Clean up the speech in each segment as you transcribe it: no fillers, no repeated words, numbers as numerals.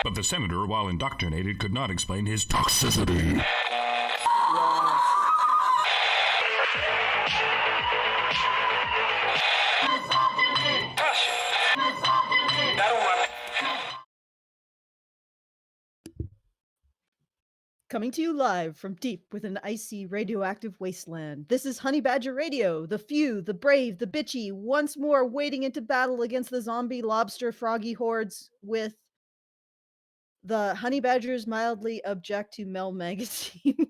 But the senator, while indoctrinated, could not explain his toxicity. Coming to you live from deep within the icy radioactive wasteland. This is Honey Badger Radio, the few, the brave, the bitchy, once more wading into battle against the zombie lobster froggy hordes with the Honey Badgers mildly object to Mel magazine.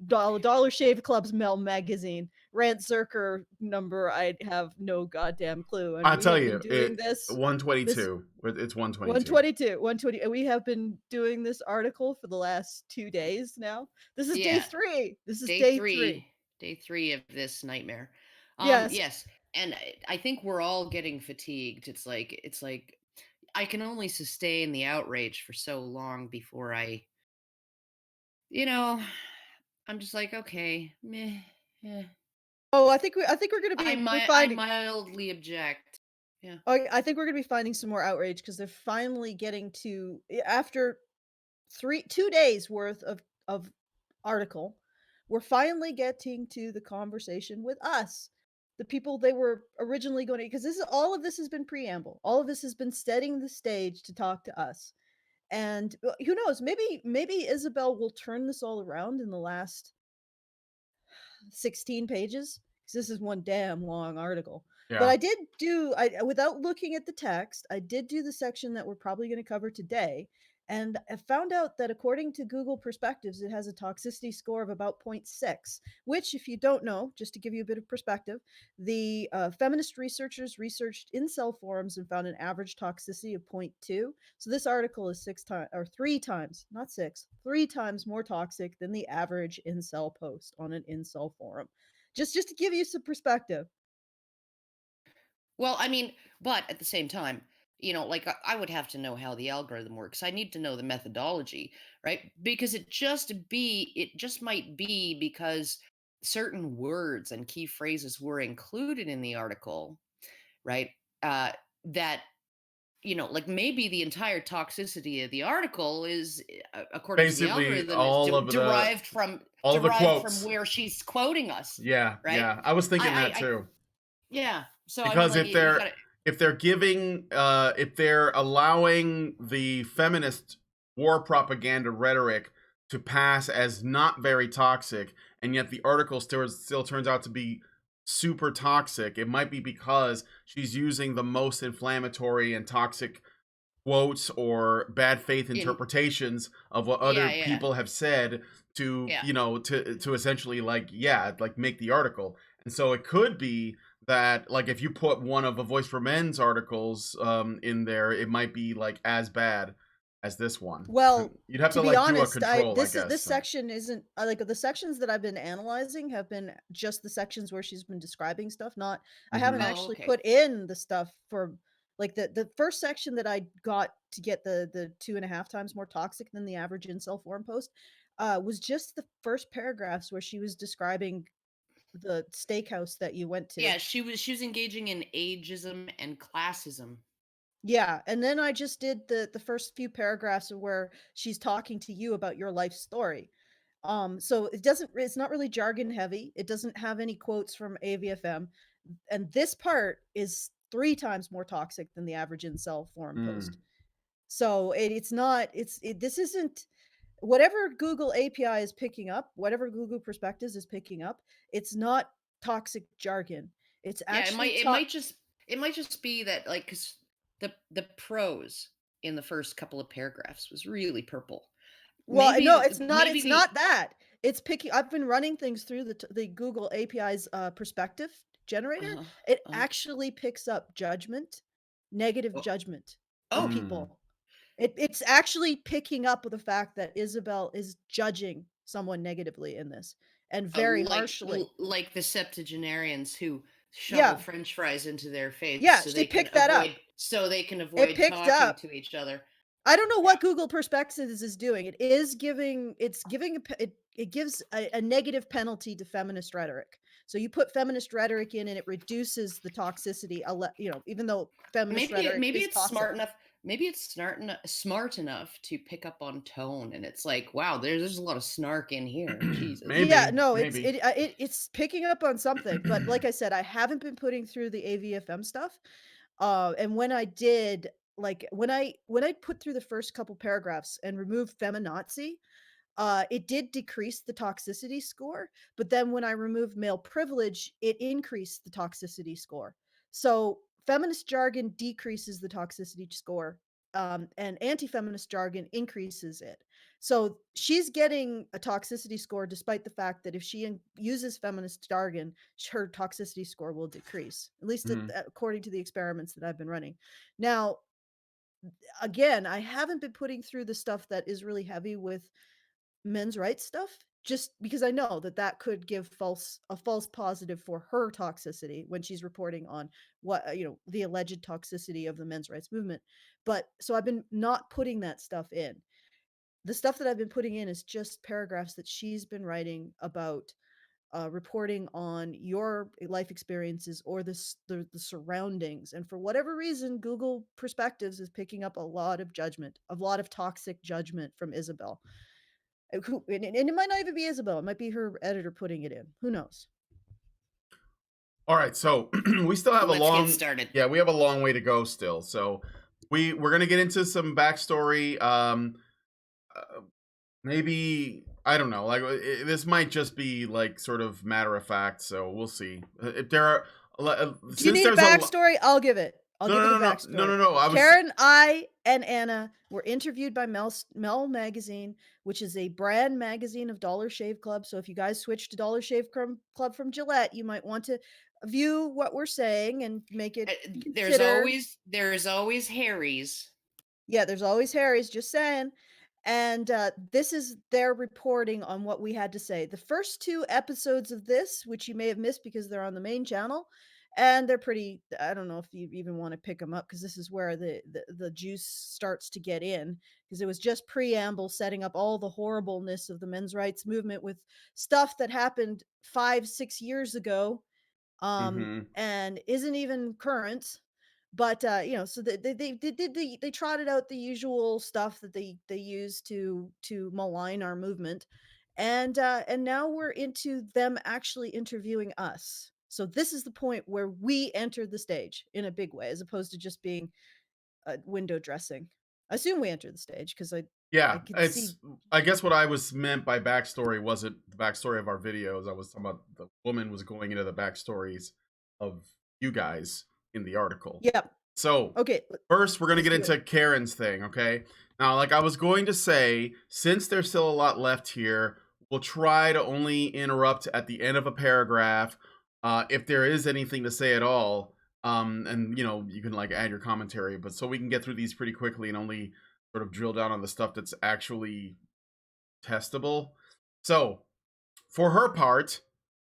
Dollar Shave Club's Mel magazine. Rantzerker number, I have no goddamn clue. And I'll tell you, doing this 122. It's 122. 120. And we have been doing this article for the last 2 days now. This is day 3. This is day three. Day 3 of this nightmare. Yes. And I think we're all getting fatigued. It's like I can only sustain the outrage for so long before I'm just like, okay, meh. Oh, I think we're gonna be. I mildly object. Yeah. I think we're gonna be finding some more outrage because they're finally getting to, after 2 days worth of article, we're finally getting to the conversation with us, the people they were originally going to. Because all of this has been preamble. All of this has been setting the stage to talk to us, and who knows? Maybe Isabel will turn this all around in the last 16 pages, because this is one damn long article. Yeah. But I did do, without looking at the text, I did do the section that we're probably going to cover today, and I found out that according to Google Perspectives, it has a toxicity score of about 0.6, which, if you don't know, just to give you a bit of perspective, the feminist researchers researched incel forums and found an average toxicity of 0.2. So this article is 3 times, not 6, 3 times more toxic than the average incel post on an incel forum. Just to give you some perspective. Well, I mean, but at the same time, like I would have to know how the algorithm works. I need to know the methodology, right? Because it just might be because certain words and key phrases were included in the article, right? That like maybe the entire toxicity of the article is, according Basically, to the all algorithm, of derived from where she's quoting us. Yeah, right. Yeah, I was thinking that too. Yeah. So because I mean, if they're giving, if they're allowing the feminist war propaganda rhetoric to pass as not very toxic, and yet the article still turns out to be super toxic, it might be because she's using the most inflammatory and toxic quotes or bad faith interpretations of what other people have said to to essentially like make the article. And so it could be that, like, if you put one of the Voice for Men's articles in there, it might be like as bad as this one. Well, you'd have to be like honest, do a control. I guess this section isn't like the sections that I've been analyzing have been just the sections where she's been describing stuff. Not, I haven't actually put in the stuff for like the first section that I got to get the 2.5 times more toxic than the average incel forum post was just the first paragraphs where she was describing the steakhouse that you went to. Yeah, she was engaging in ageism and classism. Yeah, and then I just did the first few paragraphs of where she's talking to you about your life story. So it's not really jargon heavy. It doesn't have any quotes from AVFM, and this part is 3 times more toxic than the average incel forum post. So this isn't whatever Google API is picking up, whatever Google Perspectives is picking up. It's not toxic jargon. It's actually it might just be that, like, 'cause the prose in the first couple of paragraphs was really purple. Well, no, it's not. It's not that. It's picking. I've been running things through the Google API's perspective generator. It actually picks up judgment, negative judgment of people. It's actually picking up with the fact that Isabel is judging someone negatively in this, and very harshly, like the septuagenarians who shovel French fries into their face. Yeah, so they picked that up. So they can avoid talking to each other. I don't know what Google Perspectives is doing. It gives a negative penalty to feminist rhetoric. So you put feminist rhetoric in, and it reduces the toxicity. Even though feminist rhetoric maybe is it's toxic. smart enough. maybe it's smart enough to pick up on tone, and it's like, wow, there's a lot of snark in here. Jesus. Yeah, Maybe, no, maybe. it's picking up on something, but like I said, I haven't been putting through the AVFM stuff. And when I did, like when I put through the first couple paragraphs and removed feminazi, it did decrease the toxicity score, but then when I removed male privilege, it increased the toxicity score. So feminist jargon decreases the toxicity score, and anti-feminist jargon increases it. So she's getting a toxicity score despite the fact that if she uses feminist jargon, her toxicity score will decrease, at least Mhm. according to the experiments that I've been running. Now, again, I haven't been putting through the stuff that is really heavy with men's rights stuff, just because I know that that could give a false positive for her toxicity when she's reporting on what the alleged toxicity of the men's rights movement. But so I've been not putting that stuff in. The stuff that I've been putting in is just paragraphs that she's been writing about, reporting on your life experiences or the surroundings. And for whatever reason, Google Perspectives is picking up a lot of judgment, a lot of toxic judgment from Isabel. And it might not even be Isabel. It might be her editor putting it in. Who knows? All right, so we still have a Let's get long, started. yeah, we have a long way to go still. So we're gonna get into some backstory. Maybe I don't know. Like this might just be like sort of matter of fact. So we'll see. If there are, Do you since need a there's a backstory? I'll give it. I'll no give you no the no no backstory. no no. I was Karen, I, and Anna were interviewed by Mel Magazine, which is a brand magazine of Dollar Shave Club. So if you guys switch to Dollar Shave Club from Gillette, you might want to view what we're saying and make it There's consider. always Harry's. Yeah, there's always Harry's, just saying. And this is their reporting on what we had to say. The first two episodes of this, which you may have missed because they're on the main channel, and they're pretty, I don't know if you even want to pick them up because this is where the juice starts to get in, because it was just preamble setting up all the horribleness of the men's rights movement with stuff that happened 5-6 years ago, mm-hmm. and isn't even current. But so they trotted out the usual stuff that they use to malign our movement, and now we're into them actually interviewing us. So this is the point where we entered the stage in a big way, as opposed to just being window dressing. I assume we entered the stage because I Yeah, could see. it's. I guess what I was meant by backstory wasn't the backstory of our videos. I was talking about the woman was going into the backstories of you guys in the article. Yeah. So Okay. first, we're gonna Let's get do into it. Karen's thing. Okay. Now, like I was going to say, since there's still a lot left here, we'll try to only interrupt at the end of a paragraph, if there is anything to say at all. And you can like add your commentary, but so we can get through these pretty quickly and only sort of drill down on the stuff that's actually testable. So, for her part,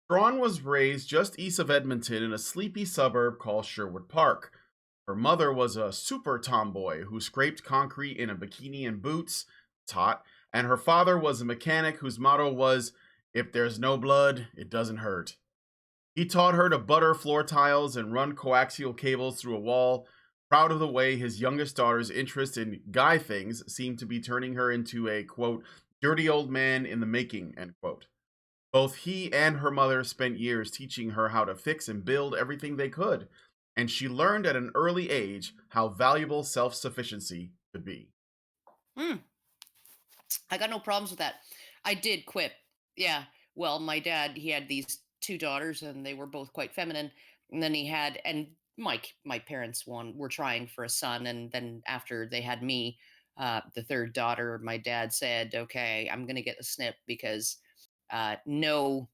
Strawn was raised just east of Edmonton in a sleepy suburb called Sherwood Park. Her mother was a super tomboy who scraped concrete in a bikini and boots, taut, and her father was a mechanic whose motto was, "If there's no blood, it doesn't hurt." He taught her to butter floor tiles and run coaxial cables through a wall, proud of the way his youngest daughter's interest in guy things seemed to be turning her into a, quote, dirty old man in the making, end quote. Both he and her mother spent years teaching her how to fix and build everything they could, and she learned at an early age how valuable self-sufficiency could be. Hmm. I got no problems with that. I did quip. Yeah. Well, my dad, he had these two daughters and they were both quite feminine. And then he had, and my parents were trying for a son. And then after they had me, the third daughter, my dad said, okay, I'm going to get a snip because no,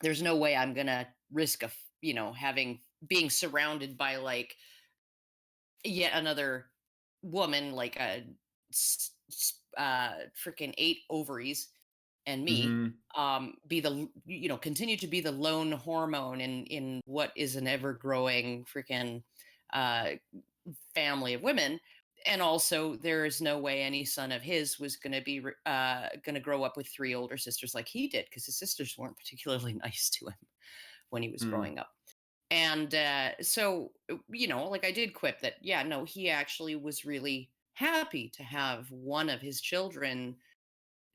there's no way I'm going to risk being surrounded by like yet another woman, like a freaking eight ovaries and me, Mm-hmm. be the continue to be the lone hormone in what is an ever growing freaking uh family of women. And also there is no way any son of his was going to be going to grow up with three older sisters like he did, because his sisters weren't particularly nice to him when he was Mm. growing up. And so, like I did quip that, yeah, no, he actually was really happy to have one of his children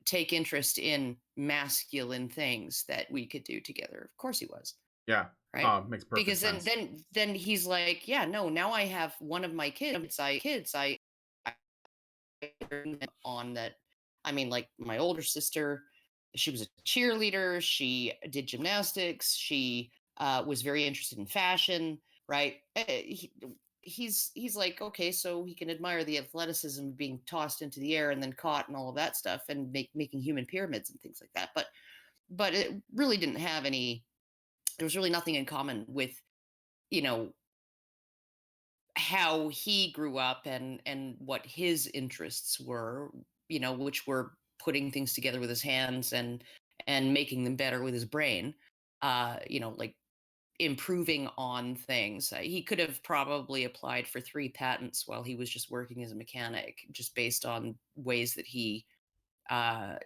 take interest in masculine things that we could do together. Of course he was, Yeah. right? Oh, makes perfect Because then sense. then then he's like, yeah, no, now I have one of my kids, I bring them on that. I mean, like my older sister, she was a cheerleader, she did gymnastics, she was very interested in fashion, right? He's like, okay, so he can admire the athleticism of being tossed into the air and then caught and all of that stuff, and making human pyramids and things like that. But it really didn't have any. There was really nothing in common with, you know how he grew up and what his interests were, which were putting things together with his hands and making them better with his brain. Like improving on things. He could have probably applied for 3 patents while he was just working as a mechanic, just based on ways that he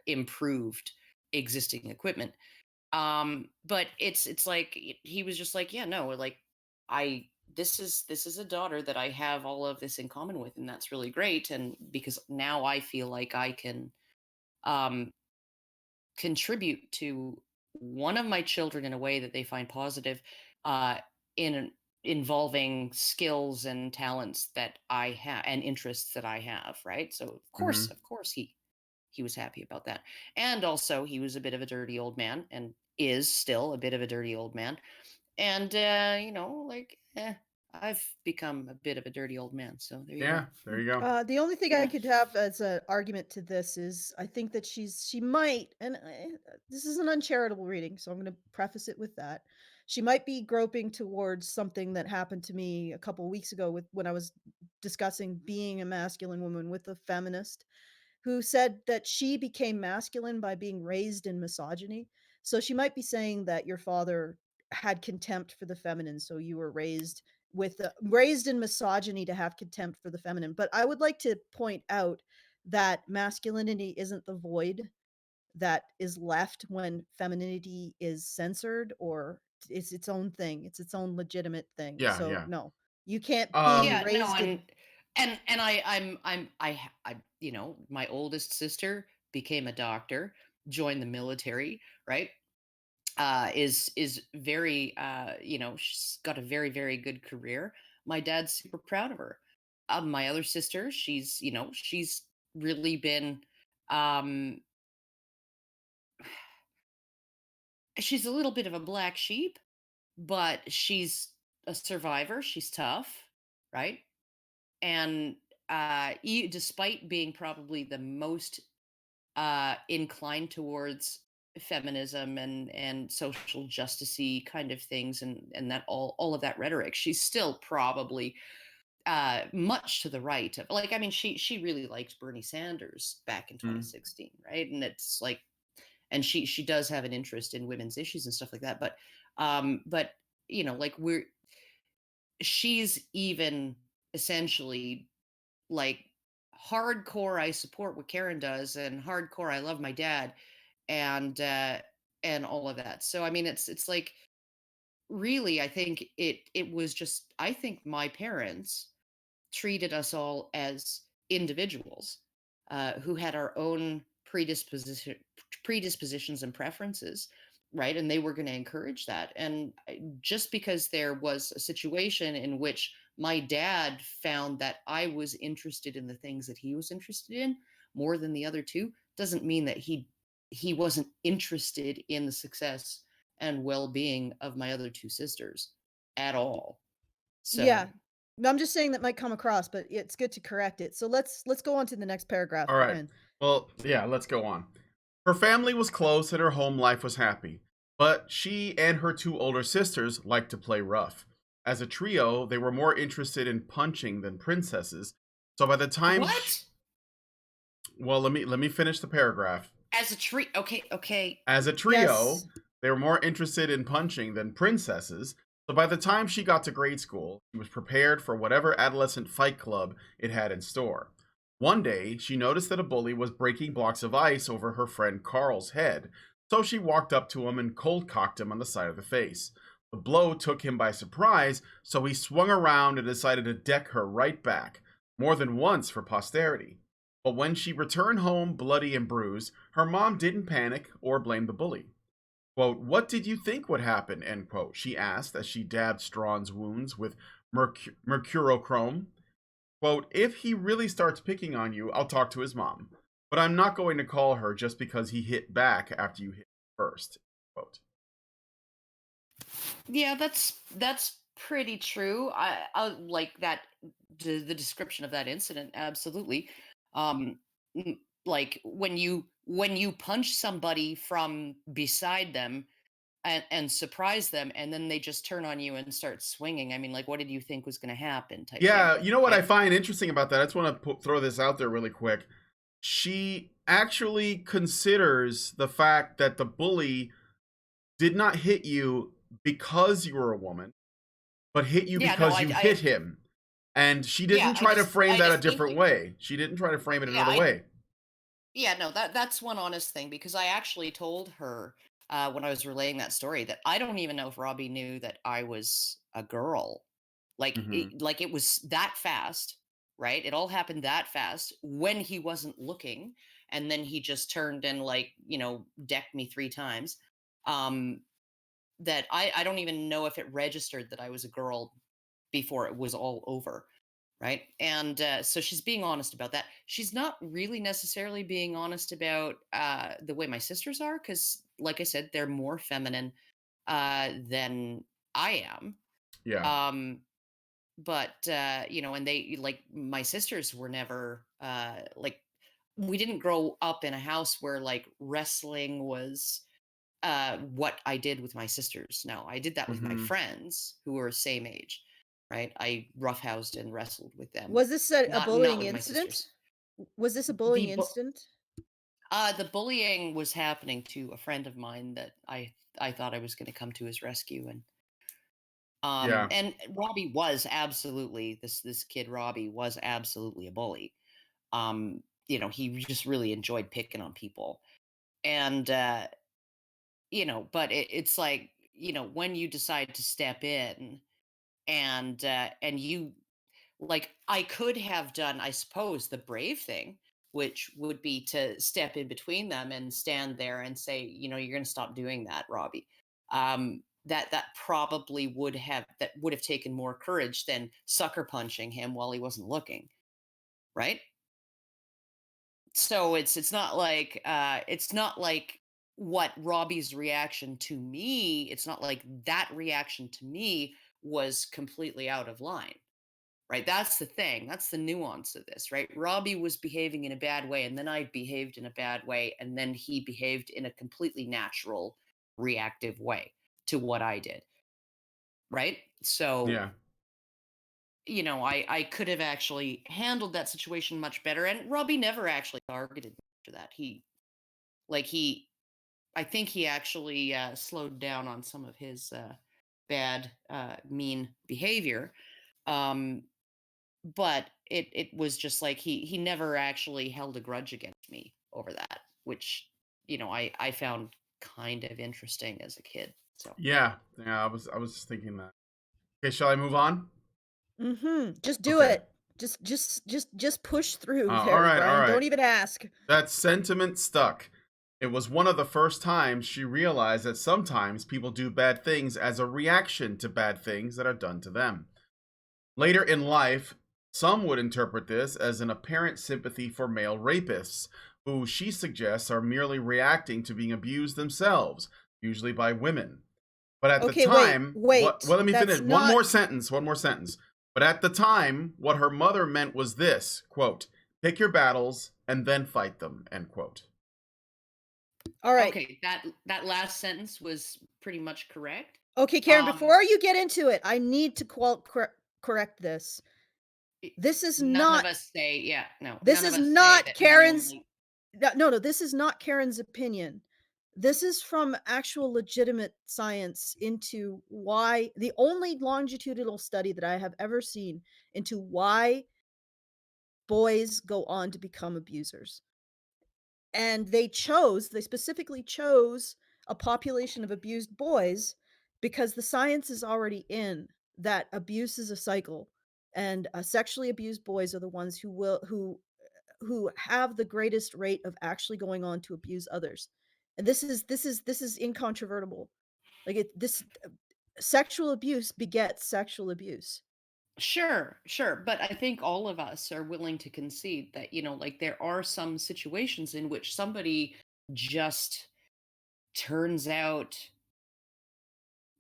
improved existing equipment. But it's like he was just like, yeah, no, like I this is a daughter that I have all of this in common with, and that's really great. And because now I feel like I can um contribute to one of my children in a way that they find positive, uh in involving skills and talents that I have and interests that I have, right? So Hmm. of course he was happy about that. And also, he was a bit of a dirty old man, and is still a bit of a dirty old man. And I've become a bit of a dirty old man. So there you go. Yeah, there you go. The only thing I Yeah. could have as an argument to this is I think that she might, and this is an uncharitable reading, so I'm going to preface it with that. She might be groping towards something that happened to me a couple weeks ago with when I was discussing being a masculine woman with a feminist who said that she became masculine by being raised in misogyny. So she might be saying that your father had contempt for the feminine, so you were raised in misogyny to have contempt for the feminine. But I would like to point out that masculinity isn't the void that is left when femininity is censored, or it's its own thing. It's its own legitimate thing. Yeah, So yeah. no, you can't being Um, Yeah, no, raised in. and I my oldest sister became a doctor, joined the military, right? Is very she's got a very, very good career. My dad's super proud of her. My other sister, she's really been um she's a little bit of a black sheep, but she's a survivor. She's tough, right? And despite being probably the most inclined towards feminism and social justicey kind of things, and that all of that rhetoric, she's still probably much to the right of, like, I mean, she really likes Bernie Sanders back in mm, 2016, right? And it's like, and she does have an interest in women's issues and stuff like that. But like she's even essentially like hardcore I support what Karen does, and hardcore I love my dad, and and all of that. So I mean, it's like, really, I think it was just, I think my parents treated us all as individuals who had our own predispositions and preferences, right? And they were going to encourage that. And just because there was a situation in which my dad found that I was interested in the things that he was interested in more than the other two, doesn't mean that he wasn't interested in the success and well-being of my other two sisters at all. Yeah. So No, I'm just saying that might come across, but it's good to correct it. So let's go on to the next paragraph, all right. Brian. Well, yeah, let's go on. Her family was close and her home life was happy, but she and her two older sisters liked to play rough. As a trio, they were more interested in punching than princesses. So by the time what? well, let me finish the paragraph. As a tree. Okay, okay. As a Yes. trio, they were more interested in punching than princesses. So by the time she got to grade school, she was prepared for whatever adolescent fight club it had in store. One day, she noticed that a bully was breaking blocks of ice over her friend Carl's head, so she walked up to him and cold cocked him on the side of the face. The blow took him by surprise, so he swung around and decided to deck her right back, more than once for posterity. But when she returned home bloody and bruised, her mom didn't panic or blame the bully. Quote, "What did you think would happen?" End quote, she asked as she dabbed Strawn's wounds with mercurochrome. Quote, "If he really starts picking on you, I'll talk to his mom. But I'm not going to call her just because he hit back after you hit first." Quote. Yeah, that's pretty true. I like that the description of that incident. Absolutely. Um, like when you punch somebody from beside them and surprise them, and then they just turn on you and start swinging. I mean, like, what did you think was going to happen? Type thing, Yeah, you know what I right? find interesting about that? I just want to throw this out there really quick. She actually considers the fact that the bully did not hit you because you were a woman, but hit you Yeah, no, because you hit him. And she didn't try to frame I that a different distinctly, way. She didn't try to frame it yeah, another way. yeah, no, that's one honest thing because I actually told her when I was relaying that story that I don't even know if Robbie knew that I was a girl. Hmm. Like it was that fast, right? It all happened that fast when he wasn't looking, and then he just turned and like decked me 3 times. Um, that I don't even know if it registered that I was a girl before it was all over, right? And so she's being honest about that. She's not really necessarily being honest about the way my sisters are, because, like I said, they're more feminine than I am. Yeah. Um, but and they like my sisters were never like we didn't grow up in a house where like wrestling was what I did with my sisters. No, I did that with my Hmm. friends who were same age, right? I roughhoused and wrestled with them, Was this a not bullying with my incident? sisters. Was this a bullying The incident? the bullying was happening to a friend of mine that I thought I was going to come to his rescue, Yeah. and Robbie was absolutely this kid Robbie was absolutely a bully. He just really enjoyed picking on people. And but it's like, when you decide to step in and you like I could have done, I suppose, the brave thing, which would be to step in between them and stand there and say, you're going to stop doing that, Robbie. That probably would have taken more courage than sucker punching him while he wasn't looking, right? So it's not like what Robbie's reaction to me. It's not like that reaction to me was completely out of line. Right? That's the thing. That's the nuance of this, right? Robbie was behaving in a bad way, and then I behaved in a bad way, and then he behaved in a completely natural, reactive way to what I did, right? So, Yeah. I could have actually handled that situation much better. And Robbie never actually targeted me after that. He, I think he actually slowed down on some of his bad, mean behavior. Um, but it was just like he never actually held a grudge against me over that, which I found kind of interesting as a kid. So Yeah. Yeah. I was just thinking that. Okay, shall I move on? Just do Okay. it. Just push through All there, right. All Brian. right. Don't even ask. That sentiment stuck. It was one of the first times she realized that sometimes people do bad things as a reaction to bad things that are done to them. Later in life, some would interpret this as an apparent sympathy for male rapists, who she suggests are merely reacting to being abused themselves, usually by women. But at the Okay, wait, time, wait. well, let me finish. That's One not more sentence. One more sentence. But at the time, what her mother meant was this, quote, "Pick your battles and then fight them," end quote. all right. okay, that last sentence was pretty much correct. Okay, Karen, Um, before you get into it, I need to correct this. it- This is None of not us say, yeah, no, this none of is us say not that men Karen's only. no, this is not Karen's opinion. This is from actual legitimate science into why the only longitudinal study that I have ever seen into why boys go on to become abusers. And they specifically chose a population of abused boys because the science is already in that abuse is a cycle, and sexually abused boys are the ones who have the greatest rate of actually going on to abuse others. And this is incontrovertible. Like this sexual abuse begets sexual abuse. Sure. But I think all of us are willing to concede that, like there are some situations in which somebody just turns out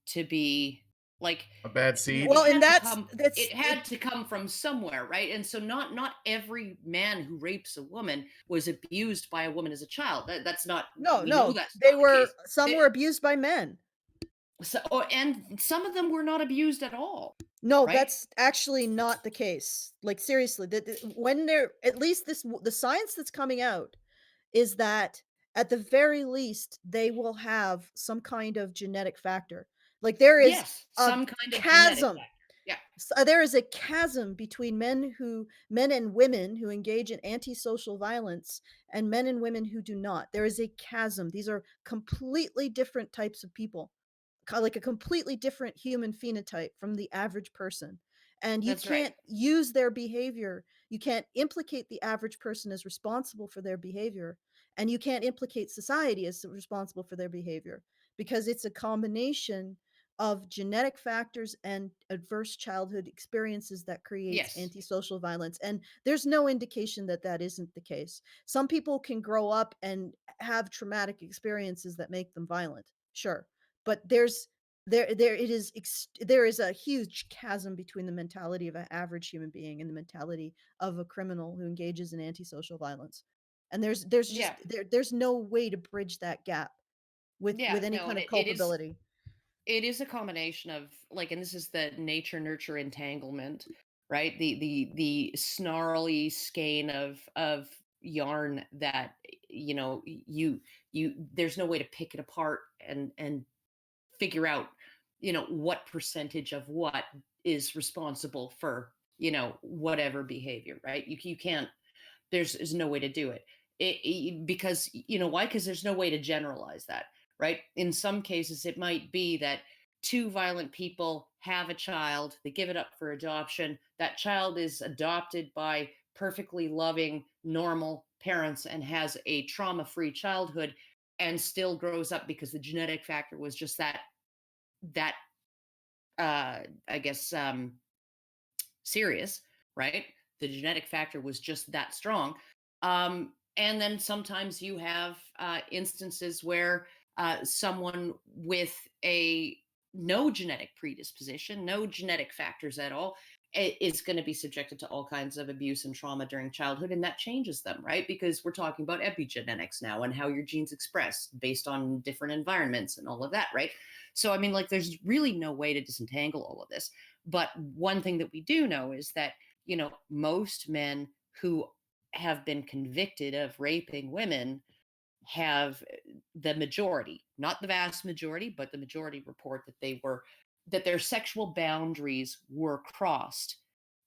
to be like A bad it seed. Well, and had to that's come that's it had to come from somewhere, right? And so not every man who rapes a woman was abused by a woman as a child. That's not, no, we know no. that's They not the were case. some were abused by men. And some of them were not abused at all, No, right? that's actually not the case. Like seriously, when they're at least the science that's coming out is that at the very least they will have some kind of genetic factor. Like there is Yes, a some kind of genetic chasm. factor. Yeah. There is a chasm between men and women who engage in antisocial violence and men and women who do not. There is a chasm. These are completely different types of people, like a completely different human phenotype from the average person. And you That's right. can't use their behavior. You can't implicate the average person as responsible for their behavior. And you can't implicate society as responsible for their behavior, because it's a combination of genetic factors and adverse childhood experiences that creates Yes. antisocial violence. And there's no indication that that isn't the case. Some people can grow up and have traumatic experiences that make them violent. Sure. But there is a huge chasm between the mentality of an average human being and the mentality of a criminal who engages in antisocial violence. And there's just Yeah. there's no way to bridge that gap Yeah. with any No, kind and of it is culpability. it is a combination of like, and this is the nature nurture entanglement, right? The snarly skein of yarn that you there's no way to pick it apart and figure out what percentage of what is responsible for whatever behavior, right? You can't, there's no way to do it. Because you know why? Because there's no way to generalize that, right? In some cases, it might be that two violent people have a child, they give it up for adoption. That child is adopted by perfectly loving, normal parents and has a trauma-free childhood and still grows up because the genetic factor was just that I guess serious, right? The genetic factor was just that strong. And then sometimes you have instances where someone with a no genetic predisposition, no genetic factors at all, is going to be subjected to all kinds of abuse and trauma during childhood, and that changes them, right? Because we're talking about epigenetics now and how your genes express based on different environments and all of that, right? So, I mean, like, there's really no way to disentangle all of this. But one thing that we do know is that, most men who have been convicted of raping women have the majority, not the vast majority, but the majority report that their sexual boundaries were crossed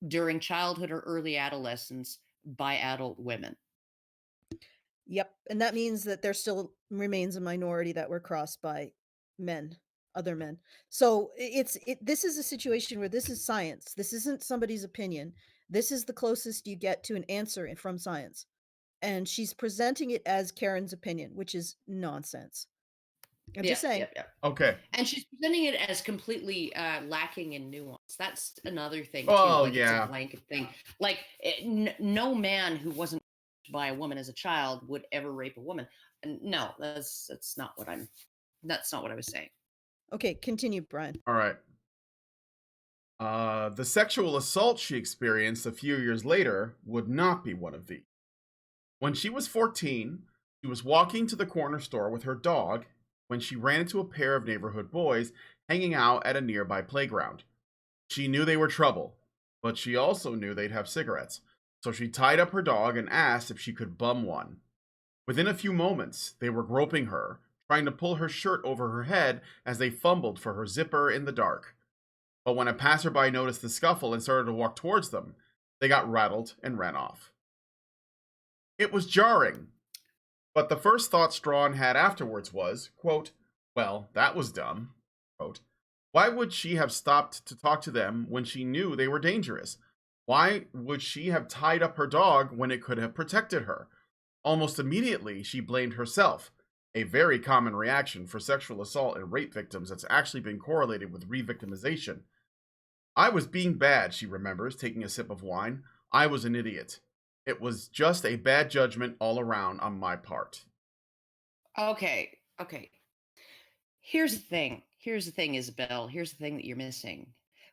during childhood or early adolescence by adult women. Yep, and that means that there still remains a minority that were crossed by men, other men. So this is a situation where this is science. This isn't somebody's opinion. This is the closest you get to an answer from science. And she's presenting it as Karen's opinion, which is nonsense. I'm Yeah, just saying. yeah. Okay. And she's presenting it as completely lacking in nuance. That's another thing too. Oh, Like, it's a yeah. blanket thing. Like, no man who wasn't raped by a woman as a child would ever rape a woman. And no, that's not what I'm. That's not what I was saying. Okay, continue, Brian. All right. The sexual assault she experienced a few years later would not be one of these. When she was 14, she was walking to the corner store with her dog when she ran into a pair of neighborhood boys hanging out at a nearby playground. She knew they were trouble, but she also knew they'd have cigarettes, so she tied up her dog and asked if she could bum one. Within a few moments, they were groping her, trying to pull her shirt over her head as they fumbled for her zipper in the dark. But when a passerby noticed the scuffle and started to walk towards them, they got rattled and ran off. It was jarring, but the first thought Strawn had afterwards was, quote, well, that was dumb, quote, Why would she have stopped to talk to them when she knew they were dangerous? Why would she have tied up her dog when it could have protected her? Almost immediately, she blamed herself, a very common reaction for sexual assault and rape victims that's actually been correlated with re-victimization. I was being bad, she remembers, taking a sip of wine. I was an idiot. It was just a bad judgment all around on my part. Okay. Here's the thing, Isabel. Here's the thing that you're missing.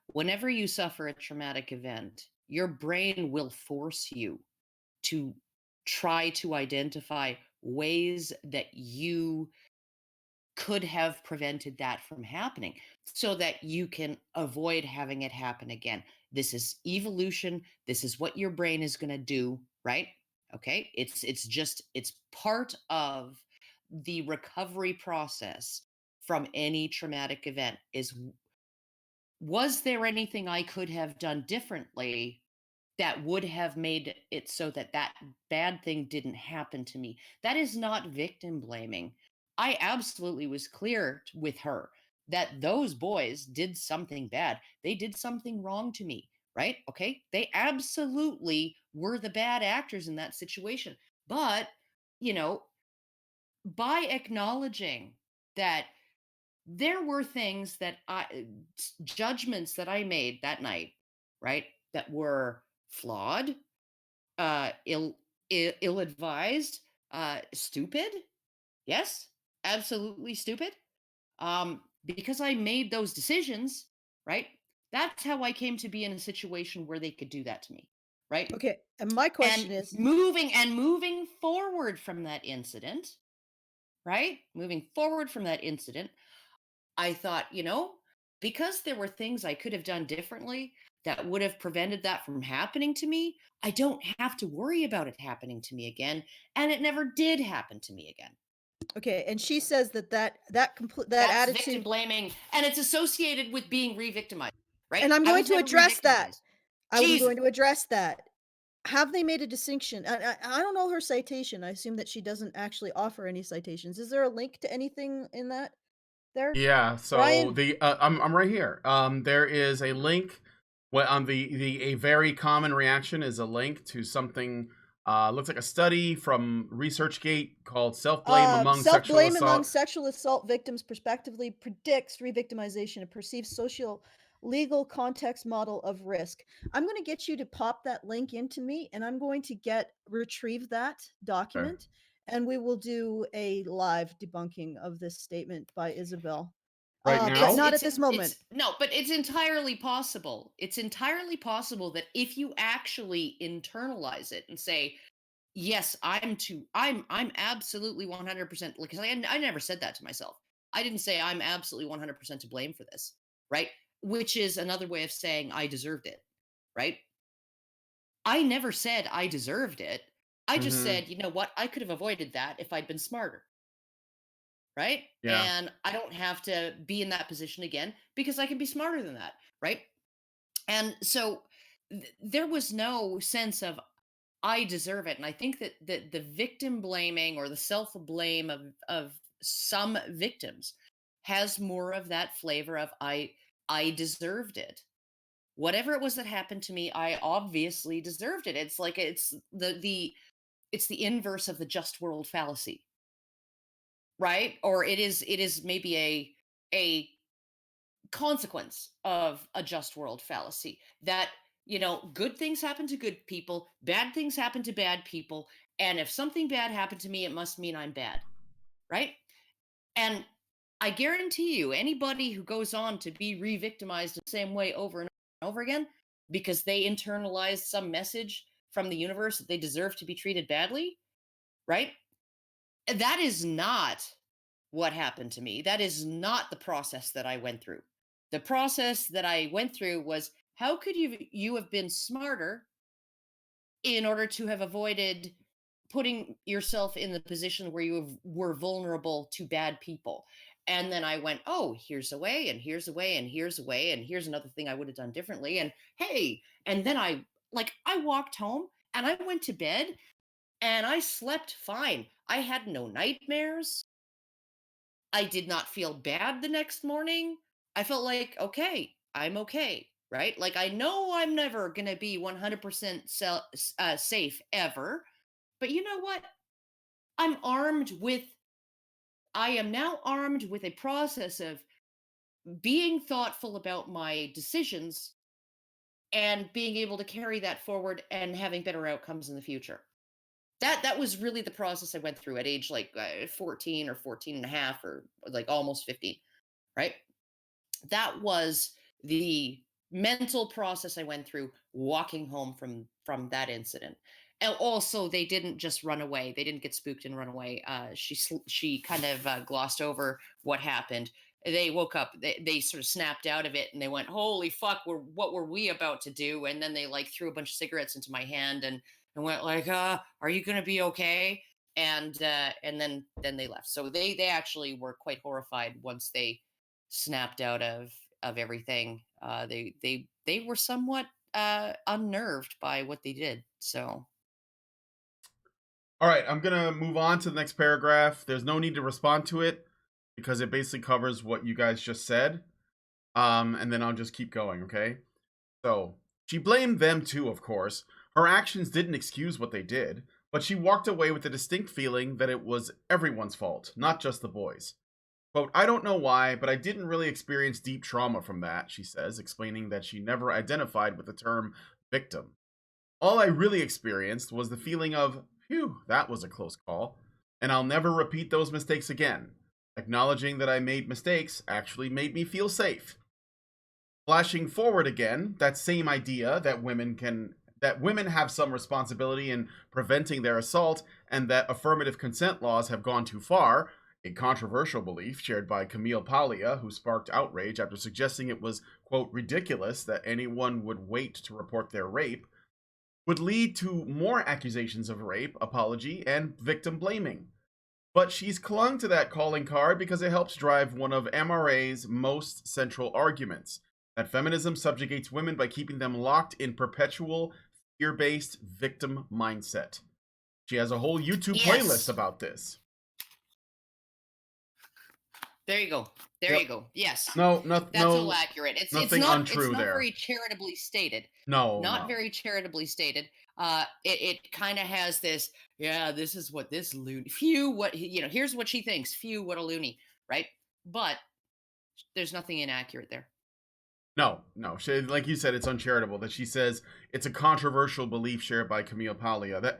Whenever you suffer a traumatic event, your brain will force you to try to identify ways that you could have prevented that from happening so that you can avoid having it happen again. This is evolution. This is what your brain is going to do, right? Okay? It's part of the recovery process from any traumatic event. Is Was there anything I could have done differently that would have made it so that that bad thing didn't happen to me? That is not victim blaming. I absolutely was clear with her that those boys did something bad. They did something wrong to me, right? Okay. They absolutely were the bad actors in that situation. But, you know, by acknowledging that there were things that judgments that I made that night, right, that were flawed, ill advised, stupid. Yes, absolutely stupid. Because I made those decisions, right? That's how I came to be in a situation where they could do that to me, right? Okay, and my question And is, moving forward from that incident, right? Moving forward from that incident, I thought, because there were things I could have done differently that would have prevented that from happening to me, I don't have to worry about it happening to me again. And it never did happen to me again. okay, and she says that That's victim attitude, blaming, and it's associated with being re-victimized, right? and I'm I going was to never address that. re-victimized. I'm Jesus. going to address that. Have they made a distinction? I don't know her citation. I assume that she doesn't actually offer any citations. Is there a link to anything in that there? Yeah, so Brian, I'm right here. There is a link. On the a very common reaction is a link to something. Looks like a study from ResearchGate called "Self-Blame Among Sexual self-blame among Assault." sexual assault victims prospectively predicts re-victimization and perceived social legal context model of risk. I'm going to get you to pop that link into me, and I'm going to retrieve that Okay. document, and we will do a live debunking of this statement by Isabel. Right But now, not at this moment. No, but it's entirely possible. It's entirely possible that if you actually internalize it and say, yes, I'm absolutely 100%, because I never said that to myself. I didn't say I'm absolutely 100% to blame for this, right? Which is another way of saying I deserved it, right? I never said I deserved it. I just hmm said, you know what? I could have avoided that if I'd been smarter, right? yeah, And I don't have to be in that position again because I can be smarter than that, right? And so there was no sense of I deserve it. And I think that the victim blaming or the self blame of some victims has more of that flavor of I deserved it. Whatever it was that happened to me, I obviously deserved it. It's like it's the inverse of the just world fallacy, right? Or it is maybe a consequence of a just world fallacy that good things happen to good people, bad things happen to bad people, and if something bad happened to me it must mean I'm bad, right? And I guarantee you anybody who goes on to be re-victimized the same way over and over again because they internalized some message from the universe that they deserve to be treated badly, right? That is not what happened to me. That is not the process that I went through. The process that I went through was how could you have been smarter in order to have avoided putting yourself in the position where were vulnerable to bad people. And then I went, oh, here's a way, and here's a way, and here's a way, and here's another thing I would have done differently. And hey, and then I walked home and I went to bed and I slept fine. I had no nightmares. I did not feel bad the next morning. I felt like, okay, I'm okay, right? Like I know I'm never gonna be 100% safe ever, but you know what? I'm armed with. I am now armed with a process of being thoughtful about my decisions and being able to carry that forward and having better outcomes in the future. That was really the process I went through at age like 14 or 14 and a half or like almost 15, right? That was the mental process I went through walking home from that incident. And also, they didn't just run away. They didn't get spooked and run away. She kind of glossed over what happened. They woke up. They sort of snapped out of it, and they went, "Holy fuck! What were we about to do?" And then they like threw a bunch of cigarettes into my hand and went like, "Are you gonna be okay?" And then they left. So they actually were quite horrified once they snapped out of everything. They were somewhat unnerved by what they did. So All right, I'm gonna move on to the next paragraph. There's no need to respond to it because it basically covers what you guys just said. And then I'll just keep going, okay? So, she blamed them too, of course. Her actions didn't excuse what they did, but she walked away with a distinct feeling that it was everyone's fault, not just the boys. Quote, I don't know why, but I didn't really experience deep trauma from that, she says, explaining that she never identified with the term victim. All I really experienced was the feeling of, phew, that was a close call, and I'll never repeat those mistakes again. Acknowledging that I made mistakes actually made me feel safe. Flashing forward again, that same idea that women have some responsibility in preventing their assault and that affirmative consent laws have gone too far, a controversial belief shared by Camille Paglia, who sparked outrage after suggesting it was, quote, ridiculous that anyone would wait to report their rape, would lead to more accusations of rape, apology, and victim blaming. But she's clung to that calling card because it helps drive one of MRA's most central arguments, that feminism subjugates women by keeping them locked in perpetual fear-based victim mindset. She has a whole YouTube playlist yes, about this. there you go. There Yep. you go. Yes, No, that's all accurate. It's nothing not untrue there. very charitably stated. No, Not no. very charitably stated. It kind of has this. Yeah, this is what this loony. Phew, what here's what she thinks. Phew, what a loony, right? But there's nothing inaccurate there. No. She, like you said, it's uncharitable that she says it's a controversial belief shared by Camille Paglia.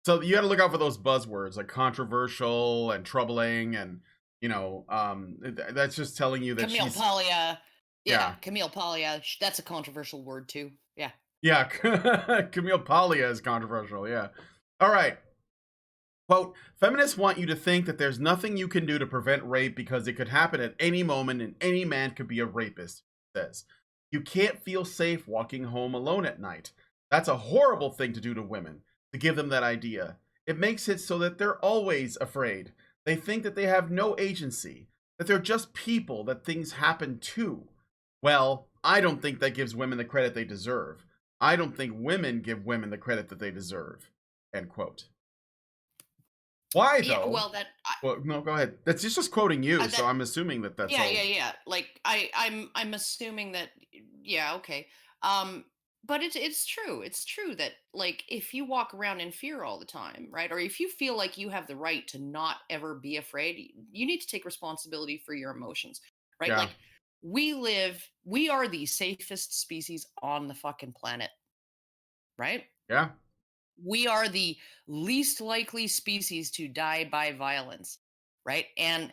So you got to look out for those buzzwords like controversial and troubling, and that's just telling you that Camille she's Paglia. yeah. Camille Paglia. That's a controversial word too. Yeah. Yeah, Camille Paglia is controversial. Yeah. All right. Quote, feminists want you to think that there's nothing you can do to prevent rape because it could happen at any moment and any man could be a rapist, she says. You can't feel safe walking home alone at night. That's a horrible thing to do to women, to give them that idea. It makes it so that they're always afraid. They think that they have no agency, that they're just people that things happen to. Well, I don't think that gives women the credit they deserve. I don't think women give women the credit that they deserve. End quote. Why though? Yeah, well, Well, no, go ahead. That's just quoting you, so I'm assuming that's all. Yeah. Like I'm assuming that. Yeah, okay. But it's true. It's true that like if you walk around in fear all the time, right, or if you feel like you have the right to not ever be afraid, you need to take responsibility for your emotions, right? Yeah. Like we are the safest species on the fucking planet, right? Yeah. We are the least likely species to die by violence, right? And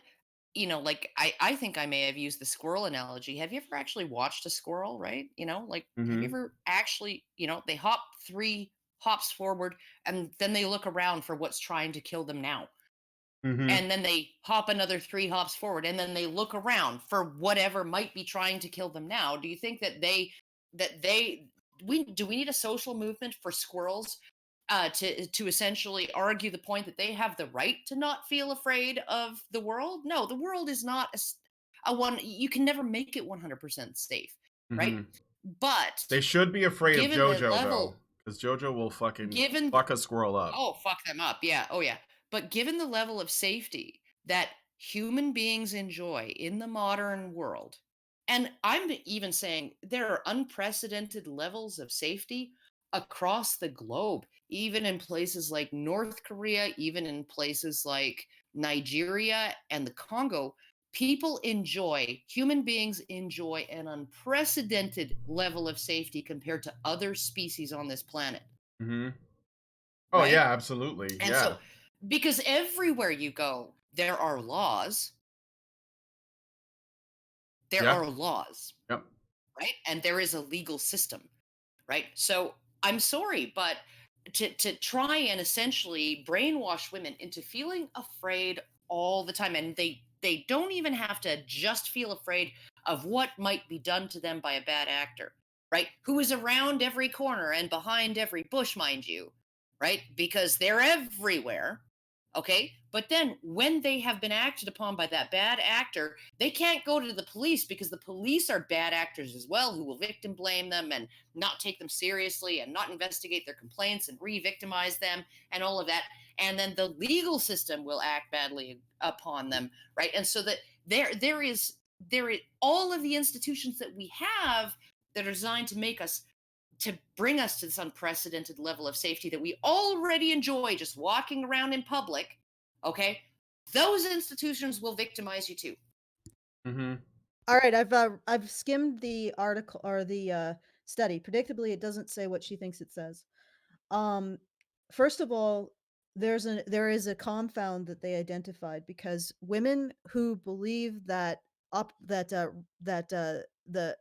like I think I may have used the squirrel analogy. Have you ever actually watched a squirrel, right? Like have you Mm-hmm. ever actually, they hop 3 hops forward and then they look around for what's trying to kill them now. Mm-hmm. And then they hop another 3 hops forward and then they look around for whatever might be trying to kill them now. Do you think that we need a social movement for squirrels to essentially argue the point that they have the right to not feel afraid of the world? No, the world is not a one. You can never make it 100% safe, right? Mm-hmm. But They should be afraid of given the JoJo level, though, because JoJo will fucking given fuck a squirrel up. oh fuck them up, yeah, oh yeah. But given the level of safety that human beings enjoy in the modern world, And I'm even saying there are unprecedented levels of safety across the globe, even in places like North Korea, even in places like Nigeria and the Congo. Human beings enjoy an unprecedented level of safety compared to other species on this planet, Hmm. Oh right? yeah, absolutely. And Yeah. so, because everywhere you go, there Yeah. are laws, Yep. right? And there is a legal system, right? So I'm sorry, but to try and essentially brainwash women into feeling afraid all the time, and they don't even have to just feel afraid of what might be done to them by a bad actor, right? Who is around every corner and behind every bush, mind you, right? Because they're everywhere. Okay. But then when they have been acted upon by that bad actor, they can't go to the police because the police are bad actors as well, who will victim blame them and not take them seriously and not investigate their complaints and re-victimize them and all of that. And then the legal system will act badly upon them, right? And so that there is all of the institutions that we have that are designed to bring us to this unprecedented level of safety that we already enjoy just walking around in public. Okay, those institutions will victimize you too. Hmm. All right, I've skimmed the article or the study. Predictably, it doesn't say what she thinks it says. Um, First of all, there is a confound that they identified because women who believe that up that the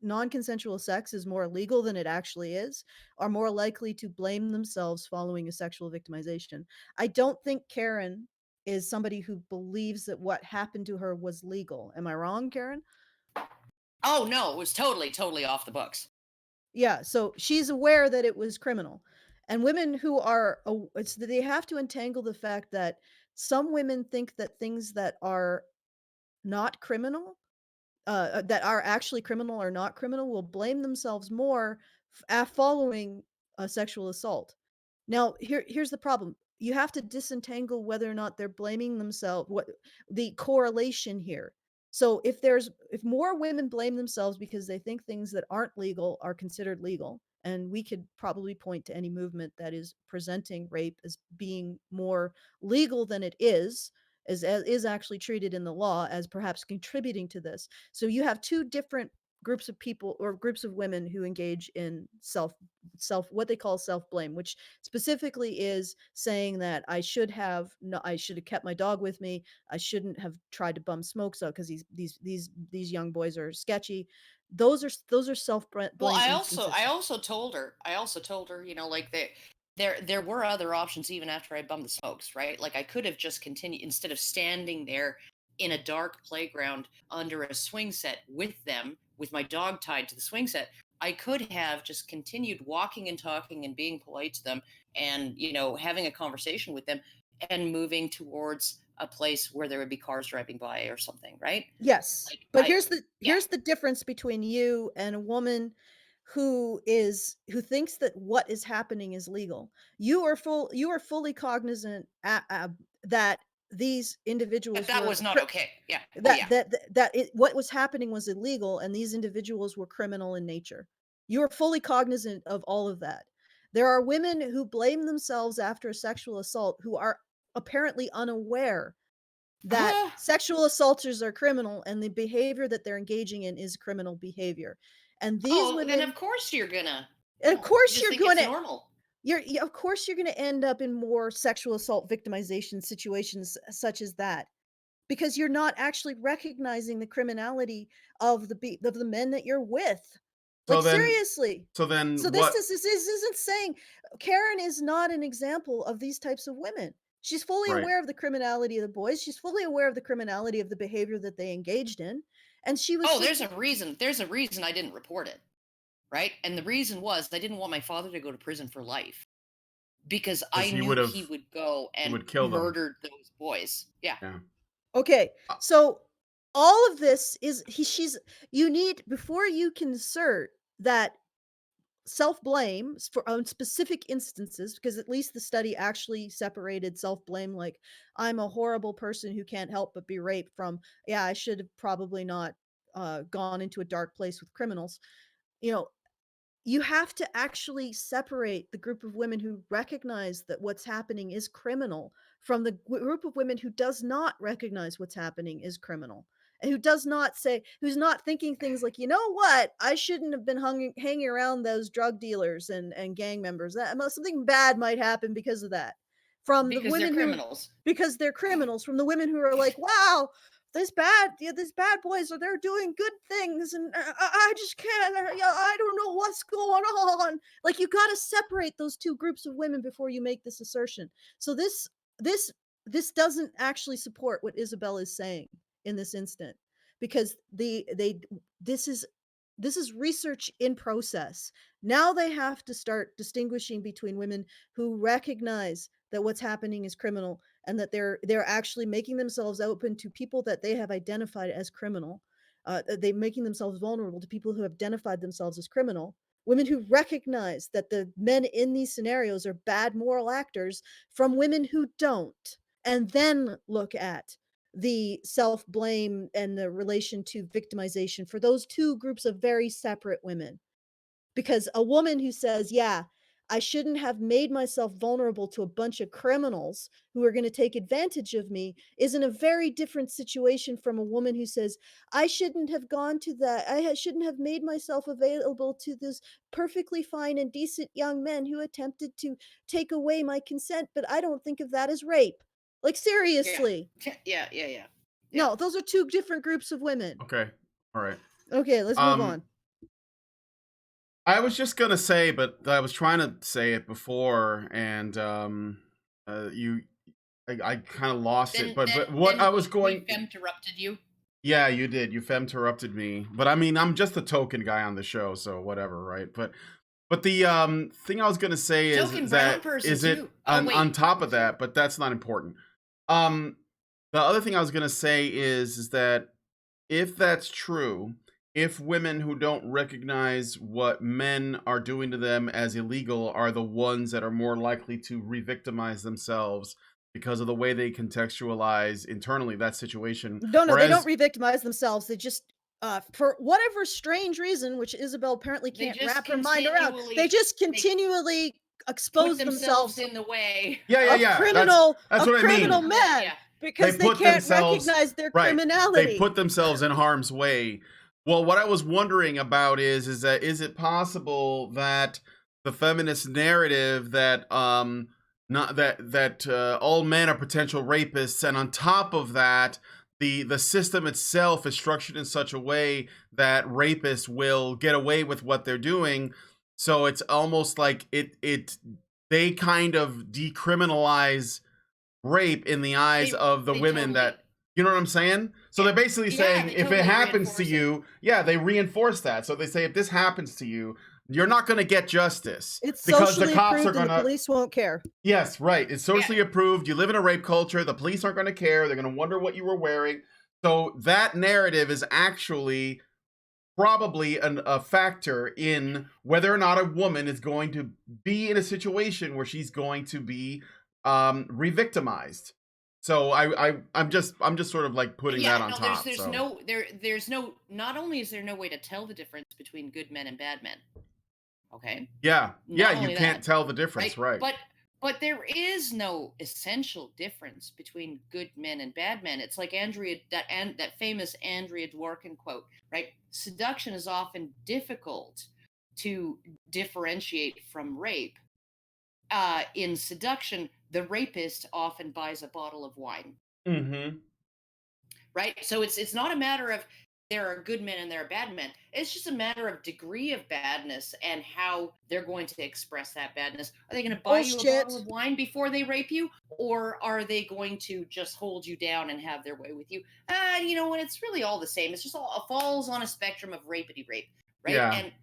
non-consensual sex is more illegal than it actually is are more likely to blame themselves following a sexual victimization. I don't think Karen is somebody who believes that what happened to her was legal. Am I wrong, Karen? Oh no, it was totally off the books. Yeah, so she's aware that it was criminal. And women who are it's that they have to entangle the fact that some women think that things that are not criminal, that are actually criminal or not criminal will blame themselves more following a sexual assault. Now, here's the problem. You have to disentangle whether or not they're blaming themselves, what the correlation here. So if more women blame themselves because they think things that aren't legal are considered legal, and we could probably point to any movement that is presenting rape as being more legal than it is actually treated in the law as perhaps contributing to this. So you have two different groups of people or groups of women who engage in self what they call self blame, which specifically is saying that I should have kept my dog with me. I shouldn't have tried to bum smokes out because these young boys are sketchy. Those are self Well, blame instances. I also told her, like there were other options even after I bummed the smokes, right? Like I could have just continued instead of standing there in a dark playground under a swing set with them, with my dog tied to the swing set. I could have just continued walking and talking and being polite to them and, having a conversation with them and moving towards a place where there would be cars driving by or something, right? Yes, Like but yeah. here's the difference between you and a woman who thinks that what is happening is legal. You are fully cognizant that these That individuals that were was not okay. Yeah. Oh that yeah. what was happening was illegal and these individuals were criminal in nature. You are fully cognizant of all of that. There are women who blame themselves after a sexual assault who are apparently unaware that sexual assaulters are criminal and the behavior that they're engaging in is criminal behavior. And these Oh, then women, of course you're gonna. and of You course just you're think going it's to normal. of course you're going to end up in more sexual assault victimization situations such as that because you're not actually recognizing the criminality of the men that you're with. So Like then, seriously. so then So what? this isn't saying Karen is not an example of these types of women. She's fully Right. aware of the criminality of the boys. She's fully aware of the criminality of the behavior that they engaged in. And she was Oh, just there's a reason I didn't report it, right? And the reason was I didn't want my father to go to prison for life because I Because knew he would go he and would kill them. murder those boys. Yeah. Yeah. okay. Uh, So all of this is she's you need before you can assert that self-blame for on specific instances because at least the study actually separated self-blame like I'm a horrible person who can't help but be raped from yeah I should have probably not gone into a dark place with criminals. You know, you have to actually separate the group of women who recognize that what's happening is criminal from the group of women who does not recognize what's happening is criminal, and who does not say, who's not thinking things like, you know what, I shouldn't have been hanging around those drug dealers and gang members. Something bad might happen because of that. From the Because they're women who, criminals. because they're criminals, from the women who are like, wow, these bad boys are, they're doing good things, and I just can't, I don't know what's going on. Like, you got to separate those two groups of women before you make this assertion. So this doesn't actually support what Isabel is saying in this instant, because this is research in process. Now they have to start distinguishing between women who recognize that what's happening is criminal, and that they're actually making themselves open to people that they have identified as criminal. They making themselves vulnerable to people who have identified themselves as criminal. Women who recognize that the men in these scenarios are bad moral actors, from women who don't, and then look at the self-blame and the relation to victimization for those two groups of very separate women. Because a woman who says, yeah, I shouldn't have made myself vulnerable to a bunch of criminals who are going to take advantage of me, is in a very different situation from a woman who says, I shouldn't have gone to that. Shouldn't have made myself available to this perfectly fine and decent young men who attempted to take away my consent, but I don't think of that as rape. Like, seriously. Yeah. No, those are two different groups of women. Okay. All right. Okay, let's move on. I was just gonna say, but I was trying to say it before, and I kind of lost it. But what I was going, interrupted you. Yeah, you did. You interrupted me. But I mean, I'm just a token guy on the show, so whatever, right? But the thing I was gonna say is that is it on top of that, but that's not important. The other thing I was gonna say is that if that's true, if women who don't recognize what men are doing to them as illegal are the ones that are more likely to re-victimize themselves because of the way they contextualize internally that situation. No, they don't re-victimize themselves. They just, for whatever strange reason, which Isabel apparently can't wrap her mind around, they just continually expose themselves in the way. Yeah. Criminal, that's what criminal I mean. Men. Yeah. Because they can't recognize their criminality. They put themselves in harm's way. Well, what I was wondering about is it possible that the feminist narrative that not that all men are potential rapists, and on top of that, the system itself is structured in such a way that rapists will get away with what they're doing. So it's almost like they kind of decriminalize rape in the eyes of the women totally, that, you know what I'm saying? So they're basically saying if totally it happens to you, they reinforce that. So they say if this happens to you, you're not going to get justice. It's because the cops are going to, the police won't care. Yes, right. It's socially approved. You live in a rape culture. The police aren't going to care. They're going to wonder what you were wearing. So that narrative is actually probably a factor in whether or not a woman is going to be in a situation where she's going to be re-victimized. So I'm just sort of like putting that on top. There's no not only is there no way to tell the difference between good men and bad men. Okay. Yeah, you can't tell the difference, right? But there is no essential difference between good men and bad men. It's like that famous Andrea Dworkin quote, right? Seduction is often difficult to differentiate from rape. In seduction, the rapist often buys a bottle of wine. Mm-hmm. Right? So it's not a matter of there are good men and there are bad men. It's just a matter of degree of badness and how they're going to express that badness. Are they going to buy you a bottle of wine before they rape you? Or are they going to just hold you down and have their way with you? And it's really all the same. It's just all falls on a spectrum of rapity rape, right? Yeah. And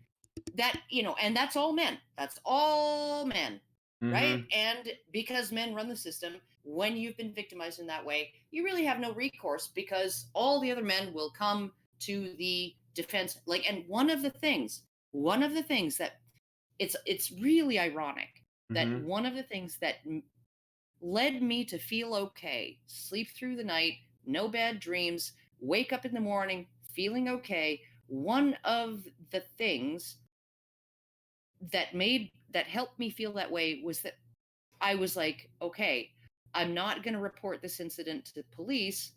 that, and that's all men. That's all men. Mm-hmm. Right? And because men run the system, when you've been victimized in that way, you really have no recourse because all the other men will come to the defense. And one of the things that it's really ironic that one of the things that led me to feel okay, sleep through the night, no bad dreams, wake up in the morning feeling okay. One of the things that helped me feel that way was that I was like, okay, I'm not going to report this incident to the police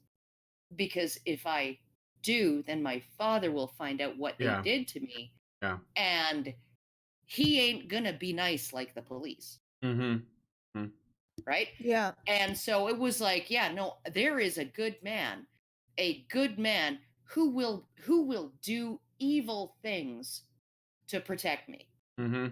because if I do, then my father will find out what they Yeah. did to me, Yeah. and he ain't going to be nice like the police. Mm-hmm. Right? Yeah. And so it was like, yeah, no, there is a good man who will do evil things to protect me. Mm-hmm.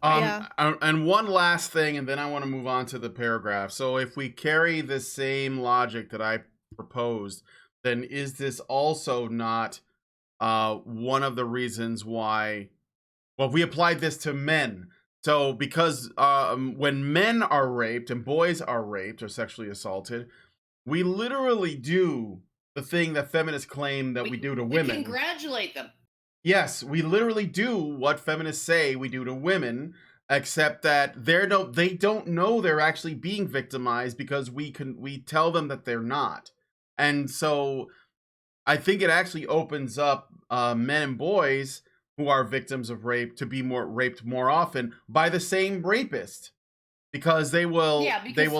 Yeah. And one last thing, and then I want to move on to the paragraph. So if we carry the same logic that I proposed, then is this also not one of the reasons why? Well, we applied this to men. So because when men are raped and boys are raped or sexually assaulted, we literally do the thing that feminists claim that we do to We women. congratulate them. Yes, we literally do what feminists say we do to women, except that they don't know they're actually being victimized because we tell them that they're not. And so I think it actually opens up men and boys who are victims of rape to be raped more often by the same rapist, because they will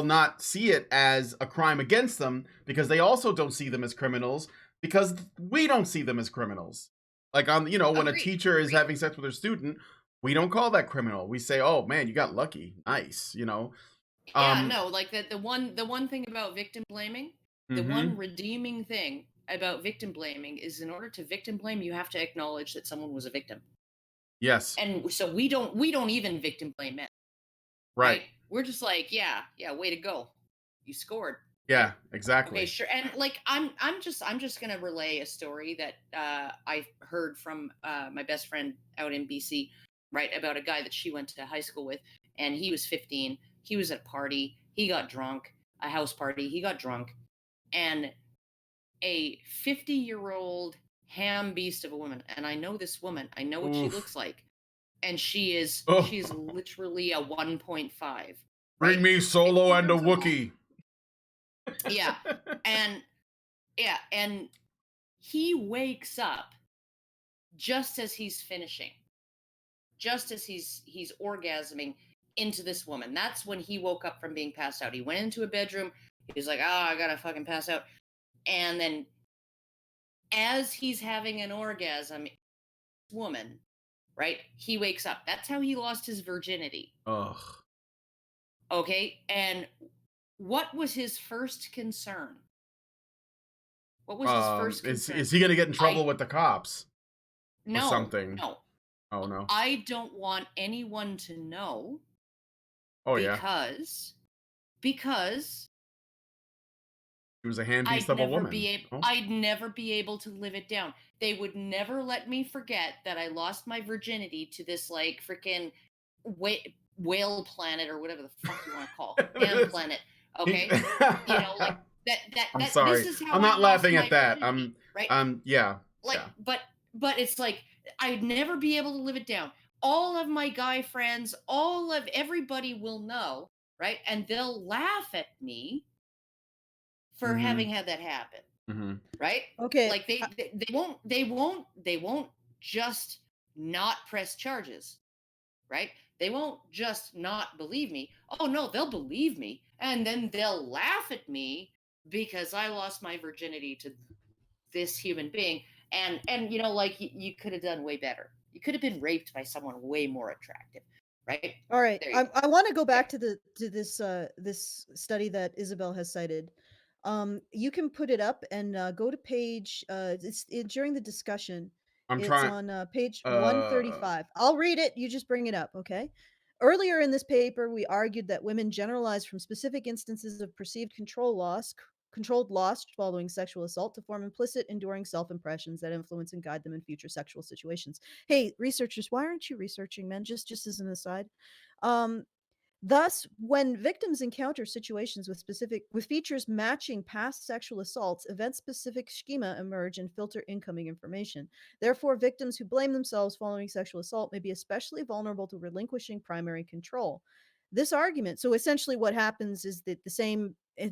not see it as a crime against them, because they also don't see them as criminals, because we don't see them as criminals. Like when a teacher is having sex with her student, we don't call that criminal. We say, "Oh man, you got lucky, nice," Like the one thing about victim blaming, the one redeeming thing about victim blaming is, in order to victim blame, you have to acknowledge that someone was a victim. Yes. And so we don't even victim blame men. Right. We're just like, yeah, way to go, you scored. Yeah, exactly. Okay, sure. And like, I'm just gonna relay a story that I heard from my best friend out in BC, right, about a guy that she went to high school with, and he was 15. He was at a party. He got drunk, a house party. He got drunk, and a 50-year-old ham beast of a woman, and I know this woman. I know what she looks like, and she's literally a 1.5. Bring me Solo and a Wookiee. Yeah. And he wakes up just as he's finishing, just as he's orgasming into this woman. That's when he woke up from being passed out. He went into a bedroom. He was like, I gotta fucking pass out. And then as he's having an orgasm, woman, right, he wakes up. That's how he lost his virginity. Ugh. Okay. And what was his first concern? What was his first concern? Is he going to get in trouble with the cops? No. Or something? No. Oh, no. I don't want anyone to know. Oh, because he was a hand beast of a woman. I'd never be able to live it down. They would never let me forget that I lost my virginity to this like freaking whale planet, or whatever the fuck you want to call it. Ham planet. Okay. Like that. I'm sorry. This is how I'm not laughing at that. Right. Yeah. Like, yeah. But it's like, I'd never be able to live it down. All of my guy friends, everybody will know, right? And they'll laugh at me for having had that happen, right? Okay. Like they won't just not press charges, right? They won't just not believe me. Oh no, they'll believe me, and then they'll laugh at me because I lost my virginity to this human being. And like, you could have done way better. You could have been raped by someone way more attractive, right? All right. I want to go back to this study that Isabel has cited. You can put it up and go to page. During the discussion. It's on page 135. I'll read it. You just bring it up, okay? Earlier in this paper, we argued that women generalized from specific instances of perceived controlled loss following sexual assault to form implicit, enduring self-impressions that influence and guide them in future sexual situations. Hey, researchers, why aren't you researching men? Just as an aside. Thus, when victims encounter situations with features matching past sexual assaults, event-specific schema emerge and filter incoming information. Therefore, victims who blame themselves following sexual assault may be especially vulnerable to relinquishing primary control. This argument, so essentially what happens is that the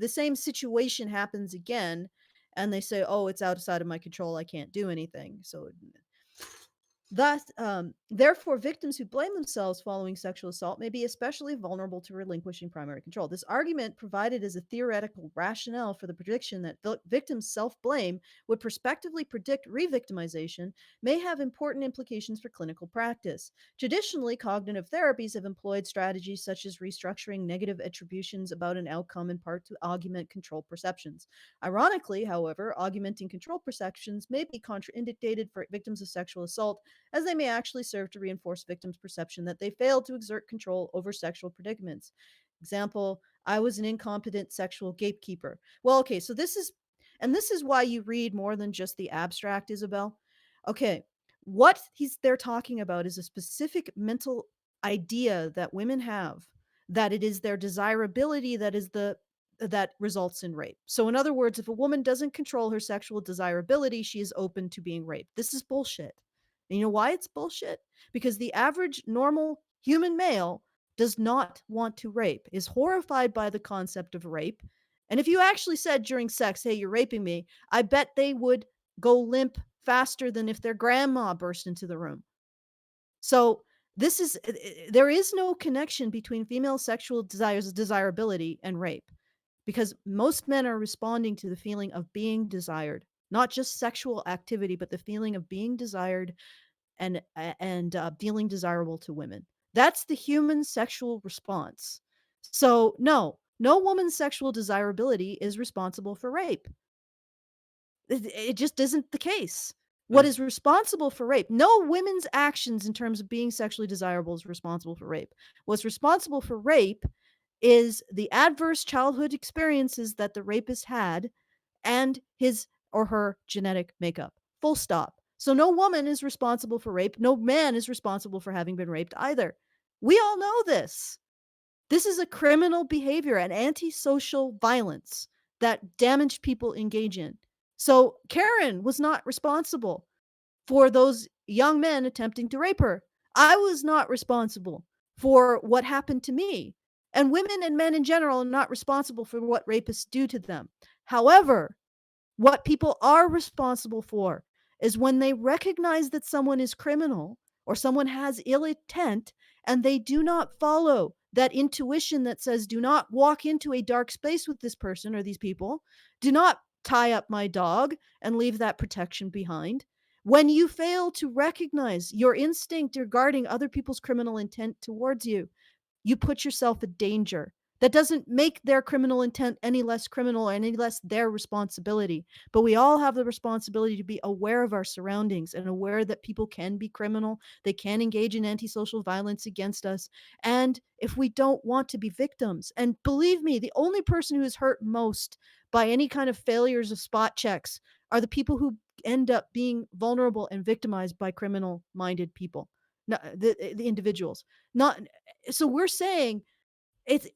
same situation happens again, and they say, oh, it's outside of my control, I can't do anything. So thus, therefore, victims who blame themselves following sexual assault may be especially vulnerable to relinquishing primary control. This argument provided as a theoretical rationale for the prediction that victims' self-blame would prospectively predict re-victimization may have important implications for clinical practice. Traditionally, cognitive therapies have employed strategies such as restructuring negative attributions about an outcome in part to augment control perceptions. Ironically, however, augmenting control perceptions may be contraindicated for victims of sexual assault, as they may actually serve to reinforce victims' perception that they failed to exert control over sexual predicaments. Example, I was an incompetent sexual gatekeeper. Well, okay, so this is why you read more than just the abstract, Isabel. Okay, what they're talking about is a specific mental idea that women have, that it is their desirability that results in rape. So in other words, if a woman doesn't control her sexual desirability, she is open to being raped. This is bullshit. And you know why it's bullshit? Because the average normal human male does not want to rape, is horrified by the concept of rape. And if you actually said during sex, hey, you're raping me, I bet they would go limp faster than if their grandma burst into the room. So there is no connection between female sexual desirability and rape, because most men are responding to the feeling of being desired, not just sexual activity, but the feeling of being desired and feeling desirable to women. That's the human sexual response. So no woman's sexual desirability is responsible for rape. It just isn't the case. What is responsible for rape? No women's actions in terms of being sexually desirable is responsible for rape. What's responsible for rape is the adverse childhood experiences that the rapist had and his or her genetic makeup. Full stop. So no woman is responsible for rape. No man is responsible for having been raped either. We all know this. This is a criminal behavior and antisocial violence that damaged people engage in. So Karen was not responsible for those young men attempting to rape her. I was not responsible for what happened to me. And women and men in general are not responsible for what rapists do to them. However, what people are responsible for is when they recognize that someone is criminal or someone has ill intent and they do not follow that intuition that says, do not walk into a dark space with this person or these people. Do not tie up my dog and leave that protection behind. When you fail to recognize your instinct regarding other people's criminal intent towards you, you put yourself in danger. That doesn't make their criminal intent any less criminal or any less their responsibility. But we all have the responsibility to be aware of our surroundings and aware that people can be criminal. They can engage in antisocial violence against us. And if we don't want to be victims, and believe me, the only person who is hurt most by any kind of failures of spot checks are the people who end up being vulnerable and victimized by criminal-minded people, the individuals. Not so we're saying it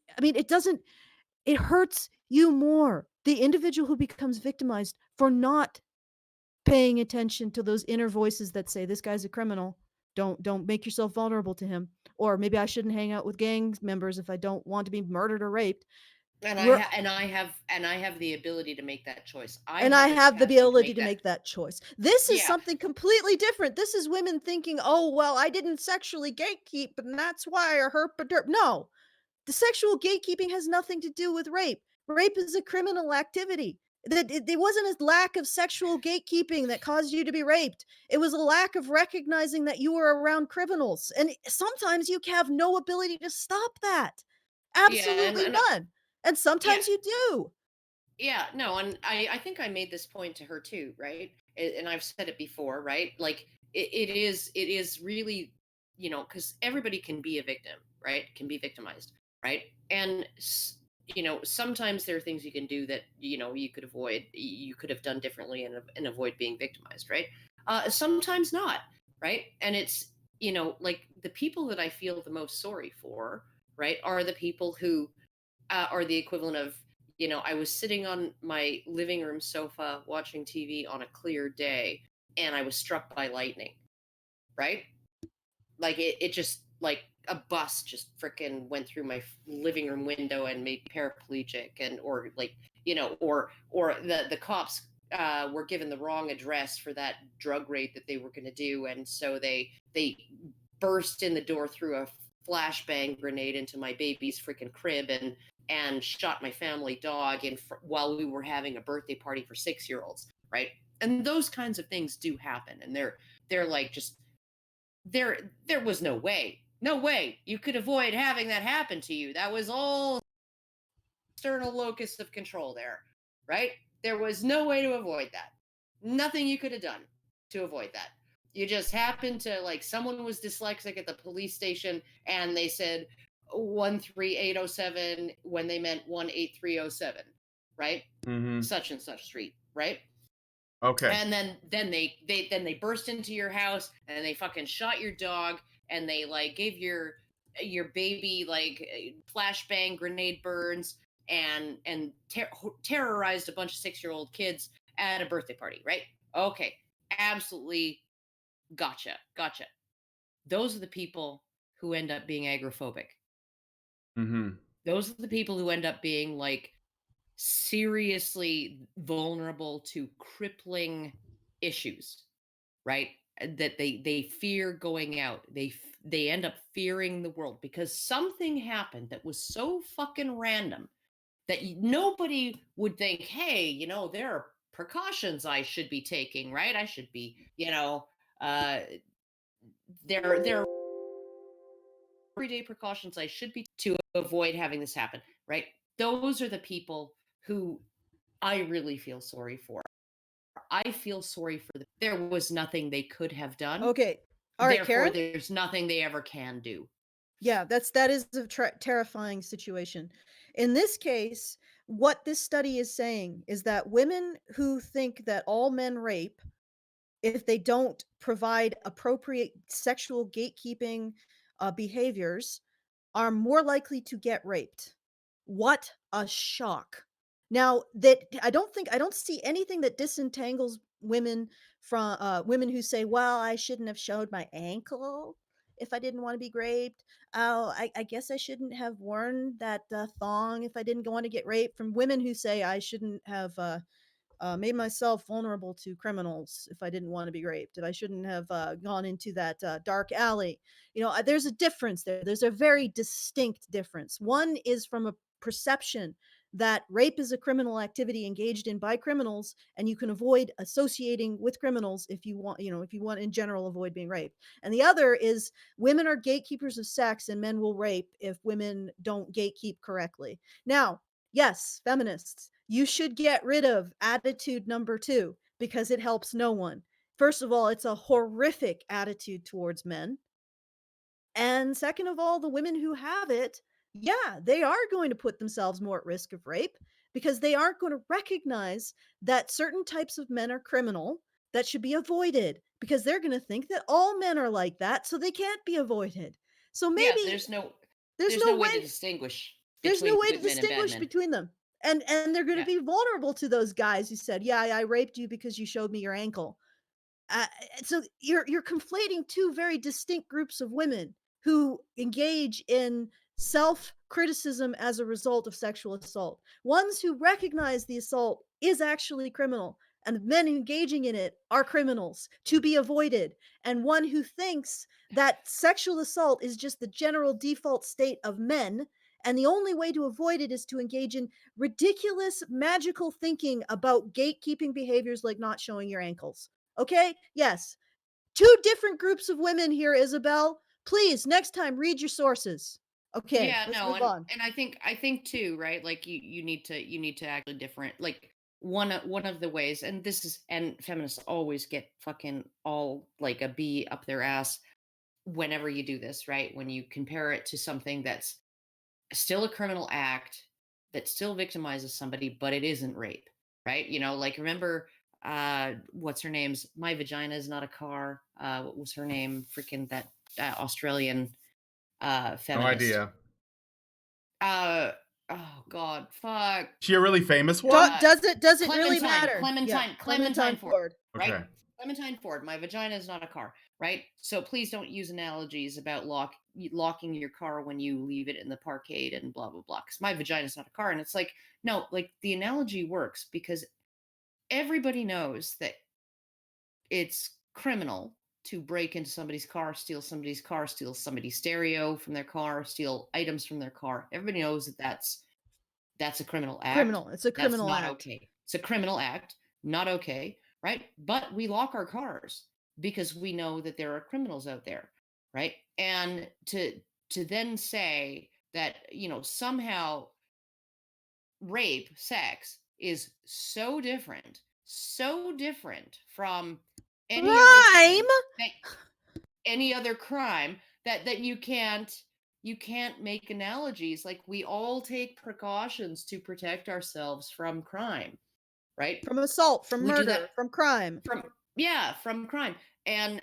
hurts you more, the individual who becomes victimized, for not paying attention to those inner voices that say, this guy's a criminal. Don't make yourself vulnerable to him. Or maybe I shouldn't hang out with gang members if I don't want to be murdered or raped. And I have the ability to make that choice. I have the ability to make that choice. This is something completely different. This is women thinking, oh, well, I didn't sexually gatekeep, and that's why I hurt. No, the sexual gatekeeping has nothing to do with rape. Rape is a criminal activity. It wasn't a lack of sexual gatekeeping that caused you to be raped. It was a lack of recognizing that you were around criminals. And sometimes you have no ability to stop that. Absolutely none. And sometimes you do. Yeah, no, and I think I made this point to her too, right? And I've said it before, right? Like it is really, because everybody can be a victim, right? Can be victimized, right? And sometimes there are things you can do that you could avoid, you could have done differently and avoid being victimized, right? Sometimes not, right? And it's like the people that I feel the most sorry for, right, are the people who are the equivalent of I was sitting on my living room sofa watching TV on a clear day and I was struck by lightning, right? Like it just like a bus just freaking went through my living room window and made me paraplegic, and or like or the cops were given the wrong address for that drug raid that they were going to do, and so they burst in the door through a flashbang grenade into my baby's freaking crib and shot my family dog while we were having a birthday party for 6-year-olds, right? And those kinds of things do happen, and they're like, just there was no way you could avoid having that happen to you. That was all external locus of control there, right? There was no way to avoid that. Nothing you could have done to avoid that. You just happened to, like, someone was dyslexic at the police station and they said 13807 when they meant 18307, right? Mm-hmm. Such and such street, right? Okay. And then they burst into your house and they fucking shot your dog and they like gave your baby like flashbang grenade burns and terrorized a bunch of 6-year-old kids at a birthday party, right? Okay, absolutely, gotcha. Those are the people who end up being agoraphobic. Mm-hmm. Those are the people who end up being like seriously vulnerable to crippling issues, right? That they fear going out. They end up fearing the world because something happened that was so fucking random that nobody would think, hey, you know, there are precautions I should be taking, right? I should be, you know, there are everyday precautions I should be to avoid having this happen, right? Those are the people who I really feel sorry for. I feel sorry for them. There was nothing they could have done. Okay. All right, Therefore, Karen. there's nothing they ever can do. Yeah, that is a terrifying situation. In this case, what this study is saying is that women who think that all men rape, if they don't provide appropriate sexual gatekeeping behaviors, are more likely to get raped. What a shock. Now, that I don't see anything that disentangles women from women who say, "Well, I shouldn't have showed my ankle if I didn't want to be raped. Oh, I guess I shouldn't have worn that thong if I didn't want to get raped." From women who say, "I shouldn't have made myself vulnerable to criminals if I didn't want to be raped. If I shouldn't have gone into that dark alley." You know, there's a difference there. There's a very distinct difference. One is from a perception that rape is a criminal activity engaged in by criminals, and you can avoid associating with criminals if you want, you know, if you want in general avoid being raped. And the other is women are gatekeepers of sex and men will rape if women don't gatekeep correctly. Now, yes, feminists, you should get rid of attitude number 2 because it helps no one. First of all, it's a horrific attitude towards men. And second of all, the women who have it, yeah, they are going to put themselves more at risk of rape because they aren't going to recognize that certain types of men are criminal that should be avoided because they're going to think that all men are like that, so they can't be avoided. So Yeah, maybe there's no way way to distinguish there's no between way to good men and bad distinguish men. between them. And they're going to Yeah. be vulnerable to those guys who said, "Yeah, I raped you because you showed me your ankle." Uh, so you're conflating two very distinct groups of women who engage in self-criticism as a result of sexual assault. Ones who recognize the assault is actually criminal and the men engaging in it are criminals to be avoided, and one who thinks that sexual assault is just the general default state of men and the only way to avoid it is to engage in ridiculous magical thinking about gatekeeping behaviors like not showing your ankles. Okay? Yes. Two different groups of women here, Isabel. Please, next time, read your sources. Okay, Yeah, let's no, move on. and I think too, right? Like you need to actually different like one of the ways, and this is, and feminists always get fucking all like a bee up their ass whenever you do this, right? When you compare it to something that's still a criminal act that still victimizes somebody, but it isn't rape, right? You know, like remember what's her name's My Vagina Is Not a Car. What was her name? Freaking that Australian No feminist. idea. Oh God, fuck. She a really famous one? Does it really matter? Clementine Ford, right? Okay. Clementine Ford. My vagina is not a car, right? So please don't use analogies about locking your car when you leave it in the parkade and blah blah blah. Because my vagina is not a car, and it's like no, like the analogy works because everybody knows that it's criminal to break into somebody's car, steal somebody's car, steal somebody's stereo from their car, steal items from their car. Everybody knows that that's a criminal act. Criminal. It's a That's criminal not act. okay. It's a criminal act, not okay, right? But we lock our cars because we know that there are criminals out there, right? And to then say that, somehow rape, sex is so different from any other Crime. thing that any other crime that you can't make analogies. Like, we all take precautions to protect ourselves from crime, right? From assault, from We do that murder, from crime. from crime. And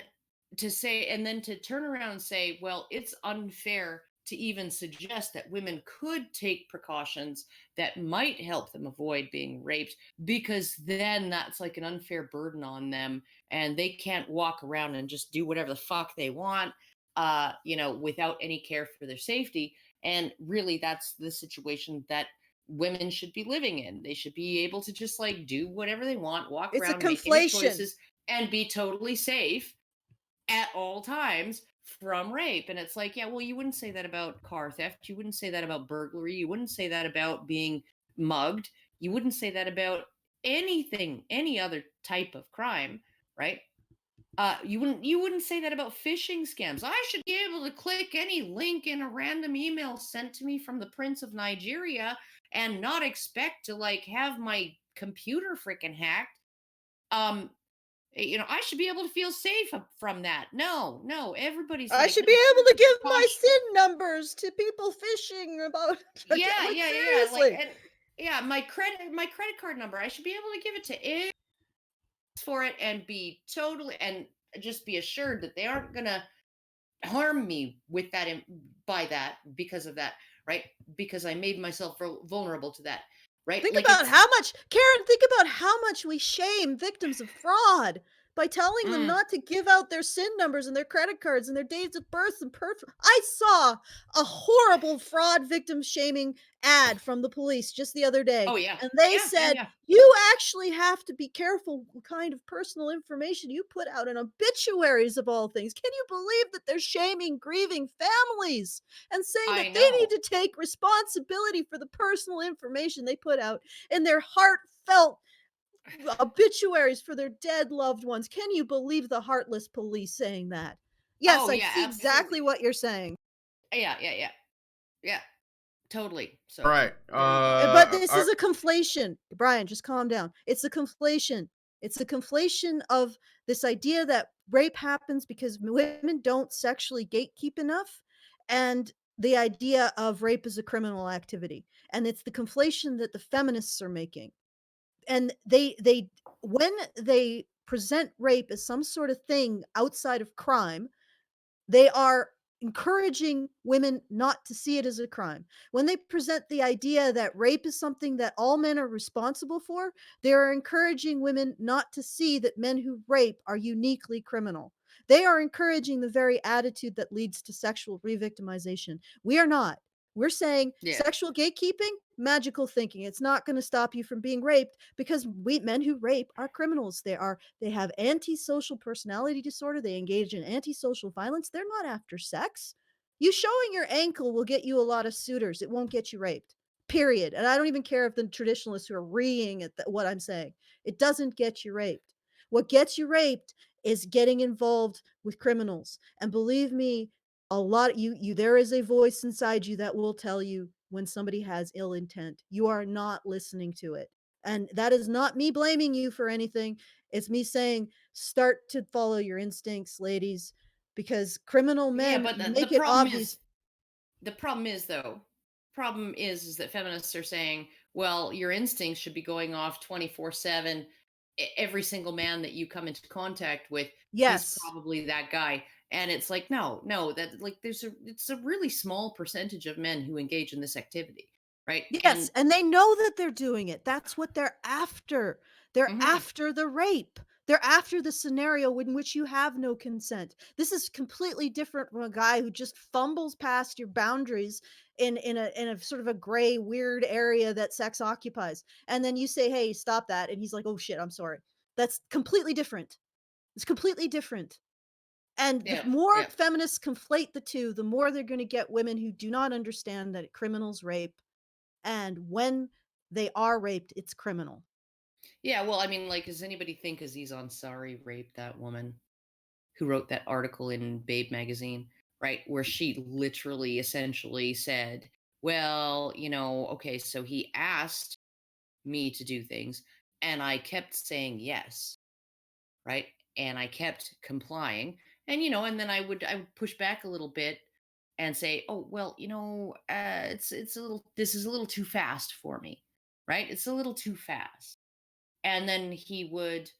then to turn around and say, well, it's unfair to even suggest that women could take precautions that might help them avoid being raped, because then that's like an unfair burden on them, and they can't walk around and just do whatever the fuck they want, without any care for their safety. And really, that's the situation that women should be living in. They should be able to just like do whatever they want, walk It's a around, make any conflation. choices, and be totally safe at all times from rape. And it's like, yeah, well, you wouldn't say that about car theft. You wouldn't say that about burglary. You wouldn't say that about being mugged. You wouldn't say that about anything, any other type of crime, right? You wouldn't say that about phishing scams. I should be able to click any link in a random email sent to me from the Prince of Nigeria and not expect to like have my computer freaking hacked. Um, I should be able to feel safe from that. No, no, everybody's I like, should no, be able here's to the give my precaution. SIN numbers to people fishing about. Yeah, Like, yeah, yeah. Like, seriously. and yeah, my credit card number. I should be able to give it to it for it and be totally and just be assured that they aren't gonna harm me with that by that because of that, right? Because I made myself vulnerable to that, right? Think Like, about it's how much, Karen, think about how much we shame victims of fraud by telling them mm, not to give out their SIN numbers and their credit cards and their dates of birth and I saw a horrible fraud victim shaming ad from the police just the other day. oh yeah, And they yeah, yeah, said, yeah. you actually have to be careful what kind of personal information you put out in obituaries of all things. Can you believe that they're shaming grieving families and saying I that they need know. to take responsibility for the personal information they put out in their heartfelt obituaries for their dead loved ones? Can you believe the heartless police saying that? Yes, Oh I yeah, see exactly absolutely. what you're saying. Yeah, yeah, yeah, yeah. Totally. All So right. there you go. But this is a conflation. Brian, just calm down. It's a conflation. It's a conflation of this idea that rape happens because women don't sexually gatekeep enough, and the idea of rape is a criminal activity. And it's the conflation that the feminists are making. And they when they present rape as some sort of thing outside of crime, they are encouraging women not to see it as a crime. When they present the idea that rape is something that all men are responsible for, they are encouraging women not to see that men who rape are uniquely criminal. They are encouraging the very attitude that leads to sexual revictimization. We are not. We're saying Yeah. sexual gatekeeping, magical thinking. It's not going to stop you from being raped because men who rape are criminals. They have antisocial personality disorder. They engage in antisocial violence. They're not after sex. You showing your ankle will get you a lot of suitors. It won't get you raped. Period. And I don't even care if the traditionalists who are reeing at what I'm saying. It doesn't get you raped. What gets you raped is getting involved with criminals. And believe me, a lot you there is a voice inside you that will tell you when somebody has ill intent. You are not listening to it. And that is not me blaming you for anything. It's me saying, start to follow your instincts, ladies, because criminal Yeah, men but the make it problem obvious. is the problem is that feminists are saying, well, your instincts should be going off 24/7. Every single man that you come into contact with, he's Yes. probably that guy. And it's like, no, no, that like it's a really small percentage of men who engage in this activity, right? Yes, And and they know that they're doing it. That's what they're after. They're mhm, after the rape. They're after the scenario in which you have no consent. This is completely different from a guy who just fumbles past your boundaries in a sort of a gray, weird area that sex occupies. And then you say, "Hey, stop that." And he's like, "Oh shit, I'm sorry." That's completely different. It's completely different. And the Yeah, more yeah. feminists conflate the two, the more they're going to get women who do not understand that criminals rape. And when they are raped, it's criminal. Yeah, well, I mean, like, does anybody think Aziz Ansari raped that woman who wrote that article in Babe magazine, right? Where she literally essentially said, well, okay, so he asked me to do things and I kept saying yes, right? And I kept complying. And and then I would push back a little bit and say, "Oh, well, it's a little this is a little too fast for me." Right? It's a little too fast. And then he would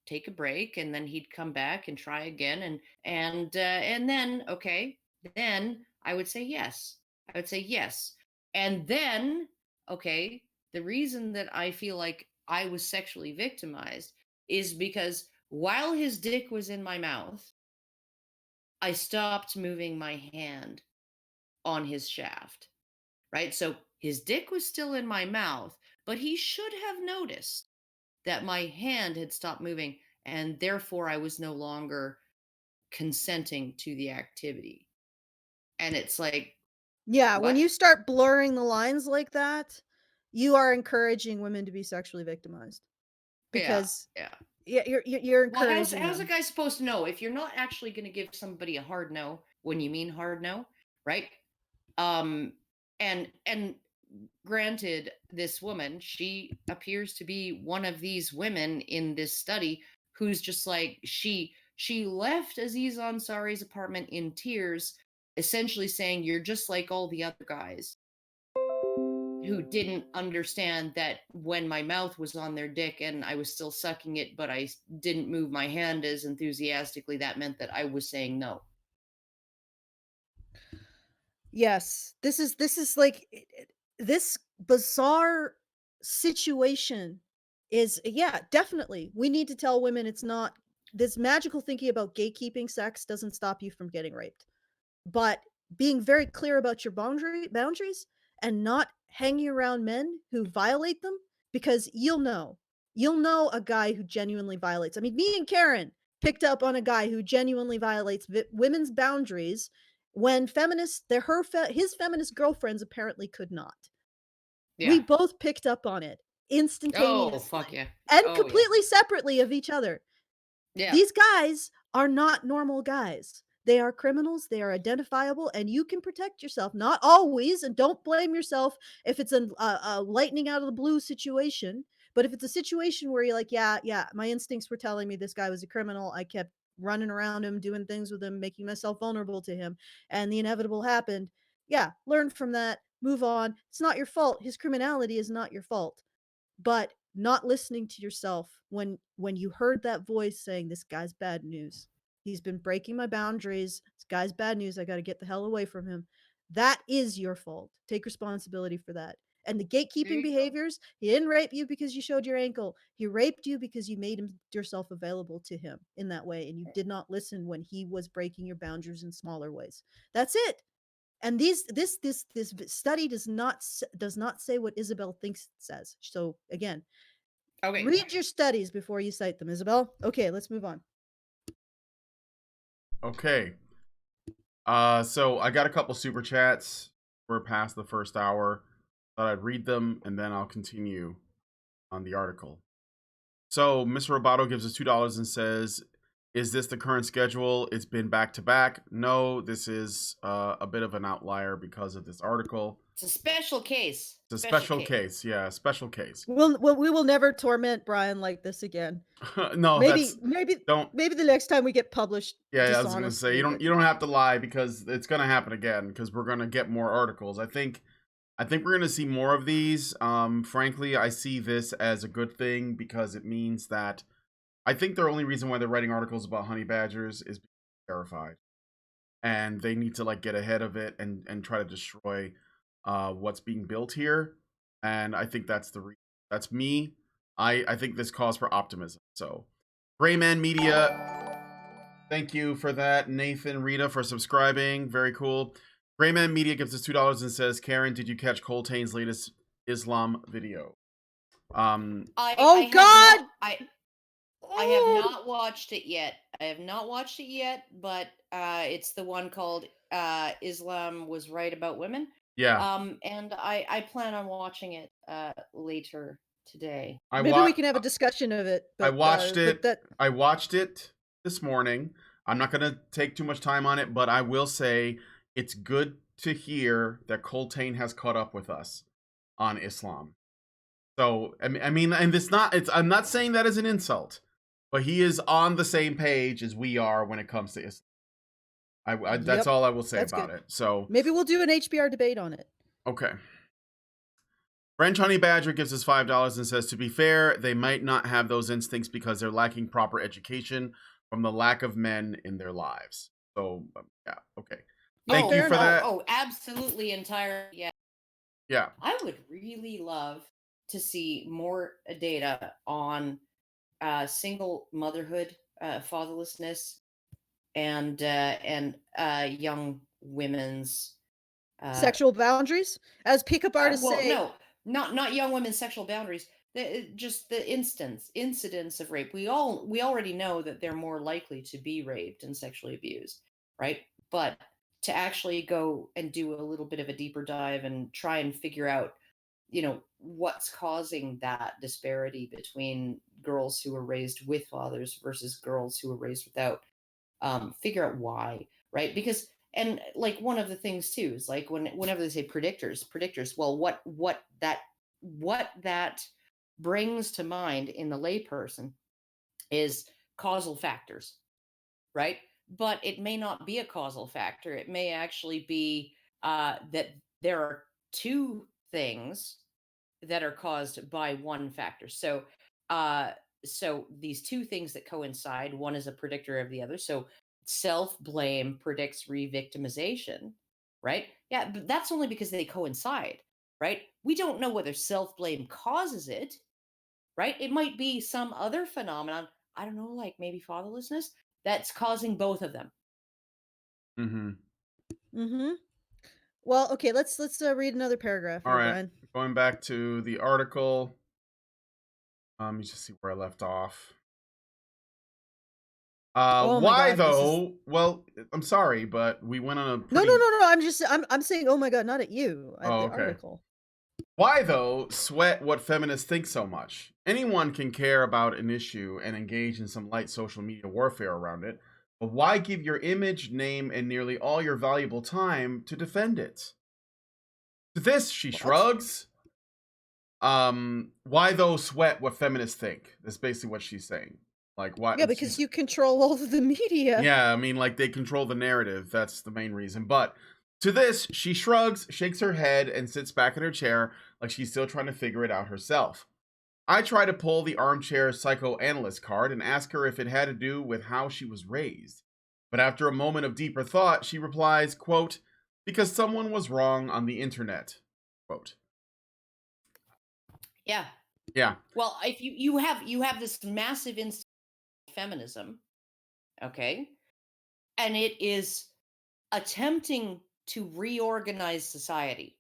take a break, and then he'd come back and try again, and then, okay, then I would say yes. I would say yes. And then, okay, the reason that I feel like I was sexually victimized is because while his dick was in my mouth, I stopped moving my hand on his shaft, right? So his dick was still in my mouth, but he should have noticed that my hand had stopped moving, and therefore I was no longer consenting to the activity. And it's like, Yeah, when what? you start blurring the lines like that, you are encouraging women to be sexually victimized Yeah, because yeah. yeah, you're Well, how's encouraging how's a them. guy supposed to know if you're not actually going to give somebody a hard no when you mean hard no, right? Um, and granted, this woman, she appears to be one of these women in this study who's just like, she left Aziz Ansari's apartment in tears, essentially saying, "You're just like all the other guys who didn't understand that when my mouth was on their dick and I was still sucking it, but I didn't move my hand as enthusiastically, that meant that I was saying no." Yes, this is like this bizarre situation is yeah, definitely. We need to tell women it's not this magical thinking about gatekeeping sex doesn't stop you from getting raped. But being very clear about your boundaries and not hanging around men who violate them because you'll know a guy who genuinely violates. I mean, me and Karen picked up on a guy who genuinely violates women's boundaries when feminists his feminist girlfriends apparently could not. We Yeah. both picked up on it Oh, fuck instantaneously yeah. and Oh yeah. completely separately of each other. Yeah. These guys are not normal guys. They are criminals, they are identifiable, and you can protect yourself. Not always, and don't blame yourself if it's a lightning out of the blue situation. But if it's a situation where you're like, yeah, yeah, my instincts were telling me this guy was a criminal, I kept running around him, doing things with him, making myself vulnerable to him, and the inevitable happened. Yeah, learn from that, move on. It's not your fault. His criminality is not your fault, but not listening to yourself when you heard that voice saying this guy's bad news, he's been breaking my boundaries, this guy's bad news, I got to get the hell away from him. That is your fault. Take responsibility for that. And the There gatekeeping you go. behaviors, he didn't rape you because you showed your ankle, he raped you because you made yourself available to him in that way, and you did not listen when he was breaking your boundaries in smaller ways. That's it. And this study does not say what Isabel thinks it says. So again, Okay. read your studies before you cite them, Isabel. Okay, let's move on. Okay. So I got a couple super chats. We're past the first hour. Thought I'd read them and then I'll continue on the article. So Miss Roboto gives us $2 and says, "Is this the current schedule? It's been back to back." No, this is a bit of an outlier because of this article. It's a special case. It's a special case. Yeah, special case. We will never torment Brian like this again. No, Maybe don't. maybe the next time we get published Yeah, I was gonna say dishonestly. you don't have to lie because it's gonna happen again because we're gonna get more articles. I think we're gonna see more of these. Frankly, I see this as a good thing because it means that I think the only reason why they're writing articles about honey badgers is because they're terrified, and they need to like get ahead of it and try to destroy what's being built here. And I think that's the that's me. I think this calls for optimism. So Grayman Media, thank you for that. Nathan, Rita for subscribing. Very cool. Grayman Media gives us $2 and says, Karen, did you catch Coltane's latest Islam video? Oh I God! I have not watched it yet. I have not watched it yet, but it's the one called Islam Was Right About Women. Yeah. And I plan on watching it later today. Maybe we can have a discussion of it. But, I watched it. That... I watched it this morning. I'm not going to take too much time on it, but I will say it's good to hear that Coltane has caught up with us on Islam. So, I mean, and I'm not saying that as an insult, but he is on the same page as we are when it comes to Islam. That's all I will say about it. So maybe we'll do an HBR debate on it. Okay. French Honey Badger gives us $5 and says, to be fair, they might not have those instincts because they're lacking proper education from the lack of men in their lives. So, yeah, okay. Thank you for that. Oh, absolutely entire. Yeah. Yeah. I would really love to see more data on single motherhood, fatherlessness, and young women's sexual boundaries, as pickup artists say. No, not young women's sexual boundaries. Just the incidence of rape. We already know that they're more likely to be raped and sexually abused, right? But to actually go and do a little bit of a deeper dive and try and figure out, what's causing that disparity between girls who were raised with fathers versus girls who were raised without. Figure out why, right? Because, and like one of the things too is like whenever they say predictors, well, what that brings to mind in the layperson is causal factors, right? But it may not be a causal factor. It may actually be that there are two things that are caused by one factor. So these two things that coincide, one is a predictor of the other. So self-blame predicts re-victimization, right? Yeah, but that's only because they coincide, right? We don't know whether self-blame causes it, right? It might be some other phenomenon, I don't know, like maybe fatherlessness, that's causing both of them. Well, okay, let's read another paragraph. All right. Brian. Going back to the article. Let me just see where I left off. Why though? Well, I'm sorry, but we went on a pretty... No. I'm saying, oh my God, not at you. At the article. Why though sweat what feminists think so much? Anyone can care about an issue and engage in some light social media warfare around it, but why give your image, name, and nearly all your valuable time to defend it? To this, she shrugs. Why though sweat what feminists think? That's basically what she's saying. Like, why? Yeah, because you control all of the media. Yeah, I mean, like, they control the narrative. That's the main reason. But to this, she shrugs, shakes her head, and sits back in her chair like she's still trying to figure it out herself. I try to pull the armchair psychoanalyst card and ask her if it had to do with how she was raised. But after a moment of deeper thought, she replies, quote, because someone was wrong on the internet, quote. Yeah. Yeah. Well, if you have this massive feminism, okay, and it is attempting to reorganize society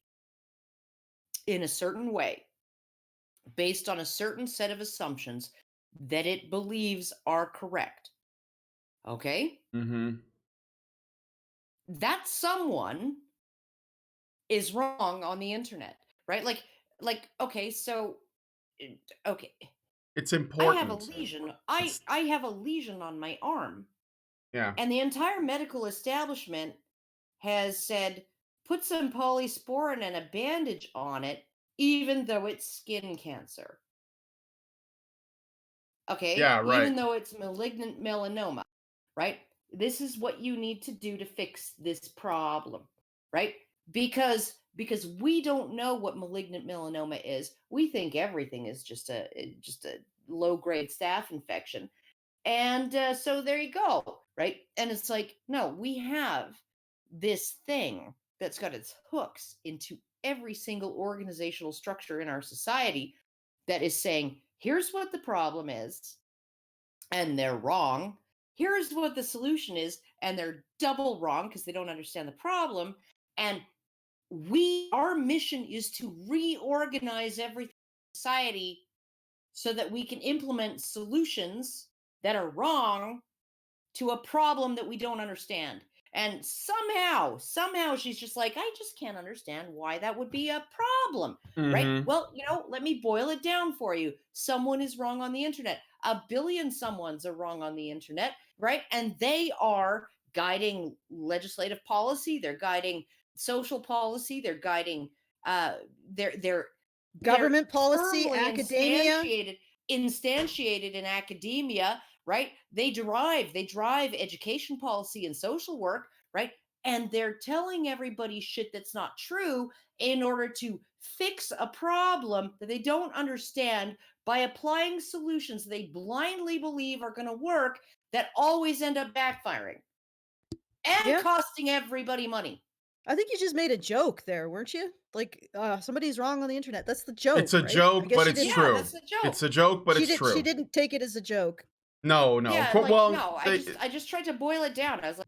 in a certain way based on a certain set of assumptions that it believes are correct, okay, that someone is wrong on the internet, right? Like okay, so okay, it's important. I have a lesion. I have a lesion on my arm. Yeah. And the entire medical establishment has said, put some polysporin and a bandage on it, even though it's skin cancer. Okay? Yeah, right. Even though it's malignant melanoma, right? This is what you need to do to fix this problem, right? Because we don't know what malignant melanoma is. We think everything is just a low-grade staph infection. And so there you go, right? And it's like, no, we have this thing that's got its hooks into every single organizational structure in our society that is saying, here's what the problem is. and they're wrong. Here's what the solution is, and they're double wrong because they don't understand the problem. And our mission is to reorganize everything in society so that we can implement solutions that are wrong to a problem that we don't understand. And somehow she's just like, I just can't understand why that would be a problem. Right? Mhm. Well, let me boil it down for you. Someone is wrong on the internet. A billion someone's are wrong on the internet, right? And they are guiding legislative policy, they're guiding social policy, they're guiding they're Government policy, firmly academia. instantiated in academia, right? They drive education policy and social work, right? And they're telling everybody shit that's not true in order to fix a problem that they don't understand by applying solutions they blindly believe are going to work that always end up backfiring and Yeah. costing everybody money. I think you just made a joke there, weren't you? Like, somebody's wrong on the internet. That's the joke. It's a right? I joke, guess but she it's didn't- true. Yeah, that's a joke. It's a joke, but she it's did, true. She didn't take it as a joke. No. Yeah, Well, no. I just tried to boil it down. I was like,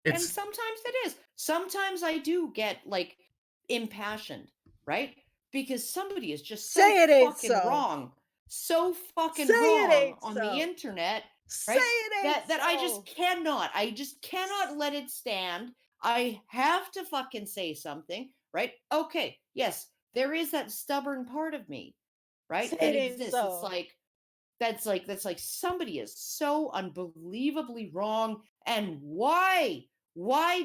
and it's sometimes it is. Sometimes I do get like impassioned, right? Because somebody is just so Say it ain't fucking so. wrong, so fucking Say it wrong ain't on so. the internet, Say right? it ain't that so. I just cannot let it stand. I have to fucking say something, right? Okay, yes, there is that stubborn part of me, right? Say That it ain't exists. so. That's like somebody is so unbelievably wrong. And why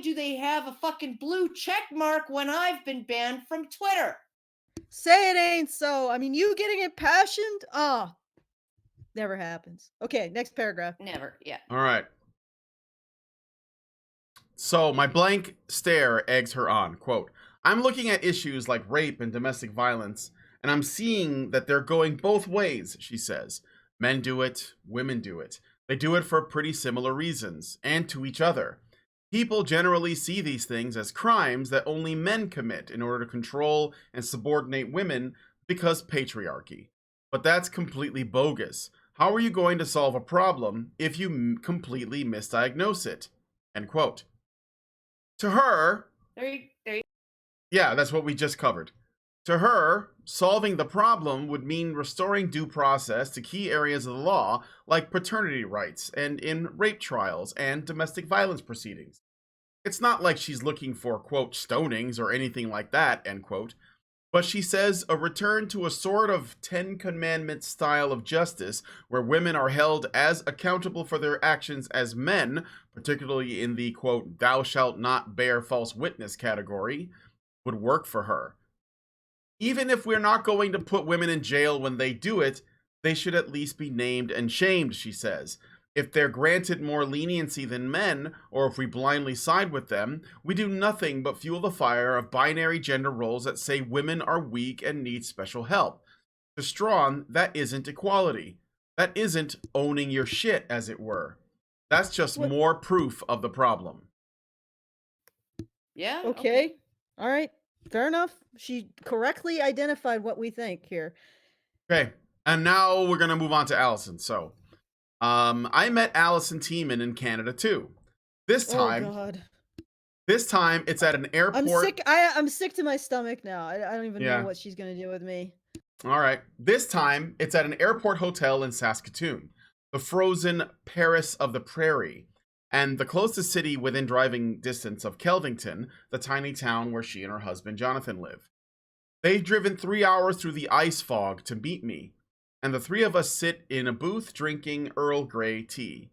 do they have a fucking blue check mark when I've been banned from Twitter? Say it ain't so. I mean, you getting impassioned? Never happens. Okay, next paragraph. Never. Yeah. all right. So my blank stare eggs her on. Quote, I'm looking at issues like rape and domestic violence, and I'm seeing that they're going both ways, she says. Men do it, women do it. They do it for pretty similar reasons, and to each other. People generally see these things as crimes that only men commit in order to control and subordinate women because patriarchy. But that's completely bogus. How are you going to solve a problem if you completely misdiagnose it? End quote. To her, There you yeah, that's what we just covered. To her, solving the problem would mean restoring due process to key areas of the law, like paternity rights and in rape trials and domestic violence proceedings. It's not like she's looking for, quote, stonings or anything like that, end quote. But she says a return to a sort of Ten Commandments style of justice where women are held as accountable for their actions as men, particularly in the, quote, thou shalt not bear false witness category, would work for her. Even if we're not going to put women in jail when they do it, they should at least be named and shamed, she says. If they're granted more leniency than men, or if we blindly side with them, we do nothing but fuel the fire of binary gender roles that say women are weak and need special help. To Strawn, that isn't equality. That isn't owning your shit, as it were. That's just What- more proof of the problem. Yeah. Okay. All right. Fair enough. She correctly identified what we think here. Okay, and now we're gonna move on to Alison. So, I met Alison Tiemann in Canada too. This time, Oh God. It's at an airport. I'm sick. I'm sick to my stomach now. I don't even Yeah. know what she's gonna do with me. All right, this time it's at an airport hotel in Saskatoon, the frozen Paris of the Prairie, and the closest city within driving distance of Kelvington, the tiny town where she and her husband Jonathan live. They've driven 3 hours through the ice fog to meet me, and the three of us sit in a booth drinking Earl Grey tea.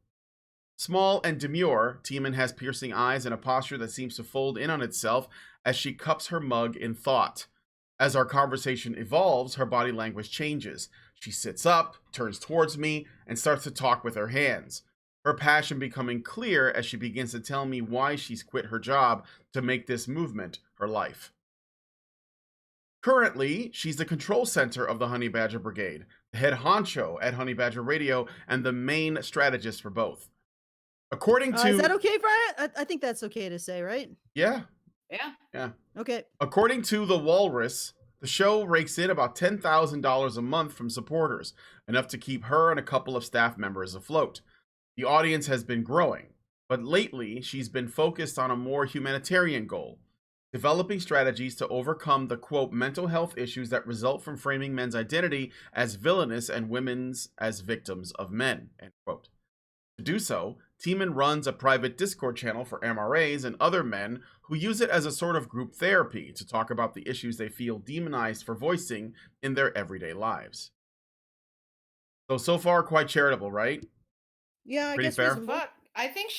Small and demure, Tiemann has piercing eyes and a posture that seems to fold in on itself as she cups her mug in thought. As our conversation evolves, her body language changes. She sits up, turns towards me, and starts to talk with her hands. Her passion becoming clear as she begins to tell me why she's quit her job to make this movement her life. Currently, she's the control center of the Honey Badger Brigade, the head honcho at Honey Badger Radio, and the main strategist for both. According to... Is that okay, Brian? I think that's okay to say, right? Yeah. Yeah. Okay. According to The Walrus, the show rakes in about $10,000 a month from supporters, enough to keep her and a couple of staff members afloat. The audience has been growing, but lately she's been focused on a more humanitarian goal, developing strategies to overcome the, quote, mental health issues that result from framing men's identity as villainous and women's as victims of men, end quote. To do so, Tiemann runs a private Discord channel for MRAs and other men who use it as a sort of group therapy to talk about the issues they feel demonized for voicing in their everyday lives. So far, quite charitable, right? Yeah, I Pretty guess fair. reasonable. Fuck. I think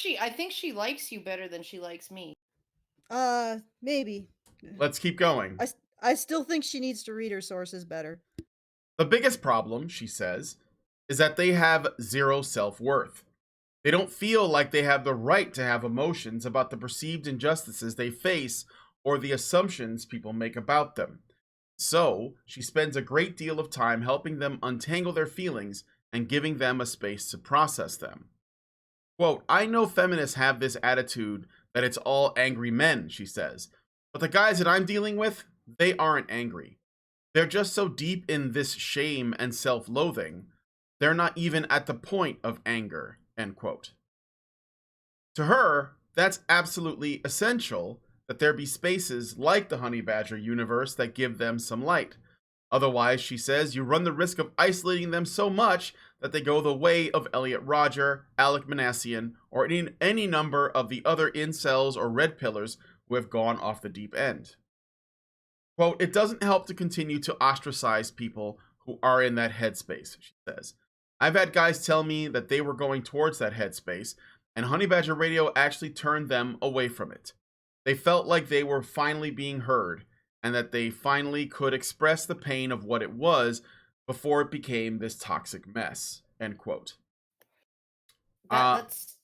she likes you better than she likes me. Maybe. Let's keep going. I still think she needs to read her sources better. The biggest problem, she says, is that they have zero self-worth. They don't feel like they have the right to have emotions about the perceived injustices they face or the assumptions people make about them. So, she spends a great deal of time helping them untangle their feelings and giving them a space to process them. Quote, I know feminists have this attitude that it's all angry men, she says, but the guys that I'm dealing with, they aren't angry. They're just so deep in this shame and self-loathing, they're not even at the point of anger, end quote. To her, that's absolutely essential that there be spaces like the Honey Badger universe that give them some light. Otherwise, she says, you run the risk of isolating them so much that they go the way of Elliot Rodger, Alec Manassian, or any number of the other incels or red pillars who have gone off the deep end. Quote, it doesn't help to continue to ostracize people who are in that headspace, she says. I've had guys tell me that they were going towards that headspace, and Honey Badger Radio actually turned them away from it. They felt like they were finally being heard, and that they finally could express the pain of what it was before it became this toxic mess, end quote. That's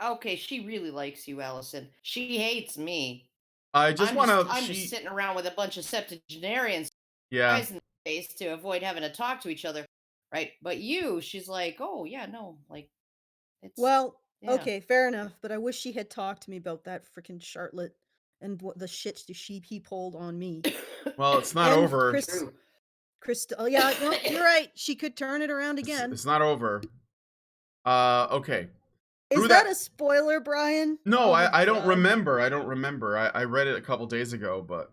okay. She really likes you, Alison. She hates me. I'm just sitting around with a bunch of septuagenarians, yeah, guys in the face to avoid having to talk to each other, right? But you, she's like, oh yeah, no, like, it's Well, yeah. okay, fair enough, but I wish she had talked to me about that freaking Charlotte and what the shit he pulled on me. well, it's not And over. Crystal, yeah, no, you're right. She could turn it around again. It's not over. Okay. Is that a spoiler, Brian? No, Oh I don't God. remember. I read it a couple days ago, but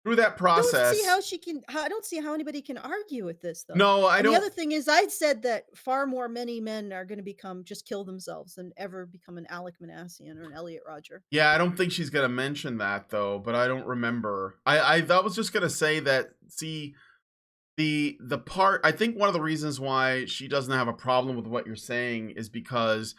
through that process, I don't see how anybody can argue with this, though. No, I don't. The other thing is, I said that far more many men are going to just kill themselves than ever become an Alec Manassian or an Elliot Rodger. Yeah, I don't think she's gonna mention that though, but I don't remember. I was just gonna say that. See, the part. I think one of the reasons why she doesn't have a problem with what you're saying is because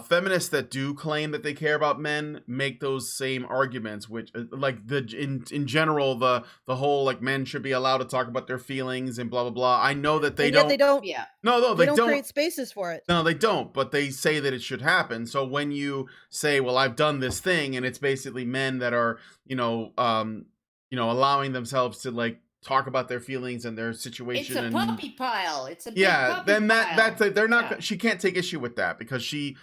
feminists that do claim that they care about men make those same arguments, which like in general the whole like men should be allowed to talk about their feelings and blah blah blah. I know that they don't. Yeah. No, they don't create spaces for it. No, they don't. But they say that it should happen. So when you say, "Well, I've done this thing," and it's basically men that are allowing themselves to like talk about their feelings and their situation. It's a puppy pile. It's a big puppy then pile. that's they're not. Yeah. She can't take issue with that because she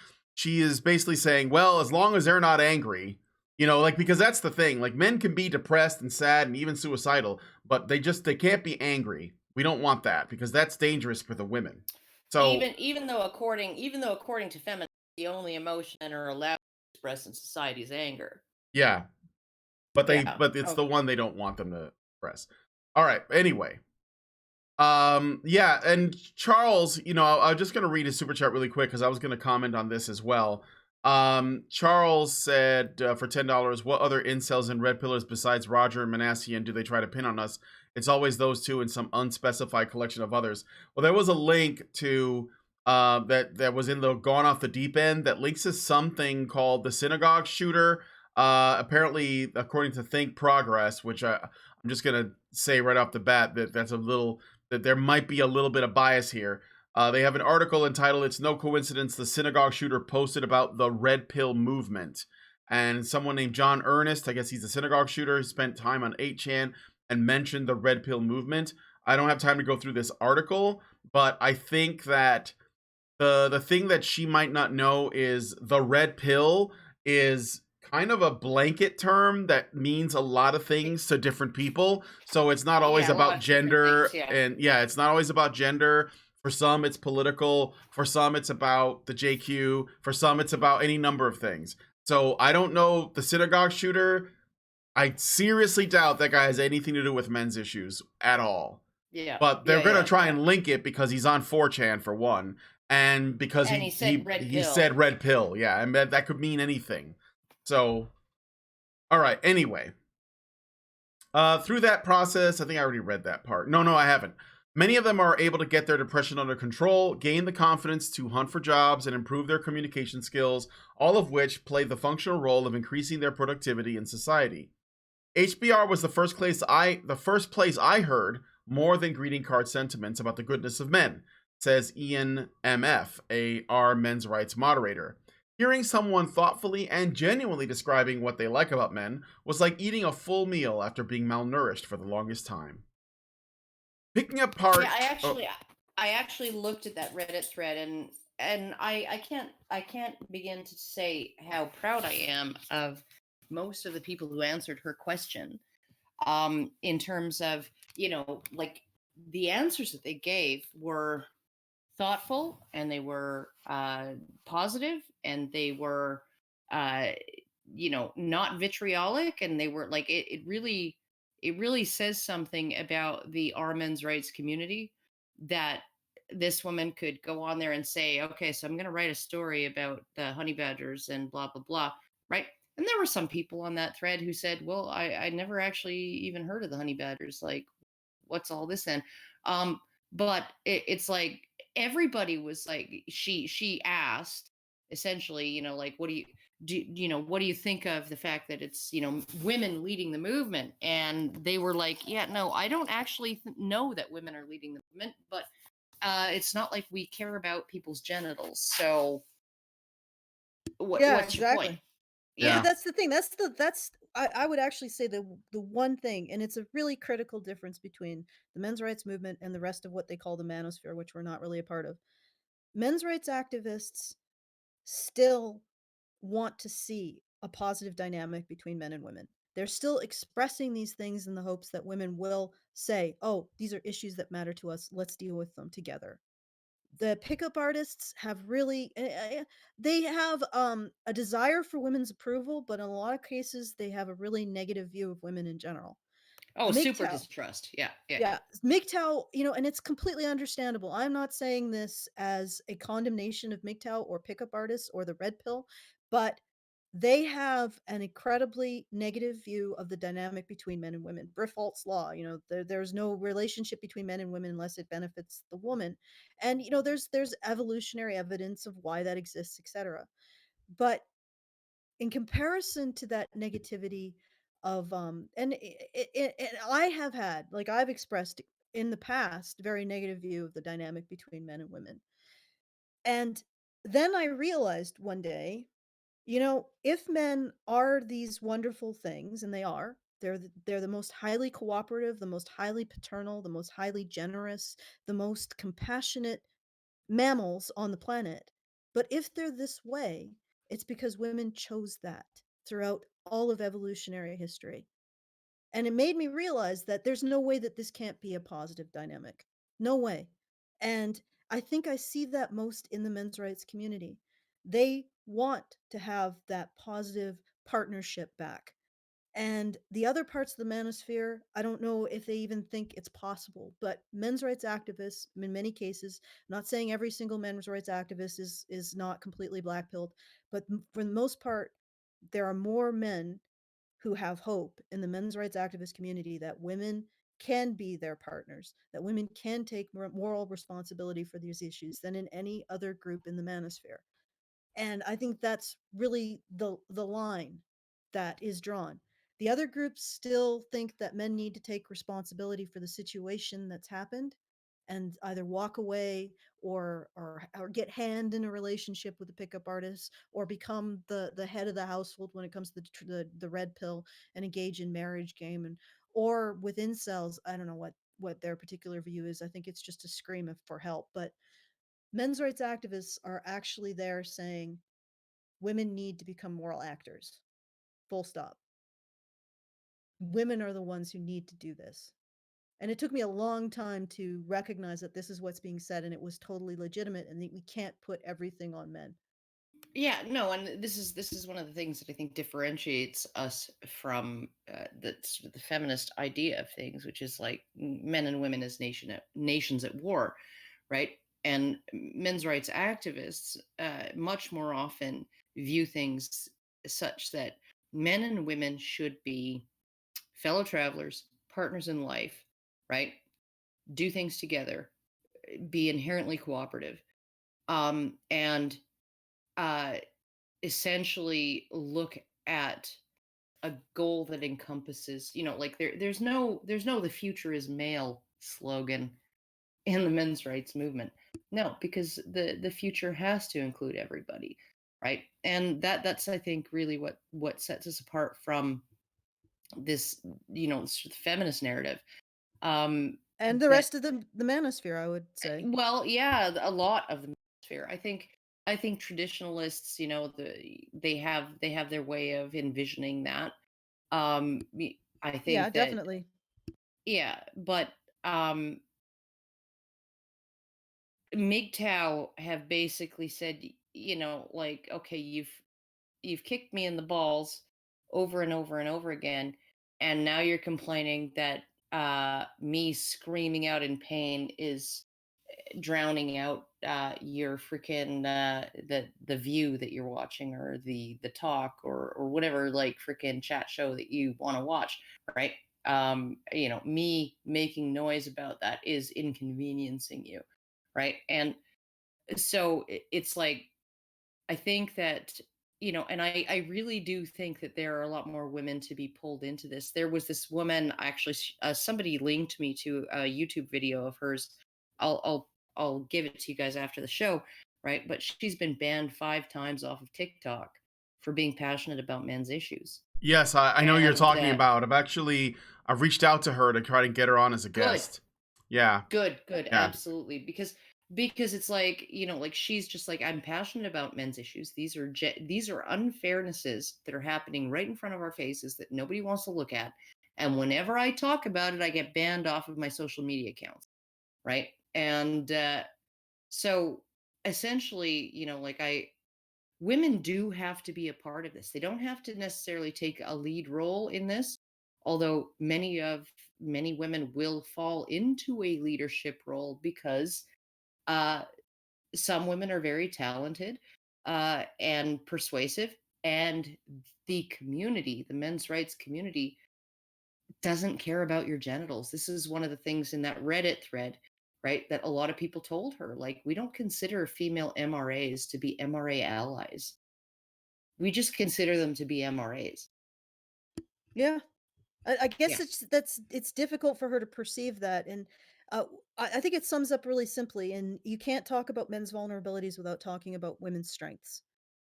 is basically saying, well, as long as they're not angry, because that's the thing. Like men can be depressed and sad and even suicidal, but they can't be angry. We don't want that because that's dangerous for the women. So even though according to feminists, the only emotion men are allowed to express in society is anger. Yeah, but it's the one they don't want them to express. All right. Anyway, yeah, and Charles, I'm just gonna read his super chat really quick because I was gonna comment on this as well. Charles said for $10, what other incels and red pillars besides Rodger and Manassian do they try to pin on us? It's always those two and some unspecified collection of others. Well, there was a link to that was in the Gone Off the Deep End that links to something called the synagogue shooter. Apparently, according to Think Progress, which I'm just gonna say right off the bat that there might be a little bit of bias here. They have an article entitled, "It's No Coincidence the Synagogue Shooter Posted About the Red Pill Movement." And someone named John Ernest, I guess he's a synagogue shooter, spent time on 8chan and mentioned the Red Pill Movement. I don't have time to go through this article, but I think that the thing that she might not know is the red pill is kind of a blanket term that means a lot of things to different people. So it's not always about gender. And it's not always about gender. For some, it's political. For some, it's about the JQ. For some, it's about any number of things. So I don't know the synagogue shooter. I seriously doubt that guy has anything to do with men's issues at all. Yeah. But they're Yeah, gonna yeah, try yeah. and link it because he's on 4chan for one, and because And he said red he pill. said red pill. Yeah, and that could mean anything. So, all right. Anyway, through that process, I think I already read that part. No, I haven't. Many of them are able to get their depression under control, gain the confidence to hunt for jobs, and improve their communication skills, all of which play the functional role of increasing their productivity in society. HBR was the first place I heard more than greeting card sentiments about the goodness of men, says Ian MF, a R men's rights moderator. Hearing someone thoughtfully and genuinely describing what they like about men was like eating a full meal after being malnourished for the longest time. Picking apart. Yeah, I actually looked at that Reddit thread, and I can't begin to say how proud I am of most of the people who answered her question. In terms of, like, the answers that they gave were thoughtful, and they were positive, and they were uh not vitriolic, and they were like, it really says something about the our men's rights community, that this woman could go on there and say, okay, so I'm going to write a story about the honey badgers and blah blah blah, right? And there were some people on that thread who said, well, I never actually even heard of the honey badgers, like, what's all this then? But it's like, everybody was like, she asked essentially, like, what do you think of the fact that it's, women leading the movement? And they were like, yeah, no, I don't actually know that women are leading the movement, but it's not like we care about people's genitals. So Yeah, what's your point? exactly. Yeah. But that's the thing. I would actually say the one thing, and it's a really critical difference between the men's rights movement and the rest of what they call the manosphere, which we're not really a part of. Men's rights activists still want to see a positive dynamic between men and women. They're still expressing these things in the hopes that women will say, "Oh, these are issues that matter to us. Let's deal with them together." The pickup artists have really they have a desire for women's approval, but in a lot of cases they have a really negative view of women in general. Oh, super MGTOW, distrust. Yeah, yeah. yeah, MGTOW, and it's completely understandable. I'm not saying this as a condemnation of MGTOW or pickup artists or the red pill, but they have an incredibly negative view of the dynamic between men and women. Briffault's law, there's no relationship between men and women unless it benefits the woman. And there's evolutionary evidence of why that exists, etc. But in comparison to that negativity of and I have had, like, I've expressed in the past very negative view of the dynamic between men and women. And then I realized one day, if men are these wonderful things, and they are, they're the most highly cooperative, the most highly paternal, the most highly generous, the most compassionate mammals on the planet. But if they're this way, it's because women chose that throughout all of evolutionary history. And it made me realize that there's no way that this can't be a positive dynamic. No way. And I think I see that most in the men's rights community. They want to have that positive partnership back. And the other parts of the manosphere, I don't know if they even think it's possible. But men's rights activists, in many cases, not saying every single men's rights activist is not completely black-pilled, but for the most part, there are more men who have hope in the men's rights activist community that women can be their partners, that women can take moral responsibility for these issues than in any other group in the manosphere. And I think that's really the line that is drawn. The other groups still think that men need to take responsibility for the situation that's happened and either walk away or get hand in a relationship with the pickup artist, or become the head of the household when it comes to the red pill and engage in marriage game. And or with incels, I don't know what their particular view is. I think it's just a scream for help. But men's rights activists are actually there saying women need to become moral actors. Full stop. Women are the ones who need to do this. And it took me a long time to recognize that this is what's being said and it was totally legitimate and that we can't put everything on men. Yeah, no, and this is one of the things that I think differentiates us from the sort of the feminist idea of things, which is like men and women as nations at war, right? And men's rights activists much more often view things such that men and women should be fellow travelers, partners in life, right? Do things together, be inherently cooperative, and uh, essentially look at a goal that encompasses, like there's no the future is male slogan in the men's rights movement. No, because the future has to include everybody, right? And that's I think really what sets us apart from this, sort of feminist narrative. Um And the that rest of the manosphere, I would say. Well, yeah, a lot of the sphere. I think traditionalists, they have their way of envisioning that. I Yeah, think that, definitely. yeah, but um MGTOW have basically said, like, okay, you've kicked me in the balls over and over and over again, and now you're complaining that me screaming out in pain is drowning out your freaking the view that you're watching, or the talk, or whatever, like, freaking chat show that you want to watch, right? Me making noise about that is inconveniencing you, right? And so it's like, I think that, and I really do think that there are a lot more women to be pulled into this. There was this woman, actually, somebody linked me to a YouTube video of hers. I'll give it to you guys after the show, right? But she's been banned 5 times off of TikTok for being passionate about men's issues. Yes, I know you're And talking about. I've reached out to her to try to get her on as a good, guest. Yeah, good, yeah. absolutely. Because it's like, like, she's just like, I'm passionate about men's issues. These are unfairnesses that are happening right in front of our faces that nobody wants to look at. And whenever I talk about it, I get banned off of my social media accounts, right? And so essentially, like, women do have to be a part of this. They don't have to necessarily take a lead role in this, although many women will fall into a leadership role because uh, some women are very talented and persuasive, and the men's rights community, doesn't care about your genitals. This is one of the things in that Reddit thread, right? That a lot of people told her, like, we don't consider female MRAs to be MRA allies. We just consider them to be MRAs. Yeah. I Yeah. guess it's difficult for her to perceive that, and I think it sums up really simply. And you can't talk about men's vulnerabilities without talking about women's strengths.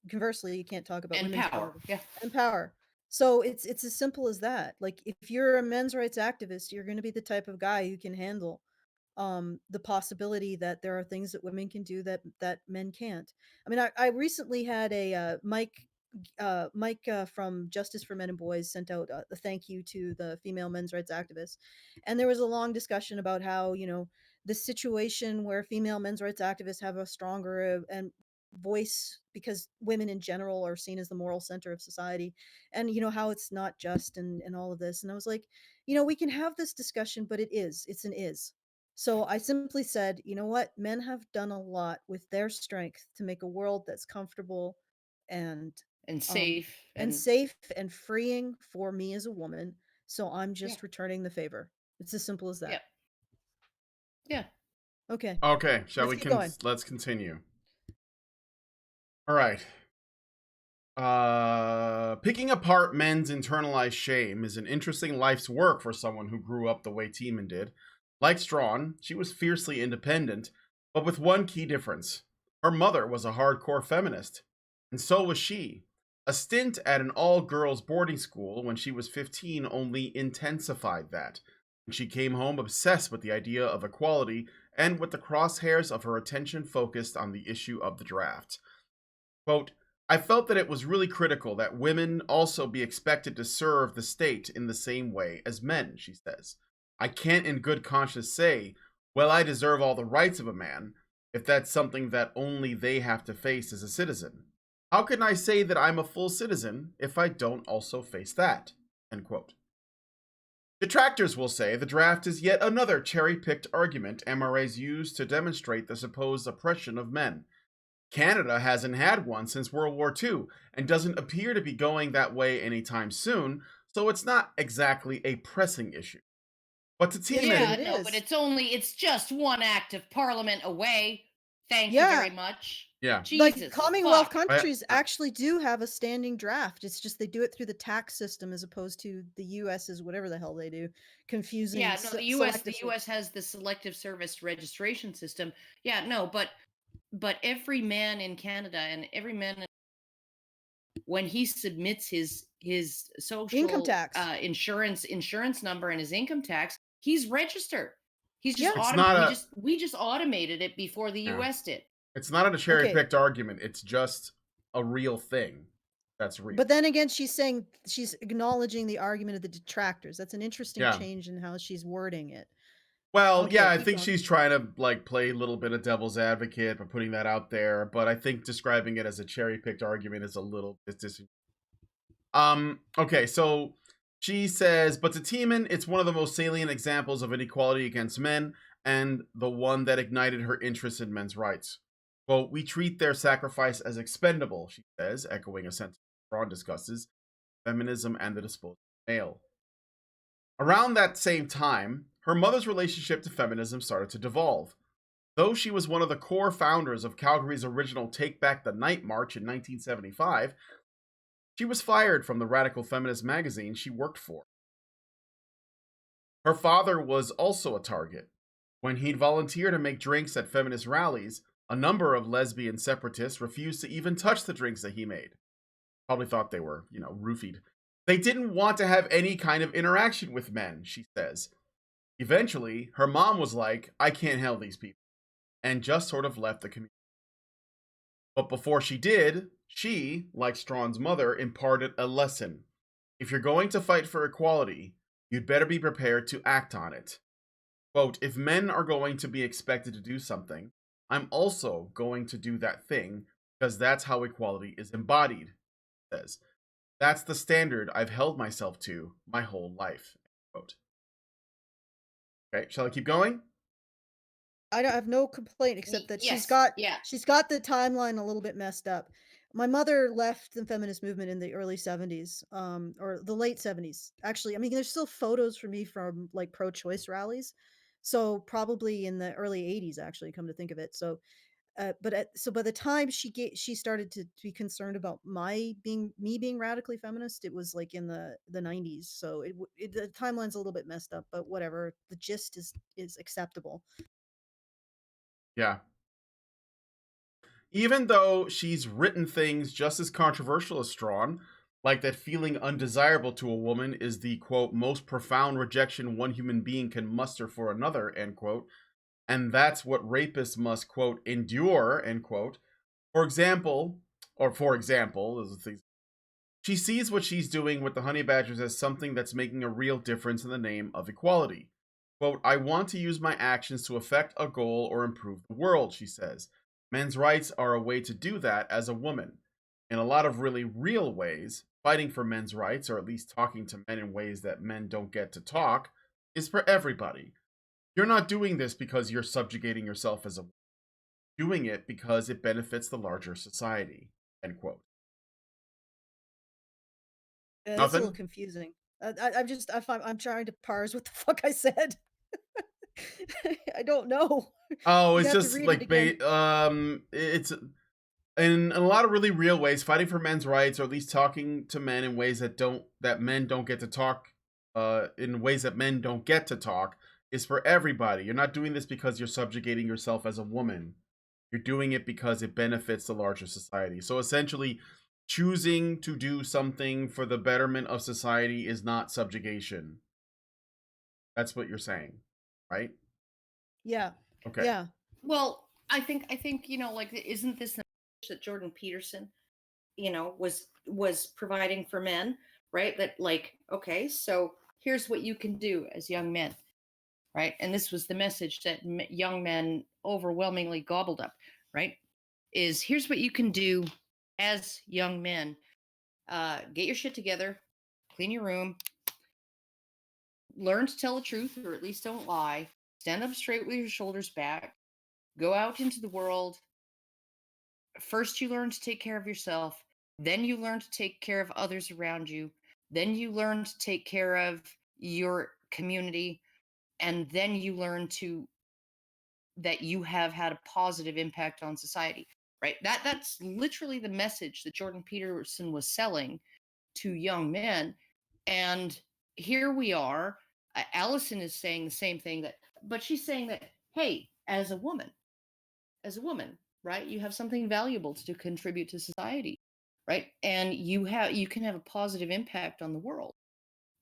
Conversely, you can't talk about And women's power. vulnerabilities Yeah. and power. So it's as simple as that. Like, if you're a men's rights activist, you're going to be the type of guy who can handle the possibility that there are things that women can do that men can't. I mean, I recently had a Mike from Justice for Men and Boys sent out a thank you to the female men's rights activists, and there was a long discussion about how, the situation where female men's rights activists have a stronger and voice because women in general are seen as the moral center of society, and how it's not just, and all of this. And I was like, we can have this discussion, but it's an is. So I simply said, you know what? Men have done a lot with their strength to make a world that's comfortable and And um safe. and And safe and freeing for me as a woman. So I'm yeah. just returning the favor. It's as simple as Yeah. that. Yeah. Okay, Okay, let's keep going. let's continue. All right. Picking apart men's internalized shame is an interesting life's work for someone who grew up the way Tiemann did. Like Strawn, she was fiercely independent, but with one key difference. Her mother was a hardcore feminist, and so was she. A stint at an all-girls boarding school when she was 15 only intensified that. She came home obsessed with the idea of equality and with the crosshairs of her attention focused on the issue of the draft. Quote, I felt that it was really critical that women also be expected to serve the state in the same way as men, she says. I can't in good conscience say, well, I deserve all the rights of a man, if that's something that only they have to face as a citizen. How can I say that I'm a full citizen if I don't also face that? End quote. Detractors will say the draft is yet another cherry-picked argument MRAs use to demonstrate the supposed oppression of men. Canada hasn't had one since World War II and doesn't appear to be going that way anytime soon, so it's not exactly a pressing issue. But to team Yeah, it no, but is. it's just one act of parliament away. Thank you Yeah. very much. Yeah. Like Jesus, Commonwealth fuck. countries actually do have a standing draft. It's just they do it through the tax system as opposed to the US's whatever the hell they do. Confusing. Yeah, no, the selective US has the selective service registration system. Yeah, no, but every man in Canada and every man when he submits his income social tax. insurance number and his income tax, he's registered. He's just Yeah. It's not a we just automated it before the Yeah. US did. it's not a cherry-picked argument. It's just a real thing. That's real. But then again, she's saying she's acknowledging the argument of the detractors. That's an interesting Yeah. change in how she's wording it. Well, Okay, yeah, I keep think going. she's trying to like play a little bit of devil's advocate by putting that out there, but I think describing it as a cherry-picked argument is a little okay, so she says, but to Tiemann, it's one of the most salient examples of inequality against men and the one that ignited her interest in men's rights. Quote, we treat their sacrifice as expendable, she says, echoing a sentence Braun discusses, feminism and the disposal of male. Around that same time, her mother's relationship to feminism started to devolve. Though she was one of the core founders of Calgary's original Take Back the Night March in 1975, she was fired from the radical feminist magazine she worked for. Her father was also a target. When he'd volunteer to make drinks at feminist rallies, a number of lesbian separatists refused to even touch the drinks that he made. Probably thought they were, roofied. They didn't want to have any kind of interaction with men, she says. Eventually, her mom was like, I can't handle these people, and just sort of left the community. But before she did, she, like Strawn's mother, imparted a lesson. If you're going to fight for equality, you'd better be prepared to act on it. Quote, if men are going to be expected to do something, I'm also going to do that thing because that's how equality is embodied, she says. That's the standard I've held myself to my whole life. Quote. Okay, shall I keep going? I don't have no complaint except that she's got the timeline a little bit messed up. My mother left the feminist movement in the early 70s, or the late 70s. Actually, I mean, there's still photos for me from like pro-choice rallies. So probably in the early 80s, actually, come to think of it. So, so by the time she started to be concerned about me being radically feminist, it was like in the 90s. So the timeline's a little bit messed up, but whatever. The gist is acceptable. Yeah. Even though she's written things just as controversial as Strawn, like that feeling undesirable to a woman is the, quote, most profound rejection one human being can muster for another, end quote, and that's what rapists must, quote, endure, end quote. For example, those are things. She sees what she's doing with the Honey Badgers as something that's making a real difference in the name of equality. Quote, I want to use my actions to affect a goal or improve the world, she says. Men's rights are a way to do that as a woman. In a lot of really real ways, fighting for men's rights, or at least talking to men in ways that men don't get to talk, is for everybody. You're not doing this because you're subjugating yourself as a woman. You're doing it because it benefits the larger society. End quote. That's a little confusing. I'm trying to parse what the fuck I said. I don't know. Oh, You'd it's have to just read like it again. it's in a lot of really real ways, fighting for men's rights, or at least talking to men in ways that men don't get to talk, in ways that men don't get to talk, is for everybody. You're not doing this because you're subjugating yourself as a woman. You're doing it because it benefits the larger society. So essentially, choosing to do something for the betterment of society is not subjugation. That's what you're saying, right? Yeah. Okay. Yeah. Well, I think like isn't this the message that Jordan Peterson, was providing for men, right? That like, okay, so here's what you can do as young men. right? And this was the message that young men overwhelmingly gobbled up, right? Is here's what you can do as young men: get your shit together, clean your room, learn to tell the truth, or at least don't lie, stand up straight with your shoulders back, go out into the world. First, you learn to take care of yourself, then, you learn to take care of others around you, then, you learn to take care of your community, and then you learn to that you have had a positive impact on society, right? That's literally the message that Jordan Peterson was selling to young men. And here we are. Alison is saying the same thing, but she's saying that, hey, as a woman, right, you have something valuable to contribute to society, right? And you can have a positive impact on the world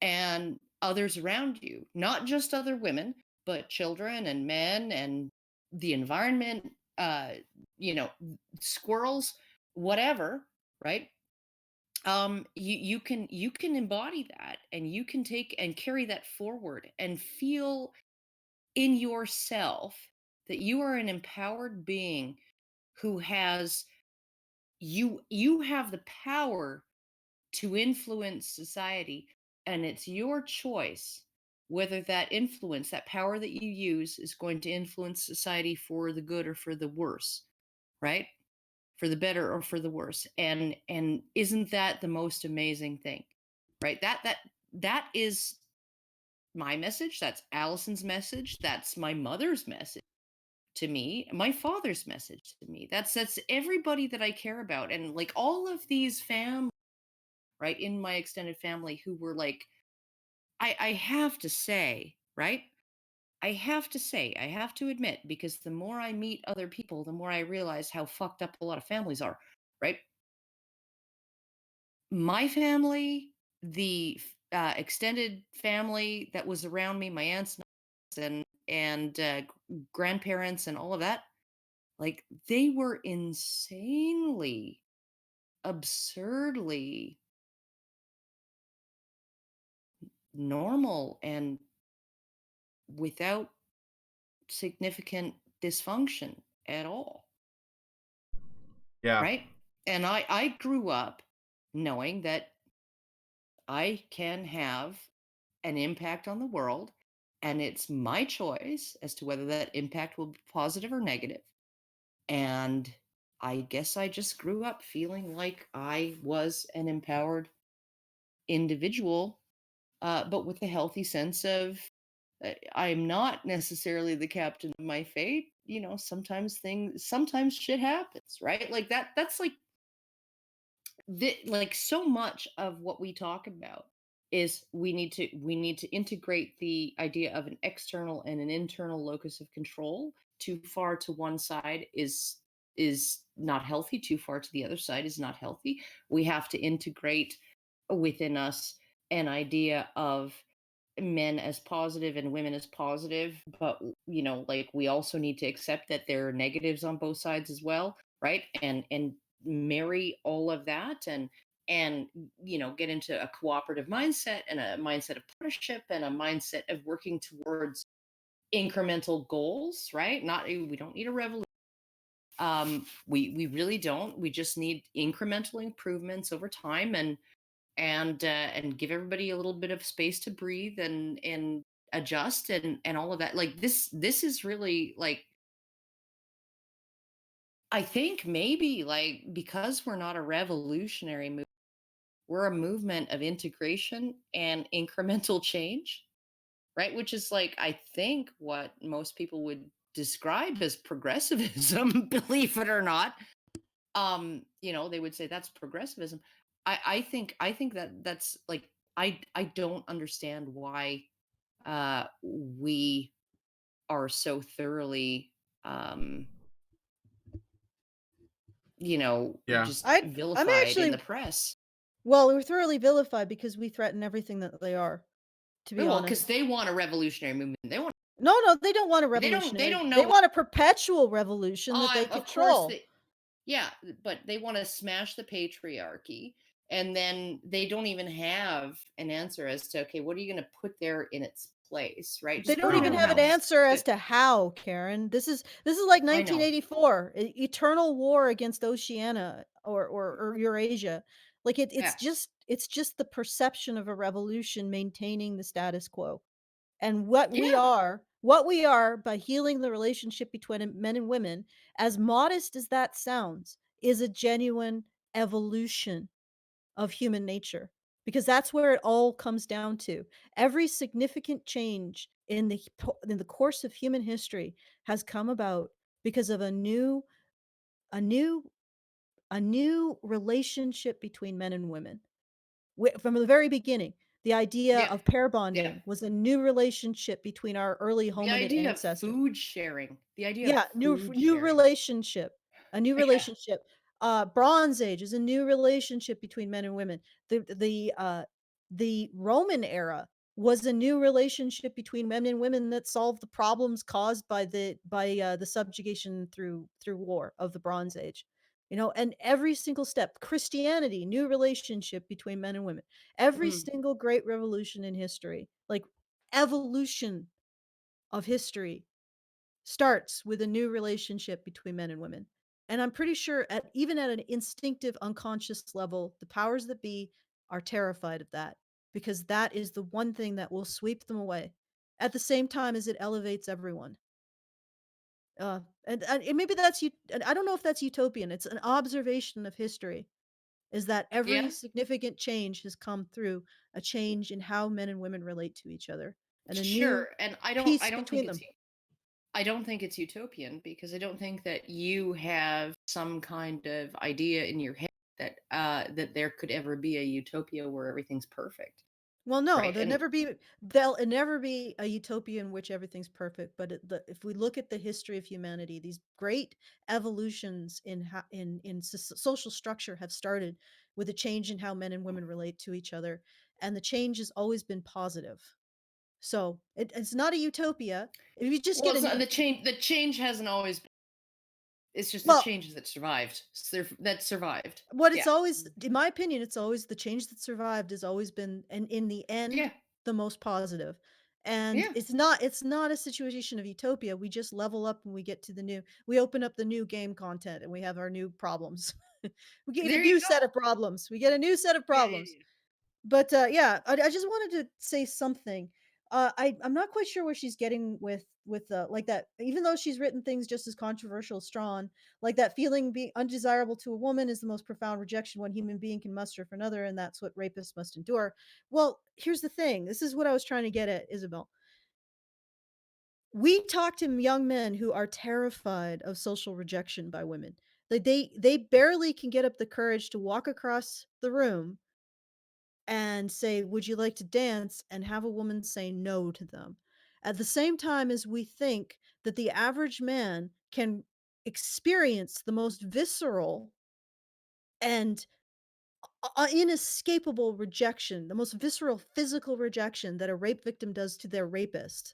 and others around you, not just other women, but children and men and the environment, uh, you know, squirrels, whatever, right? You can embody that, and you can take and carry that forward and feel in yourself that you are an empowered being who has you have the power to influence society, and it's your choice whether that influence, that power that you use, is going to influence society for the good or for the worse, right? For the better or for the worse. And isn't that the most amazing thing? Right? That is my message, that's Allison's message, that's my mother's message to me, my father's message to me. That's everybody that I care about, and like all of these families, right, in my extended family, who were like, I have to say, right? I have to admit, because the more I meet other people, the more I realize how fucked up a lot of families are, right? My family, the extended family that was around me, my aunts and grandparents and all of that, like they were insanely, absurdly normal and without significant dysfunction at all, Yeah. right? And I grew up knowing that I can have an impact on the world, and it's my choice as to whether that impact will be positive or negative. And I guess I just grew up feeling like I was an empowered individual, but with a healthy sense of I'm not necessarily the captain of my fate. Sometimes shit happens, right? Like that's like so much of what we talk about is we need to integrate the idea of an external and an internal locus of control. Too far to one side is not healthy, too far to the other side is not healthy. We have to integrate within us an idea of men as positive and women as positive, but like we also need to accept that there are negatives on both sides as well, right? And marry all of that, and get into a cooperative mindset and a mindset of partnership and a mindset of working towards incremental goals, right? Not we don't need a revolution. We really don't. We just need incremental improvements over time, and give everybody a little bit of space to breathe and adjust and all of that. Like this is really like, I think maybe like because we're not a revolutionary movement, we're a movement of integration and incremental change, right? Which is like, I think what most people would describe as progressivism, believe it or not. They would say that's progressivism. I think that that's like, I don't understand why we are so thoroughly um Yeah. just I'm vilified in actually the press. well, we're thoroughly vilified because we threaten everything that they are, to be Well, honest. because they want a revolutionary movement. No, they don't want a They revolutionary. don't know They what. want a perpetual revolution that they Of course control. yeah, but they want to smash the patriarchy, and then they don't even have an answer as to, okay, what are you going to put there in its place, right? They Just don't burning even down a have an house. answer as Good. to how, Karen. This is like I know. 1984, eternal war against Oceania or Eurasia. Like Yeah. it's just the perception of a revolution maintaining the status quo. And what we are by healing the relationship between men and women, as modest as that sounds, is a genuine evolution of human nature, because that's where it all comes down to. Every significant change in the course of human history has come about because of a new a new relationship between men and women. From the very beginning, the idea Yeah. of pair Yeah. bonding was a new relationship between our early The hominid idea of ancestors. food sharing. The idea of Yeah, food new sharing. relationship, a new Yeah. relationship. Bronze Age is a new relationship between men and women. The Roman era was a new relationship between men and women that solved the problems caused by the subjugation through war of the Bronze Age. And every single step, Christianity, new relationship between men and women. Every Mm. single great revolution in history, like evolution of history, starts with a new relationship between men and women. And I'm pretty sure even at an instinctive unconscious level, the powers that be are terrified of that, because that is the one thing that will sweep them away at the same time as it elevates everyone. And maybe and I don't know if that's utopian. It's an observation of history, is that every Yeah. significant change has come through a change in how men and women relate to each other, and a new Sure. And I peace don't think between it's them. I don't think it's utopian because I don't think that you have some kind of idea in your head that there could ever be a utopia where everything's perfect, Well, no, right? And there'll never be a utopia in which everything's perfect, but if we look at the history of humanity, these great evolutions in social structure have started with a change in how men and women relate to each other, and the change has always been positive. So, it's not a utopia. If you just well, get it's a not, new the change hasn't always been, it's just the well, changes that survived. That survived. What it's Yeah. always in my opinion, it's always the change that survived has always been, and in the end, Yeah. the most positive. And Yeah. it's not a situation of utopia. We just level up when we open up the new game content and we have our new problems. We get a There you new set go. of problems. We get a new set of Yeah, yeah, problems. yeah. But, yeah, I just wanted to say something. I'm not quite sure where she's getting with like that, even though she's written things just as controversial as Strawn, like that feeling being undesirable to a woman is the most profound rejection one human being can muster for another, and that's what rapists must endure. Well, here's the thing. This is what I was trying to get at, Isabel. We talk to young men who are terrified of social rejection by women. They barely can get up the courage to walk across the room and say, "Would you like to dance?" and have a woman say no to them. At the same time as we think that the average man can experience the most visceral and inescapable rejection, the most visceral physical rejection that a rape victim does to their rapist,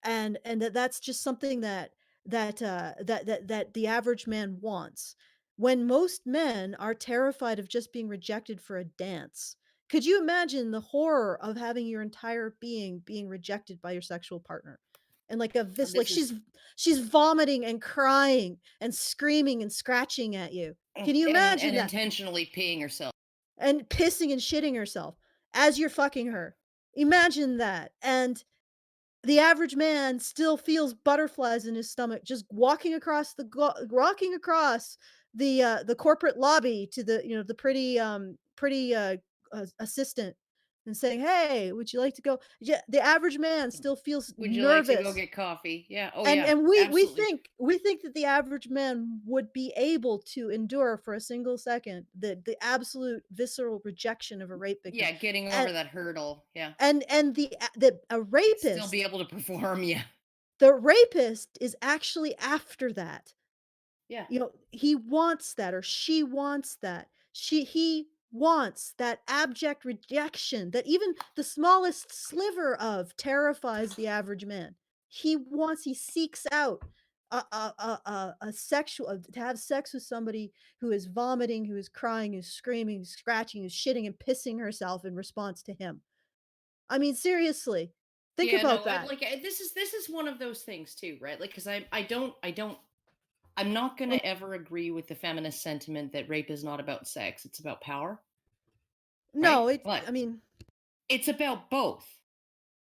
and that's just something that the average man wants, when most men are terrified of just being rejected for a dance. Could you imagine the horror of having your entire being rejected by your sexual partner? And like like This is she's vomiting and crying and screaming and scratching at you. Can you and imagine that? intentionally peeing herself. And pissing and shitting herself as you're fucking her. Imagine that. And the average man still feels butterflies in his stomach just walking across the corporate lobby to the pretty assistant and saying, "Hey, would you like to go?" Yeah, the average man still feels Would you like to go nervous. get coffee? Yeah. Oh And yeah. and we Absolutely. think that the average man would be able to endure for a single second the absolute visceral rejection of a rape victim. Yeah, getting And over that hurdle. Yeah. the a Still be rapist able to perform. Yeah. the rapist is actually after that. Yeah. He wants that, or she wants that. He wants that abject rejection that even the smallest sliver of terrifies the average man. He seeks out a sexual to have sex with somebody who is vomiting, who is crying, who's screaming, who's scratching, who's shitting and pissing herself in response to him. I mean, seriously. Think Yeah, about no, that. this is one of those things too, right? Like, because I'm not gonna Um, ever agree with the feminist sentiment that rape is not about sex; it's about power, right? no, But I mean, it's about both,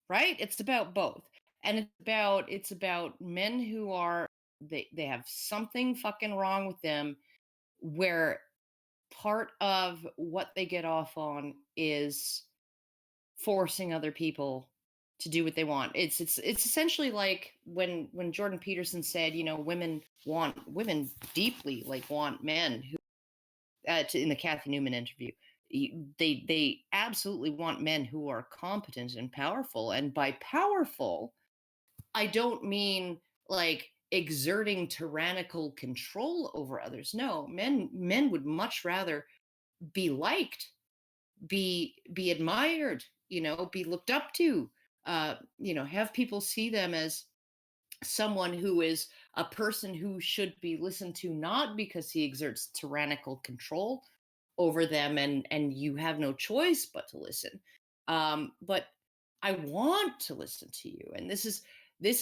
right? It's about both, and it's about men who are they have something fucking wrong with them, where part of what they get off on is forcing other people to do what they want. It's essentially like when Jordan Peterson said, women deeply like want men who in the Kathy Newman interview. They absolutely want men who are competent and powerful. And by powerful, I don't mean like exerting tyrannical control over others. No, men would much rather be liked, be admired, be looked up to, have people see them as someone who is a person who should be listened to, not because he exerts tyrannical control over them and you have no choice but to listen. But I want to listen to you, and this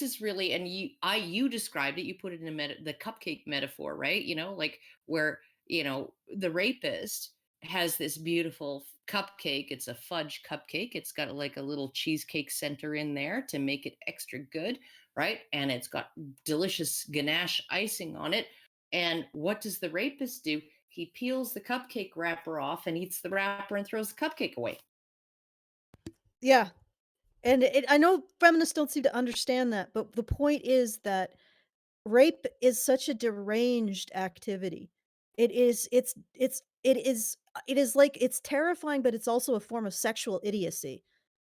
is really, and you described it, you put it in the cupcake metaphor, right? Like where the rapist has this beautiful cupcake. It's a fudge cupcake. It's got like a little cheesecake center in there to make it extra good, right? And it's got delicious ganache icing on it. And what does the rapist do? He peels the cupcake wrapper off and eats the wrapper and throws the cupcake away. yeah. And I know feminists don't seem to understand that, but the point is that rape is such a deranged activity. It is like it's terrifying, but it's also a form of sexual idiocy.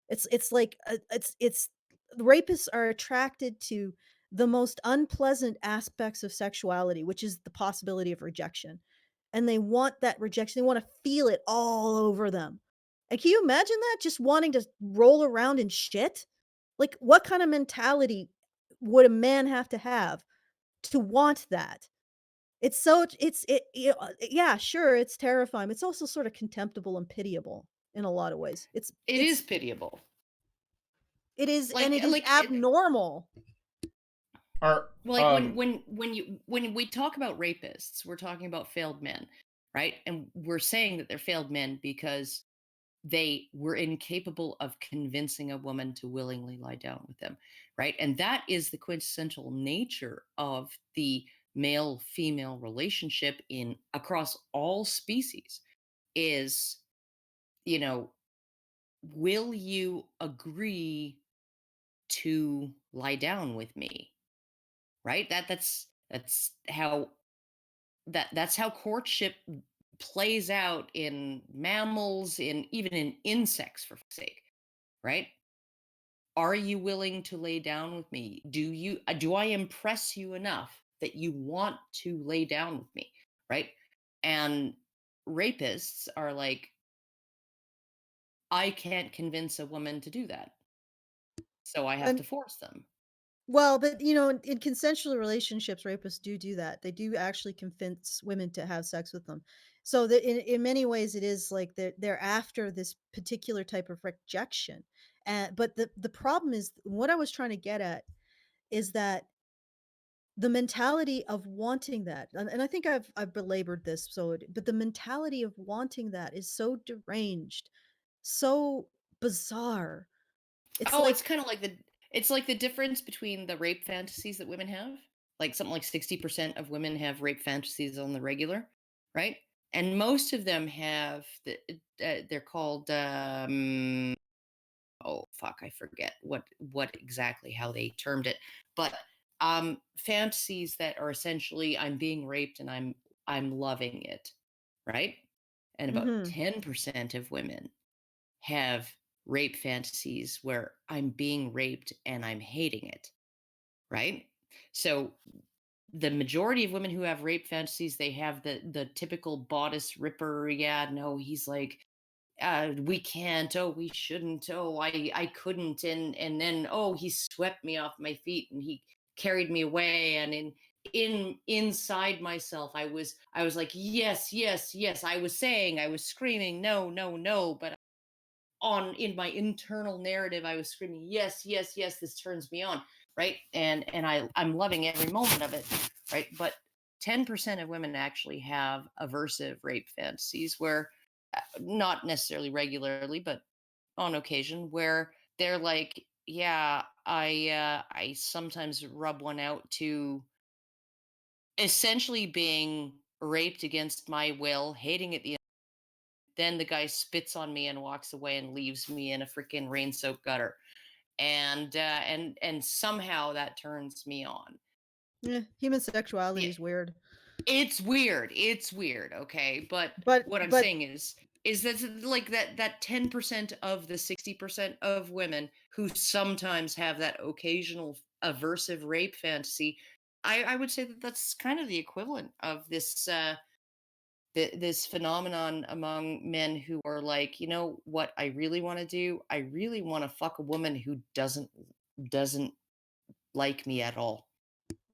It's like it's the rapists are attracted to the most unpleasant aspects of sexuality, which is the possibility of rejection. And they want that rejection. They want to feel it all over them. And can you imagine that? Just wanting to roll around in shit? Like, what kind of mentality would a man have to want that? It's so it's it yeah, sure, it's terrifying. It's also sort of contemptible and pitiable in a lot of ways. It is pitiable. It is, and Like it is like abnormal. Are like when we talk about rapists, we're talking about failed men, right? And we're saying that they're failed men because they were incapable of convincing a woman to willingly lie down with them, right? And that is the quintessential nature of the male female relationship in across all species is, you know will you agree to lie down with me, right? That's how courtship plays out in mammals, in even in insects, for fuck's sake, right? Are you willing to lay down with me? Do I impress you enough that you want to lay down with me, right? And rapists are like, I can't convince a woman to do that, so I have to And force them. well, but, in consensual relationships, rapists do that. They do actually convince women to have sex with them. So that in many ways, it is like they're after this particular type of rejection. But the problem is what I was trying to get at is that the mentality of wanting that, and I think I've belabored this, but the mentality of wanting that is so deranged, so bizarre. It's Oh, like it's like the difference between the rape fantasies that women have. Like something like 60% of women have rape fantasies on the regular, right? And most of them have they're called oh fuck, I forget what exactly how they termed it, but fantasies that are essentially I'm being raped and I'm loving it, right? And about mhm. 10% of women have rape fantasies where I'm being raped and I'm hating it, right? So the majority of women who have rape fantasies, they have the typical bodice ripper. Yeah, no, he's like, we can't. Oh, we shouldn't. Oh, I couldn't. And then he swept me off my feet and he carried me away. And inside myself, I was like, yes, yes, yes. I was saying, I was screaming, no, no, no. But in my internal narrative, I was screaming, yes, yes, yes, this turns me on, right? And I'm loving every moment of it, right? But 10% of women actually have aversive rape fantasies where, not necessarily regularly, but on occasion, where they're like, yeah, I sometimes rub one out to essentially being raped against my will, hating it. Then the guy spits on me and walks away and leaves me in a freaking rain-soaked gutter, and somehow that turns me on. Yeah, human sexuality Yeah, is weird. it's weird. It's weird. Okay, but But what I'm but saying is that like that 10% of the 60% of women who sometimes have that occasional aversive rape fantasy, I would say that that's kind of the equivalent of this phenomenon among men who are like, you know what I really want to do? I really want to fuck a woman who doesn't like me at all.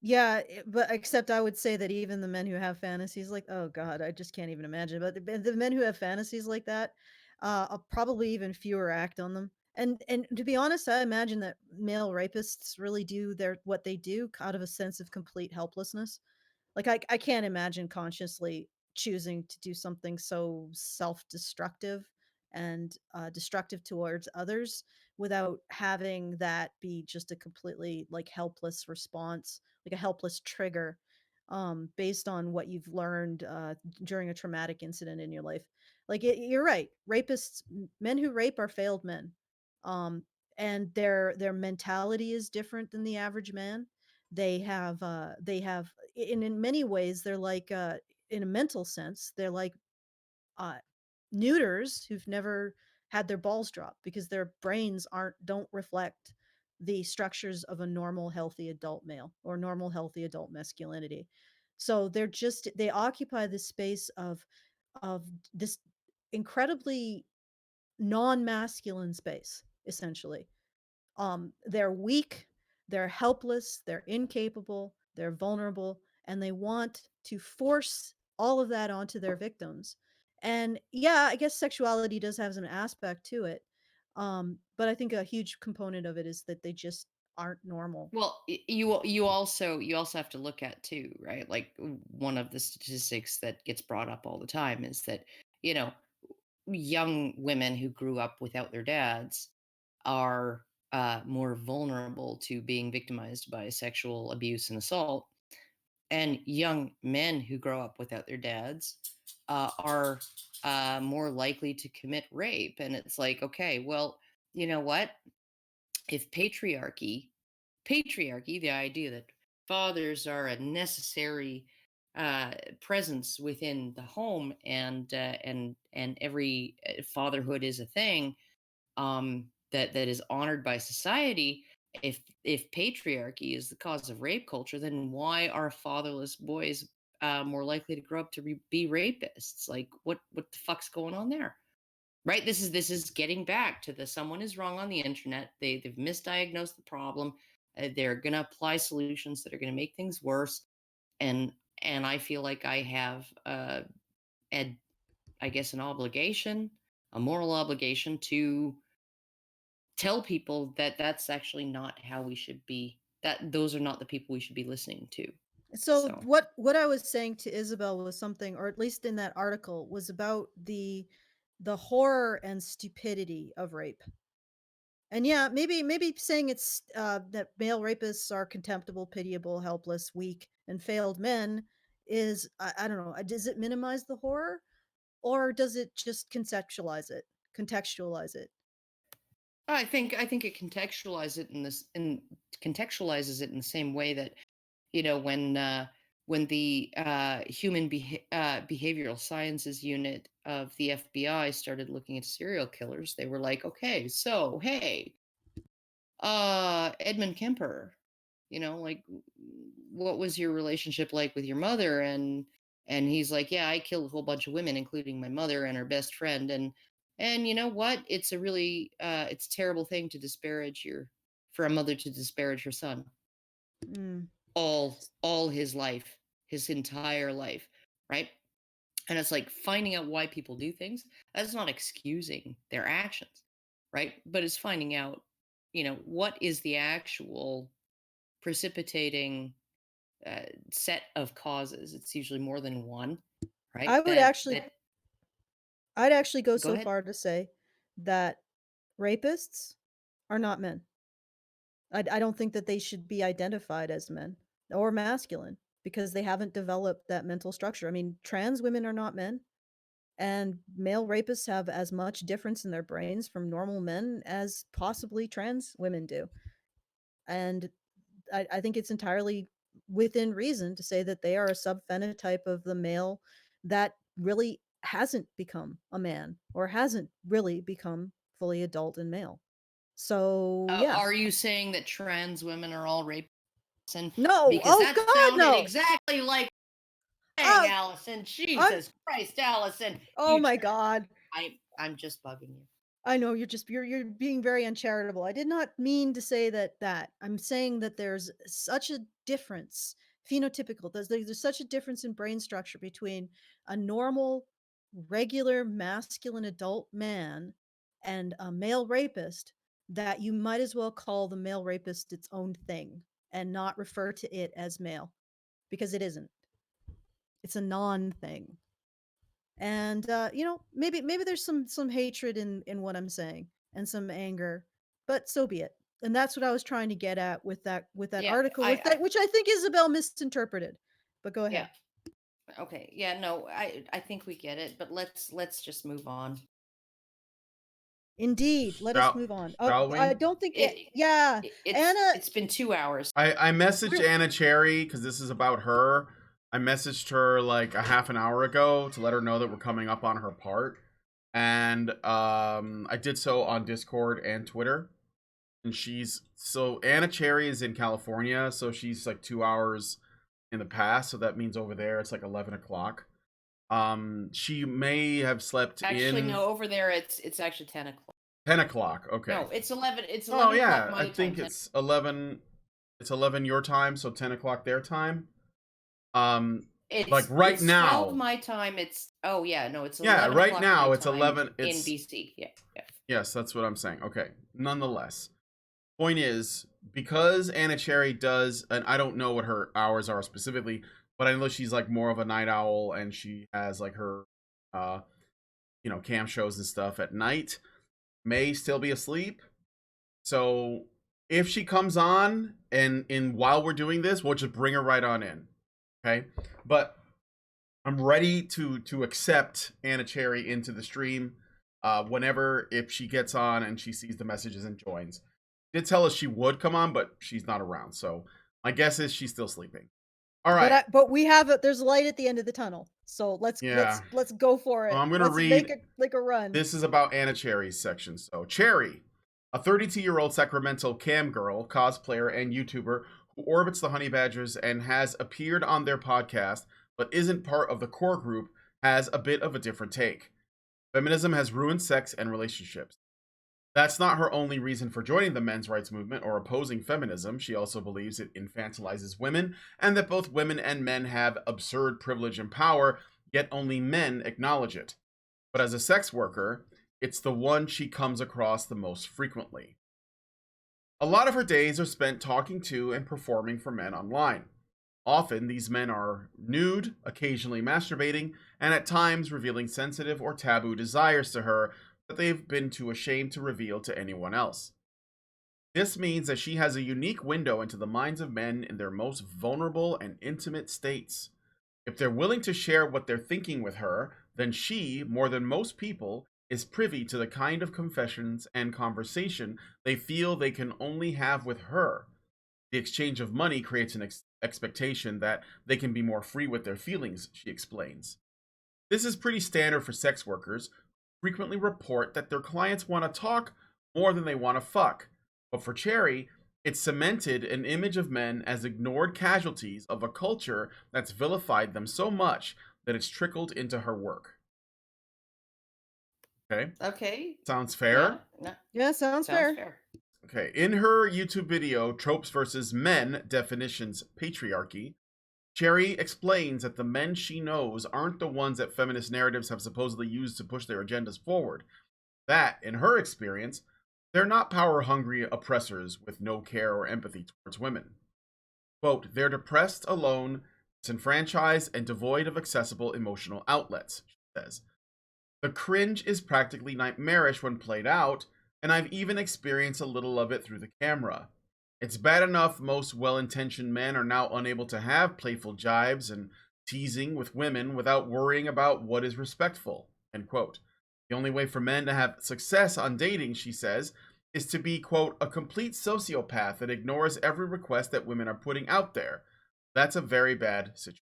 yeah, but except I would say that even the men who have fantasies like, oh god, I just can't even imagine. But the men who have fantasies like that, probably even fewer act on them. And to be honest, I imagine that male rapists really do their what they do out of a sense of complete helplessness. Like I can't imagine consciously choosing to do something so self-destructive and destructive towards others without having that be just a completely like helpless response, like a helpless trigger based on what you've learned during a traumatic incident in your life. Like you're right, rapists, men who rape are failed men, um, and their mentality is different than the average man. They have in many ways they're like in a mental sense they're like uh neuters who've never had their balls dropped because their brains don't reflect the structures of a normal healthy adult male or normal healthy adult masculinity. So they occupy this space of this incredibly non-masculine space essentially. They're weak, they're helpless, they're incapable, they're vulnerable, and they want to force all of that onto their victims. And yeah, I guess sexuality does have an aspect to it. But I think a huge component of it is that they just aren't normal. Well, you also have to look at too, right? Like one of the statistics that gets brought up all the time is that, you know, young women who grew up without their dads are more vulnerable to being victimized by sexual abuse and assault, and young men who grow up without their dads are more likely to commit rape. And it's like, okay, well, you know what? If patriarchy, the idea that fathers are a necessary presence within the home, and every fatherhood is a thing that is honored by society. If patriarchy is the cause of rape culture, then why are fatherless boys more likely to grow up to be rapists? Like, what the fuck's going on there? Right, this is getting back to the someone is wrong on the internet. They've misdiagnosed the problem. They're going to apply solutions that are going to make things worse. And I feel like I have ed, I guess, an obligation, a moral obligation to tell people that that's actually not how we should be, that those are not the people we should be listening to. So So what I was saying to Isabel was something, or at least in that article, was about the horror and stupidity of rape. And yeah, maybe saying it's that male rapists are contemptible, pitiable, helpless, weak, and failed men is I don't know. Does it minimize the horror, or does it just contextualize it? I think it contextualizes it in the same way that, you know, when the behavioral sciences unit of the FBI started looking at serial killers, they were like, okay, so hey, Edmund Kemper, you know, like, what was your relationship like with your mother? And he's like, yeah, I killed a whole bunch of women, including my mother and her best friend. And you know what? It's a really it's a terrible thing to disparage your for a mother to disparage her son Mm. all his life, his entire life, right? And it's like finding out why people do things. That's not excusing their actions. right? But it's finding out, what is the actual precipitating set of causes. It's usually more than one, right? I would actually I'd actually go Go so ahead. far to say that rapists are not men. I don't think that they should be identified as men or masculine because they haven't developed that mental structure. I mean, trans women are not men, and male rapists have as much difference in their brains from normal men as possibly trans women do. And I think it's entirely within reason to say that they are a subphenotype of the male that really hasn't become a man or hasn't really become fully adult and male. So, yeah. Are you saying that trans women are all rapists? No. Because Oh, that God, sounded no. exactly like saying, Allison. Jesus Christ, Allison. Oh, my God. I'm just bugging you. I know you're being very uncharitable. I did not mean to say that. I'm saying that there's such a difference, phenotypical. There's such a difference in brain structure between a normal, regular, masculine adult man and a male rapist that you might as well call the male rapist its own thing and not refer to it as male because it isn't. It's a non-thing. And maybe there's some hatred in what I'm saying and some anger, but so be it. And that's what I was trying to get at with that Yeah, article which I think Isabel misinterpreted. But go ahead. Yeah. Okay. Yeah. No, I think we get it, but let's just move on. Indeed, let us move on. Shall we? I don't think Anna. It's been 2 hours. I messaged Anna Cherry because this is about her. I messaged her like a half an hour ago to let her know that we're coming up on her part, and I did so on Discord and Twitter. And Anna Cherry is in California, so she's like 2 hours in the past. So that means over there it's like 11 o'clock. She may have slept Actually, no, over there it's actually 10 o'clock. 10 o'clock. Okay. No, it's 11. It's 11 Oh yeah, o'clock my I think time, it's 11. It's 11 your time, so 10 o'clock their time. It's like right it's now. 12 my time. It's it's 11 yeah. Right o'clock now my it's time 11. in It's BC. Yeah. yes, that's what I'm saying. Okay. Nonetheless, point is because Anna Cherry does, and I don't know what her hours are specifically, but I know she's like more of a night owl, and she has like her, cam shows and stuff at night. May still be asleep. So if she comes on and while we're doing this, we'll just bring her right on in. Okay? But I'm ready to accept Anna Cherry into the stream whenever, if she gets on and she sees the messages and joins. She did tell us she would come on, but she's not around. So my guess is she's still sleeping. All right. But we have there's light at the end of the tunnel. So let's go for it. Well, I'm going to read make a run. This is about Anna Cherry's section. So Cherry, a 32-year-old Sacramento cam girl, cosplayer, and YouTuber who orbits the Honey Badgers and has appeared on their podcast but isn't part of the core group, has a bit of a different take. Feminism has ruined sex and relationships. That's not her only reason for joining the men's rights movement or opposing feminism. She also believes it infantilizes women and that both women and men have absurd privilege and power, yet only men acknowledge it. But as a sex worker, it's the one she comes across the most frequently. A lot of her days are spent talking to and performing for men online. Often, these men are nude, occasionally masturbating, and at times revealing sensitive or taboo desires to her that they've been too ashamed to reveal to anyone else. This means that she has a unique window into the minds of men in their most vulnerable and intimate states. If they're willing to share what they're thinking with her, then she, more than most people, is privy to the kind of confessions and conversation they feel they can only have with her. The exchange of money creates an expectation that they can be more free with their feelings, she explains. This is pretty standard for sex workers, who frequently report that their clients want to talk more than they want to fuck. But for Cherry, it's cemented an image of men as ignored casualties of a culture that's vilified them so much that it's trickled into her work. Okay. Sounds fair? Yeah, sounds fair. Okay. In her YouTube video, Tropes versus Men Definitions Patriarchy, Cherry explains that the men she knows aren't the ones that feminist narratives have supposedly used to push their agendas forward. That, in her experience, They're not power-hungry oppressors with no care or empathy towards women. Quote, they're depressed, alone, disenfranchised, and devoid of accessible emotional outlets, she says. The cringe is practically nightmarish when played out, and I've even experienced a little of it through the camera. It's bad enough most well-intentioned men are now unable to have playful jibes and teasing with women without worrying about what is respectful, end quote. The only way for men to have success on dating, she says, is to be, quote, a complete sociopath that ignores every request that women are putting out there. That's a very bad situation.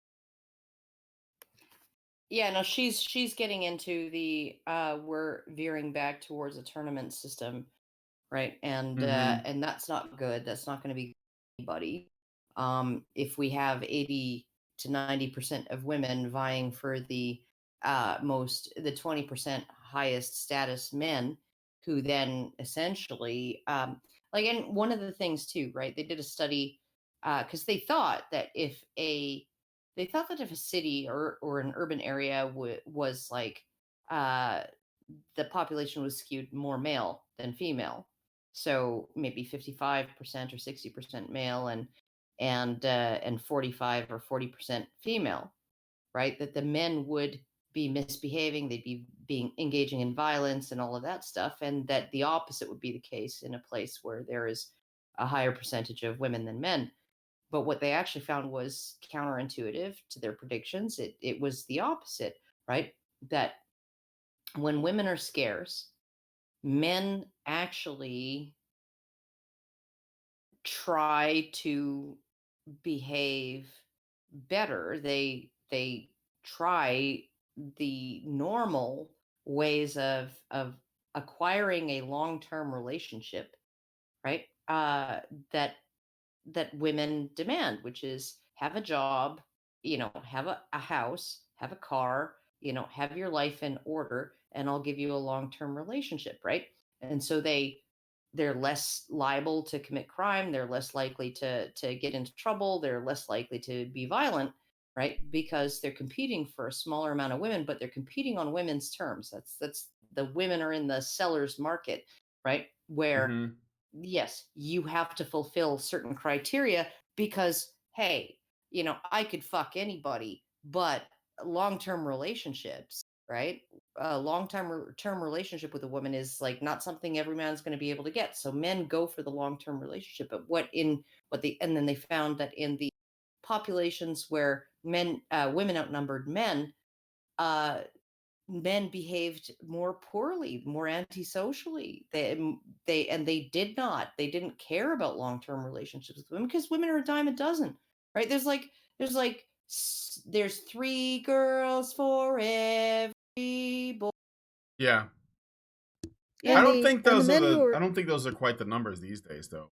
Yeah, no, she's getting into the we're veering back towards a tournament system, right? And that's not good. That's not going to be good for anybody. If we have 80 to 90% of women vying for the 20% highest status men, who then essentially and one of the things too, right? They did a study because they thought that if a city or an urban area was like uh, the population was skewed more male than female, so maybe 55% or 60% male and 45 or 40% female, right? That the men would be misbehaving, they'd be being engaging in violence and all of that stuff, and that the opposite would be the case in a place where there is a higher percentage of women than men. But what they actually found was counterintuitive to their predictions. It was the opposite, right? That when women are scarce, men actually try to behave better. They try the normal ways of acquiring a long-term relationship, right? That that women demand, which is have a job, have a house, have a car, have your life in order, and I'll give you a long-term relationship, right? And so they're less liable to commit crime, they're less likely to get into trouble, they're less likely to be violent, right? Because they're competing for a smaller amount of women, but they're competing on women's terms. That's the women are in the seller's market, right? Where Mm-hmm. yes, you have to fulfill certain criteria because, hey, I could fuck anybody, but long-term relationships, right? A long-term relationship with a woman is like not something every man's going to be able to get. So men go for the long-term relationship. But and then they found that in the populations where women outnumbered men, uh, men behaved more poorly, more antisocially. They didn't care about long-term relationships with women because women are a dime a dozen, right? There's three girls for every boy. Yeah. Yeah. And the men who I are don't think those are quite the numbers these days, though.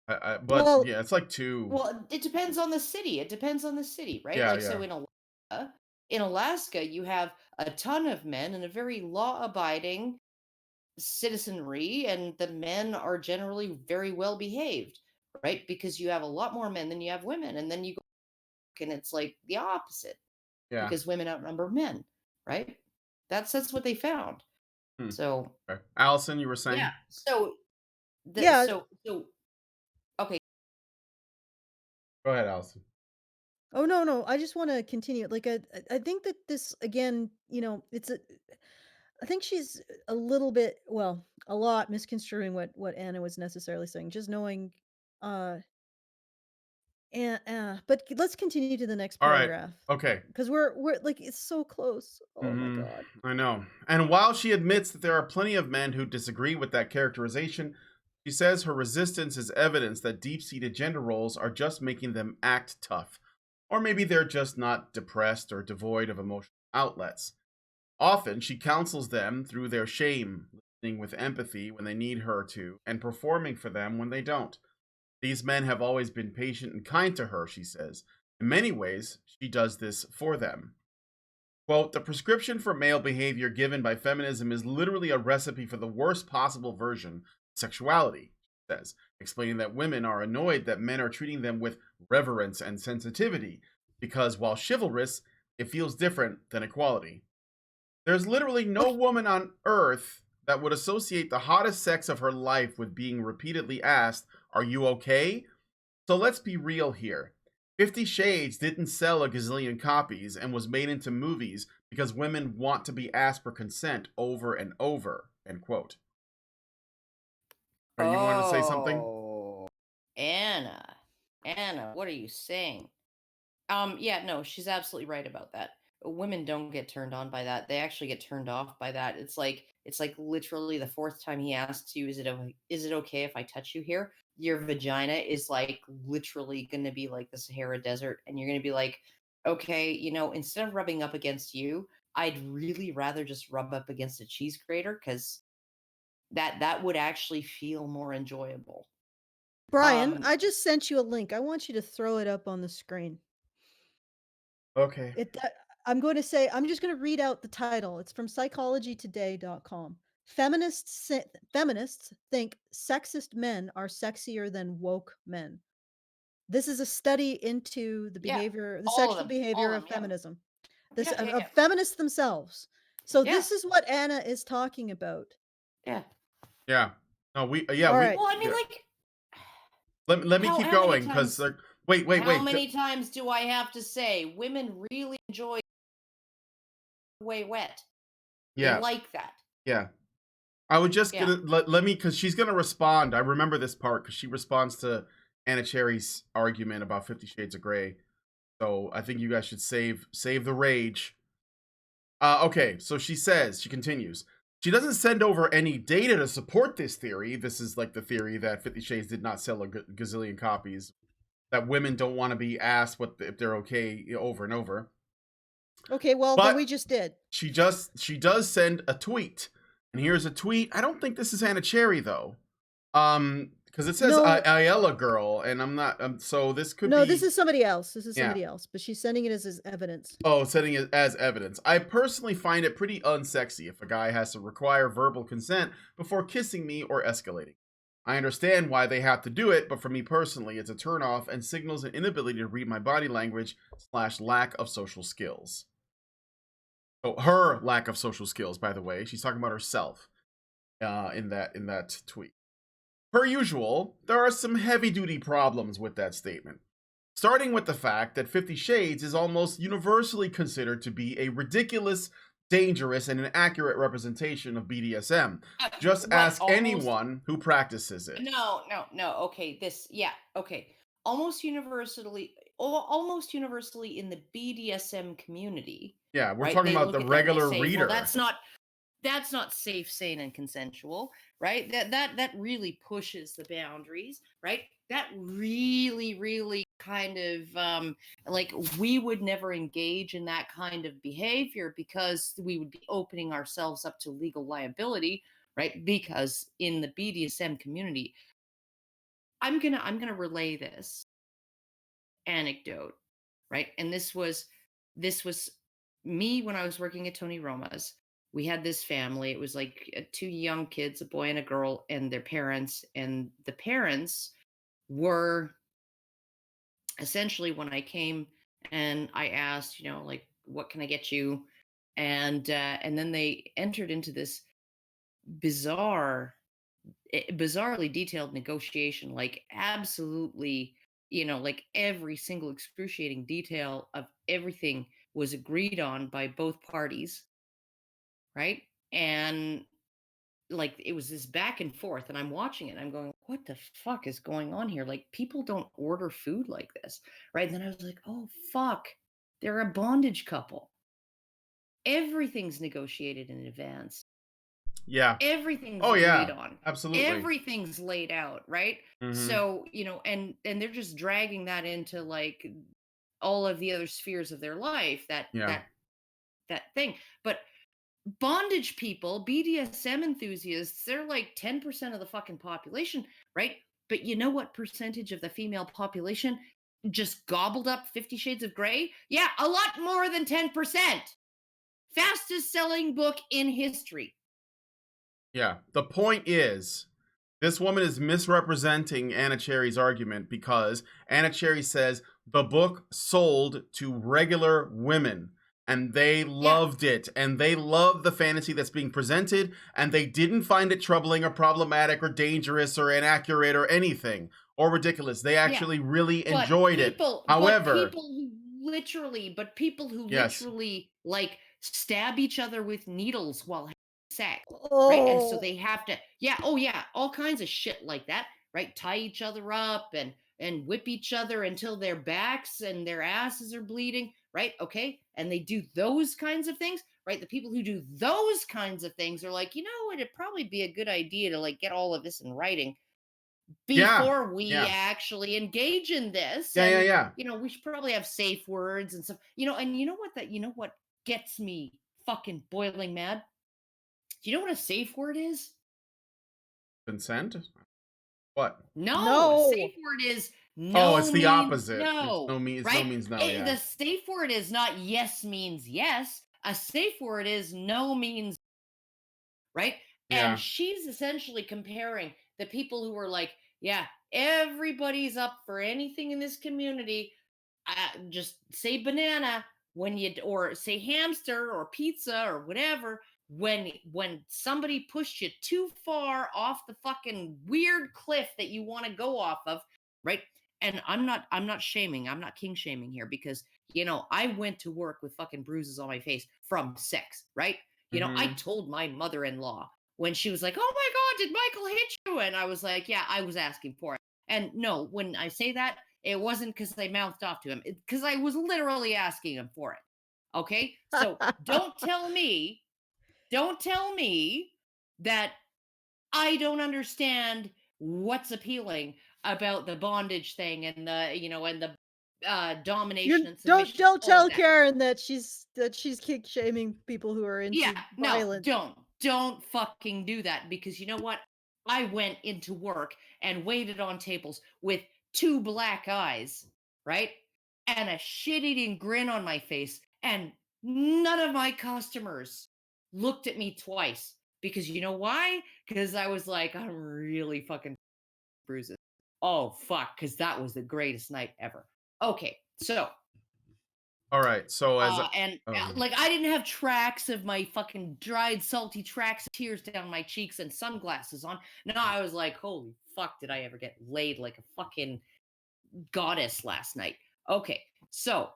But well, yeah, it's like two. Well, it depends on the city. It depends on the city, right? Yeah, Like yeah. so in Alaska, you have a ton of men and a very law-abiding citizenry, and the men are generally very well behaved, right? Because you have a lot more men than you have women, and then you go and it's like the opposite Yeah. because women outnumber men, right? That's what they found. Hmm. So Okay. Allison, you were saying? yeah, so yeah, okay. Go ahead, Allison. oh no, I just want to continue. Like I think that this again, it's a I think she's a little bit, well, a lot misconstruing what Anna was necessarily saying. Just knowing, uh, and but let's continue to the next All right. paragraph Okay. because we're like it's so close. Oh my Mm-hmm. god. I know. And while she admits that there are plenty of men who disagree with that characterization, she says her resistance is evidence that deep-seated gender roles are just making them act tough. Or maybe they're just not depressed or devoid of emotional outlets. Often, she counsels them through their shame, listening with empathy when they need her to, and performing for them when they don't. These men have always been patient and kind to her, she says. In many ways, she does this for them. Quote, the prescription for male behavior given by feminism is literally a recipe for the worst possible version of sexuality, she says, explaining that women are annoyed that men are treating them with reverence and sensitivity, because while chivalrous, it feels different than equality. There's literally no Okay. woman on earth that would associate the hottest sex of her life with being repeatedly asked, "Are you okay?" So let's be real here. 50 Shades didn't sell a gazillion copies and was made into movies because women want to be asked for consent over and over, end quote. Are you wanting to say something? Oh, Anna, what are you saying? Yeah, no, she's absolutely right about that. Women don't get turned on by that. They actually get turned off by that. It's like literally the fourth time he asks you, is it okay if I touch you here? Your vagina is like literally going to be like the Sahara Desert, and you're going to be like, okay, instead of rubbing up against you, I'd really rather just rub up against a cheese grater because that would actually feel more enjoyable. Brian, Um, I just sent you a link. I want you to throw it up on the screen. Okay. I'm just going to read out the title. It's from psychologytoday.com. Feminists think sexist men are sexier than woke men. This is a study into the yeah, the all of sexual them, all behavior of of them, yeah. feminism. Yeah, yeah, Of yeah. feminists themselves. So Yeah. this is what Anna is talking about. Yeah. Yeah. No, All right. Well, I mean, like, let me keep how many going because times wait. how many times do I have to say women really enjoy way wet? They Yeah. like that. Yeah. I would just Yeah. gonna let me because she's gonna respond. I remember this part because she responds to Anna Cherry's argument about 50 Shades of Grey. So I think you guys should save the rage. Okay, so she continues. She doesn't send over any data to support this theory. This is like the theory that 50 Shades did not sell a gazillion copies. That women don't want to be asked if they're okay over and over. Okay, well, then But we just did. she does send a tweet, and here's a tweet. I don't think this is Anna Cherry though, because it says No. Ayala girl, and I'm not. So this could No, be. this is somebody else. Yeah. But she's sending it as evidence. Oh, setting it as evidence. I personally find it pretty unsexy if a guy has to require verbal consent before kissing me or escalating. I understand why they have to do it, but for me personally, it's a turnoff and signals an inability to read my body language / lack of social skills. So her lack of social skills, by the way, she's talking about herself in that tweet. Per usual, there are some heavy-duty problems with that statement. Starting with the fact that 50 Shades is almost universally considered to be a ridiculous, dangerous, and inaccurate representation of BDSM. Just ask anyone who practices it. No. Okay, okay. Almost universally in the BDSM community. Yeah, we're right? talking They about look the at that and they regular say, reader. well, that's not safe, sane, and consensual, right? That really pushes the boundaries, right? That really kind of like we would never engage in that kind of behavior because we would be opening ourselves up to legal liability, right? Because in the BDSM community, I'm gonna relay this anecdote, right? And this was me when I was working at Tony Roma's. We had this family. It was like two young kids, a boy and a girl, and their parents. And the parents were essentially when I came and I asked, like, what can I get you? And then they entered into this bizarre bizarrely detailed negotiation, like absolutely, like every single excruciating detail of everything was agreed on by both parties, right? And like it was this back and forth, and I'm watching it and I'm going, what the fuck is going on here? Like people don't order food like this, right? And then I was like, oh fuck, they're a bondage couple. Everything's negotiated in advance. Yeah. Everything's Oh agreed yeah. on. Absolutely. Everything's laid out, right? So, and they're just dragging that into like all of the other spheres of their life, that thing. But bondage people, BDSM enthusiasts, they're like 10% of the fucking population, right? But you know what percentage of the female population just gobbled up 50 Shades of Grey? Yeah, a lot more than 10%. Fastest selling book in history. Yeah. The point is, this woman is misrepresenting Anna Cherry's argument because Anna Cherry says the book sold to regular women. and they loved it, and they loved the fantasy that's being presented, and they didn't find it troubling or problematic or dangerous or inaccurate or anything or ridiculous. They actually really enjoyed it. However, people who yes, literally like stab each other with needles while having sex, right? And so Oh, they have to, oh yeah, all kinds of shit like that, right? Tie each other up and whip each other until their backs and their asses are bleeding, right? Okay, and they do those kinds of things, right? The people who do those kinds of things are like, it'd probably be a good idea to like get all of this in writing yeah, before we yeah, actually engage in this. yeah, yeah, And yeah. we should probably have safe words and stuff, and you know what gets me fucking boiling mad? Do you know what a safe word is? Consent? What? No, a safe no. word is Oh, it's no the means opposite. It's no, no means. It's no right? means no. Yeah. The safe word is not yes means yes. A safe word is no means, right? And Yeah. she's essentially comparing the people who are like, yeah, everybody's up for anything in this community. Just say banana when you, or say hamster or pizza or whatever, when somebody pushed you too far off the fucking weird cliff that you want to go off of, right? And I'm not shaming, I'm not king shaming here, because I went to work with fucking bruises on my face from sex, right? I Mm-hmm. told my mother-in-law when she was like, oh my god, did Michael hit you? And I was like, yeah, I was asking for it. And no, when I say that, it wasn't because I mouthed off to him, because I was literally asking him for it. Okay? So don't tell me that I don't understand what's appealing about the bondage thing and the domination You and don't submission, don't all of tell that. Karen that she's kink shaming people who are Yeah, into no, violence. don't fucking do that, because you know what? I went into work and waited on tables with two black eyes, right? And a shit-eating grin on my face, and none of my customers looked at me twice, because you know why? Because I was like, I'm really fucking bruises. Oh fuck, because that was the greatest night ever. Okay, so All right. So as and um, like I didn't have tracks of my fucking dried, salty tracks, tears down my cheeks, and sunglasses on. No, I was like, holy fuck, did I ever get laid like a fucking goddess last night? Okay, so,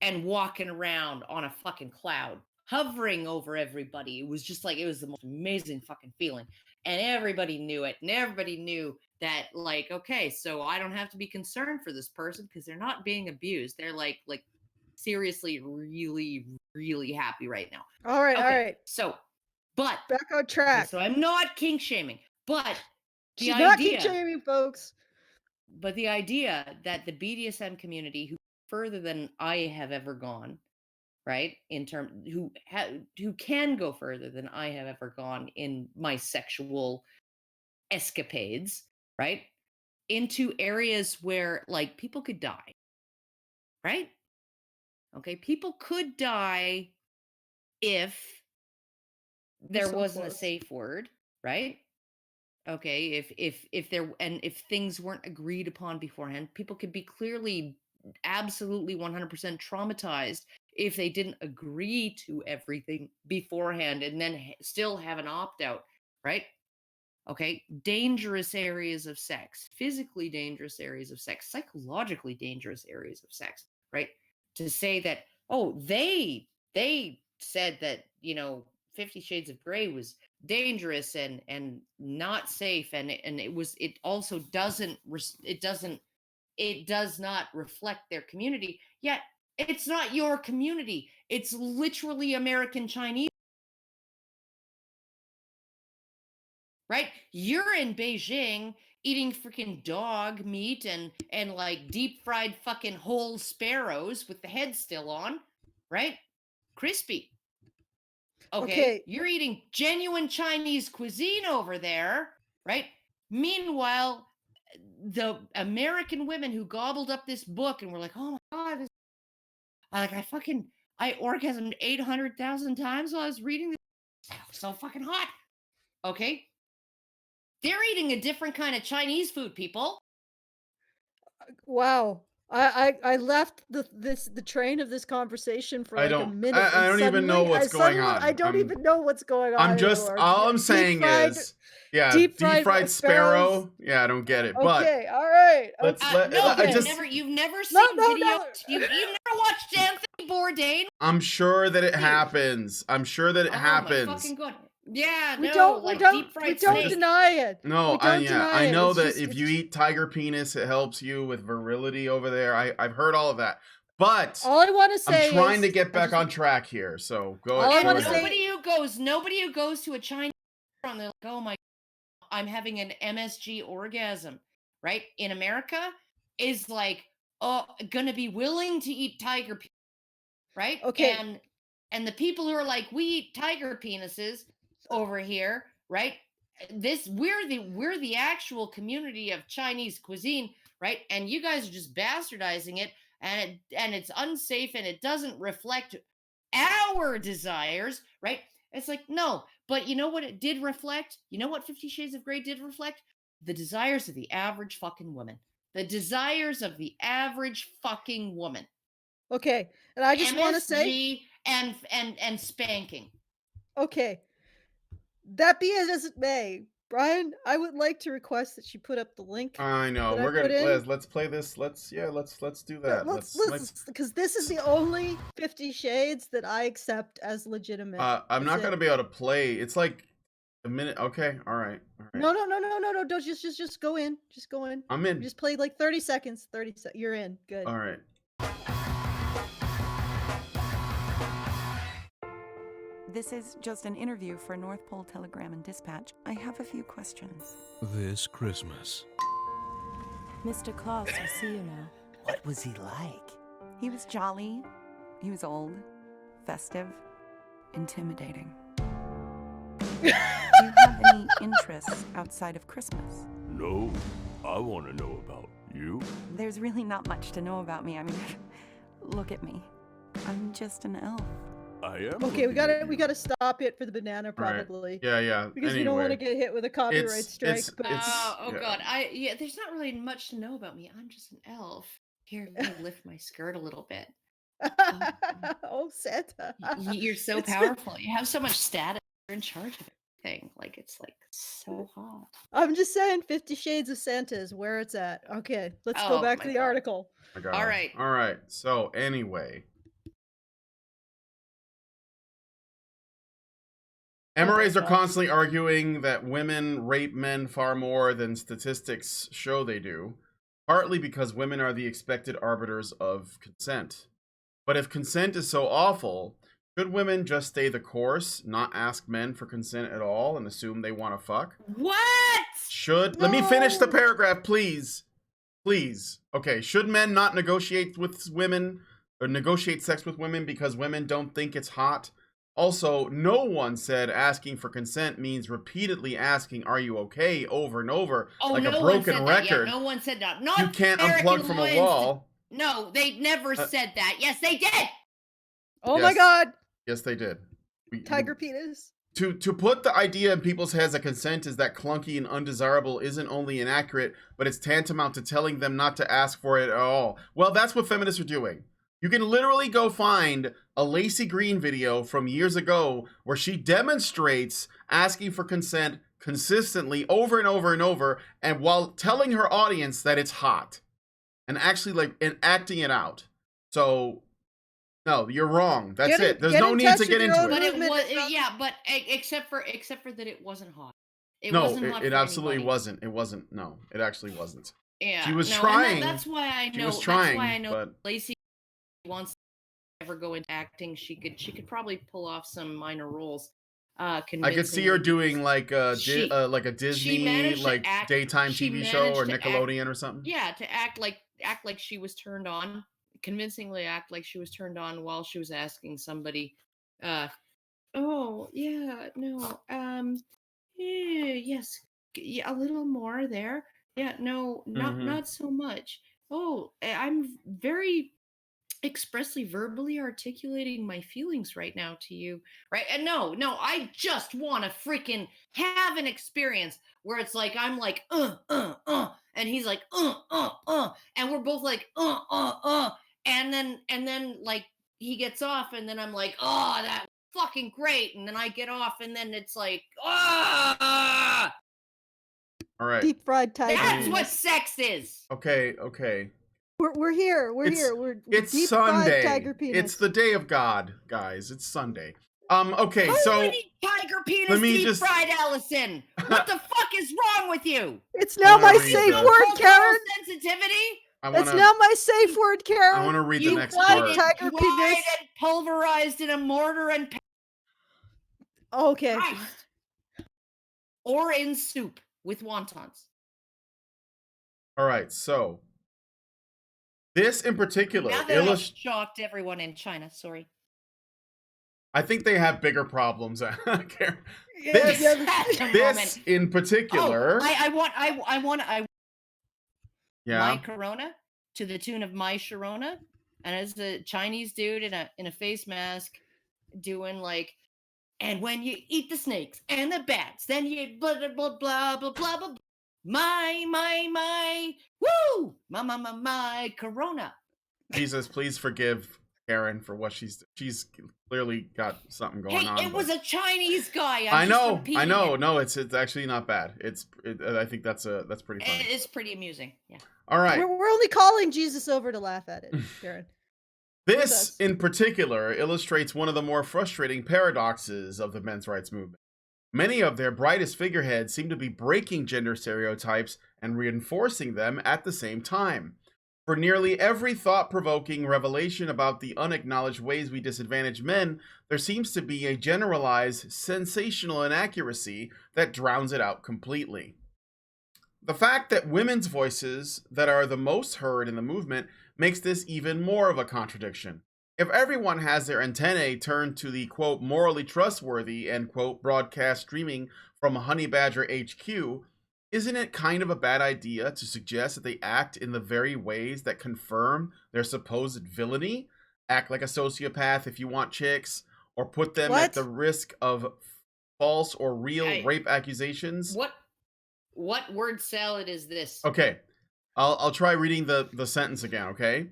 and walking around on a fucking cloud, hovering over everybody. It was just like, it was the most amazing fucking feeling. And everybody knew it. And everybody knew that, like, okay, so I don't have to be concerned for this person because they're not being abused. They're like seriously, really, really happy right now. All right, all Okay, right. so, but, Back on okay, track. so I'm not kink shaming, but the She's not kink idea shaming, folks. but the idea that the BDSM community, who further than I have ever gone, right? In term who can go further than I have ever gone in my sexual escapades, right? Into areas where like people could die, right? Okay, people could die if We're there so wasn't a close. safe word, right? Okay, if there, and if things weren't agreed upon beforehand, people could be clearly absolutely 100% traumatized if they didn't agree to everything beforehand and then still have an opt out, right? Okay, dangerous areas of sex, physically dangerous areas of sex, psychologically dangerous areas of sex, right? To say that, oh, they said that, 50 Shades of Grey was dangerous and not safe, and it also it does not reflect their community. Yet it's not your community. It's literally American Chinese, right? You're in Beijing eating freaking dog meat and like deep fried fucking whole sparrows with the head still on, right? Crispy. Okay, Okay. you're eating genuine Chinese cuisine over there, right? Meanwhile, the American women who gobbled up this book and were like, "Oh my god, I orgasmed 800,000 times while I was reading this. So fucking hot." Okay, they're eating a different kind of Chinese food, people. Wow. I left the train of this conversation for I like a don't. minute, I and don't even know suddenly what's going I on. don't even know what's going on I'm just. anymore. All I'm Deep saying fried, is, yeah, deep deep fried fried sparrows. sparrow. Yeah, I don't get it. But Okay, all right. let's Okay, let. No, I okay. just. you've never No, seen no, videos. no. You've never watched Anthony Bourdain. I'm sure that it Dude. happens. I'm sure that it Oh my happens. fucking god. Yeah, We no, don't like deep we fried don't snake. deny it. No, We don't yeah, deny I it. know It's that just- if it's you just- eat tiger penis, it helps you with virility over there. I've heard all of that, but all I want to say I'm trying is to get I back just- on track here. So go All I ahead. wanna go say- ahead. Nobody who goes to a Chinese restaurant, they're like, oh my, I'm having an MSG orgasm, right? In America, is like, oh, gonna be willing to eat tiger penis, right? Okay. And the people who are like, we eat tiger penises over here, right? We're the actual community of Chinese cuisine, right? And you guys are just bastardizing it, and it's unsafe, and it doesn't reflect our desires, right? It's like, no, but you know what it did reflect? You know what 50 Shades of Grey did reflect? The desires of the average fucking woman. The desires of the average fucking woman. Okay, and I just want to say, MSG and spanking. okay, that be it as it may, Brian, I would like to request that you put up the link. I know that I we're put gonna in. let's play this. Let's do that. Let's Let's. because this is the only 50 Shades that I accept as legitimate. I'm not That's gonna it. be able to play. It's like a minute. Okay, all right. No, don't just go in. Just go in. I'm in. Just play like 30 seconds. 30 seconds. You're in. Good. All right. This is just an interview for North Pole Telegram and Dispatch. I have a few questions. This Christmas. Mr. Claus, I see you now. What was he like? He was jolly, he was old, festive, intimidating. Do you have any interests outside of Christmas? No, I want to know about you. There's really not much to know about me. I mean, look at me. I'm just an elf. I am. Okay, we looking at you. gotta stop it for the banana Right. probably. Yeah. Because we don't want to get hit with a copyright strike. it's- but yeah. God, there's not really much to know about me. I'm just an elf. Here, let me lift my skirt a little bit. oh, Santa. You're so It's- powerful. You have so much status. You're in charge of everything. Like, it's like so hot. I'm just saying 50 Shades of Santa is where it's at. Okay, let's go Oh back my to the God. article. My God. All right. All right. So anyway, MRAs are God. constantly arguing that women rape men far more than statistics show they do, partly because women are the expected arbiters of consent. But if consent is so awful, should women just stay the course, not ask men for consent at all, and assume they want to fuck? What? Let me finish the No. paragraph, please. Please. Okay, should men not negotiate with women or negotiate sex with women because women don't think it's hot? Also, no one said asking for consent means repeatedly asking, "Are you okay?" over and over, like no a one broken said that. record. Yeah, no one said that. Not You can't American unplug from a law wall. No, they never said that. Yes, they did. Oh my Yes. God, Yes, they did. tiger penis. To put the idea in people's heads that consent is that clunky and undesirable isn't only inaccurate, but it's tantamount to telling them not to ask for it at all. Well, that's what feminists are doing. You can literally go find a Lacey Green video from years ago where she demonstrates asking for consent consistently over and over and over, and while telling her audience that it's hot and actually and acting it out. So no, you're wrong. That's it. There's no need to get into But it. it was except for that it wasn't hot. No, wasn't hot it for absolutely anybody. wasn't. It wasn't. No, it actually wasn't. Yeah, She was no, and trying. that's why I know. She was trying, that's why I know but Lacey wants to ever go into acting. She could probably pull off some minor roles. I could see her convincingly. doing like a She- like a Disney managed to like act- daytime she TV show or managed to Nickelodeon or something. Yeah, to act like she was turned on, convincingly act like she was turned on while she was asking somebody, oh yeah, no, yes, yeah, a little more there. Yeah, no, Mhm. not so much. Oh, I'm very expressly verbally articulating my feelings right now to you, right? And no, I just want to freaking have an experience where it's like I'm like and he's like and and we're both like, and then like he gets off, and then I'm like, oh, that fucking great, and then I get off, and then it's like, ah, All right. Deep fried tiger that's what penis. sex is. Okay. We're here. We're It's here. We're it's deep fried Sunday. tiger penis. It's the day of God, guys. It's Sunday. Okay, How so many tiger penis let me deep just- fried, Allison? What the fuck is wrong with you? It's now wanna my read safe the- word, Cultural Karen. sensitivity? I It's want now my safe word, Karen. I want to read the You next fried part. it, Tiger dried penis. and pulverized in a mortar and Okay. Christ. Or in soup with wontons. All right, so this in particular Now that I've shocked everyone in China, sorry. I think they have bigger problems. Karen. Yeah, This- yeah, At the This moment. in particular, Oh, I want my yeah. Corona to the tune of my Sharona, and as a Chinese dude in a face mask doing like, and when you eat the snakes and the bats, then you blah blah blah blah blah blah blah. My woo my Corona. Jesus, please forgive Karen for what she's clearly got something going Hey, on. it was but- a Chinese guy. I I'm just know. repeating it. No, it's actually not bad. I think that's pretty funny. It's pretty amusing. Yeah. All right. we're only calling Jesus over to laugh at it, Karen. This us. in particular illustrates one of the more frustrating paradoxes of the men's rights movement. Many of their brightest figureheads seem to be breaking gender stereotypes and reinforcing them at the same time. For nearly every thought-provoking revelation about the unacknowledged ways we disadvantage men, there seems to be a generalized, sensational inaccuracy that drowns it out completely. The fact that women's voices that are the most heard in the movement makes this even more of a contradiction. If everyone has their antennae turned to the quote morally trustworthy end quote broadcast streaming from Honey Badger HQ, isn't it kind of a bad idea to suggest that they act in the very ways that confirm their supposed villainy? Act like a sociopath if you want chicks, or put them What? at the risk of false or real Hey, rape accusations? What word salad is this? Okay, I'll try reading the sentence again. Okay,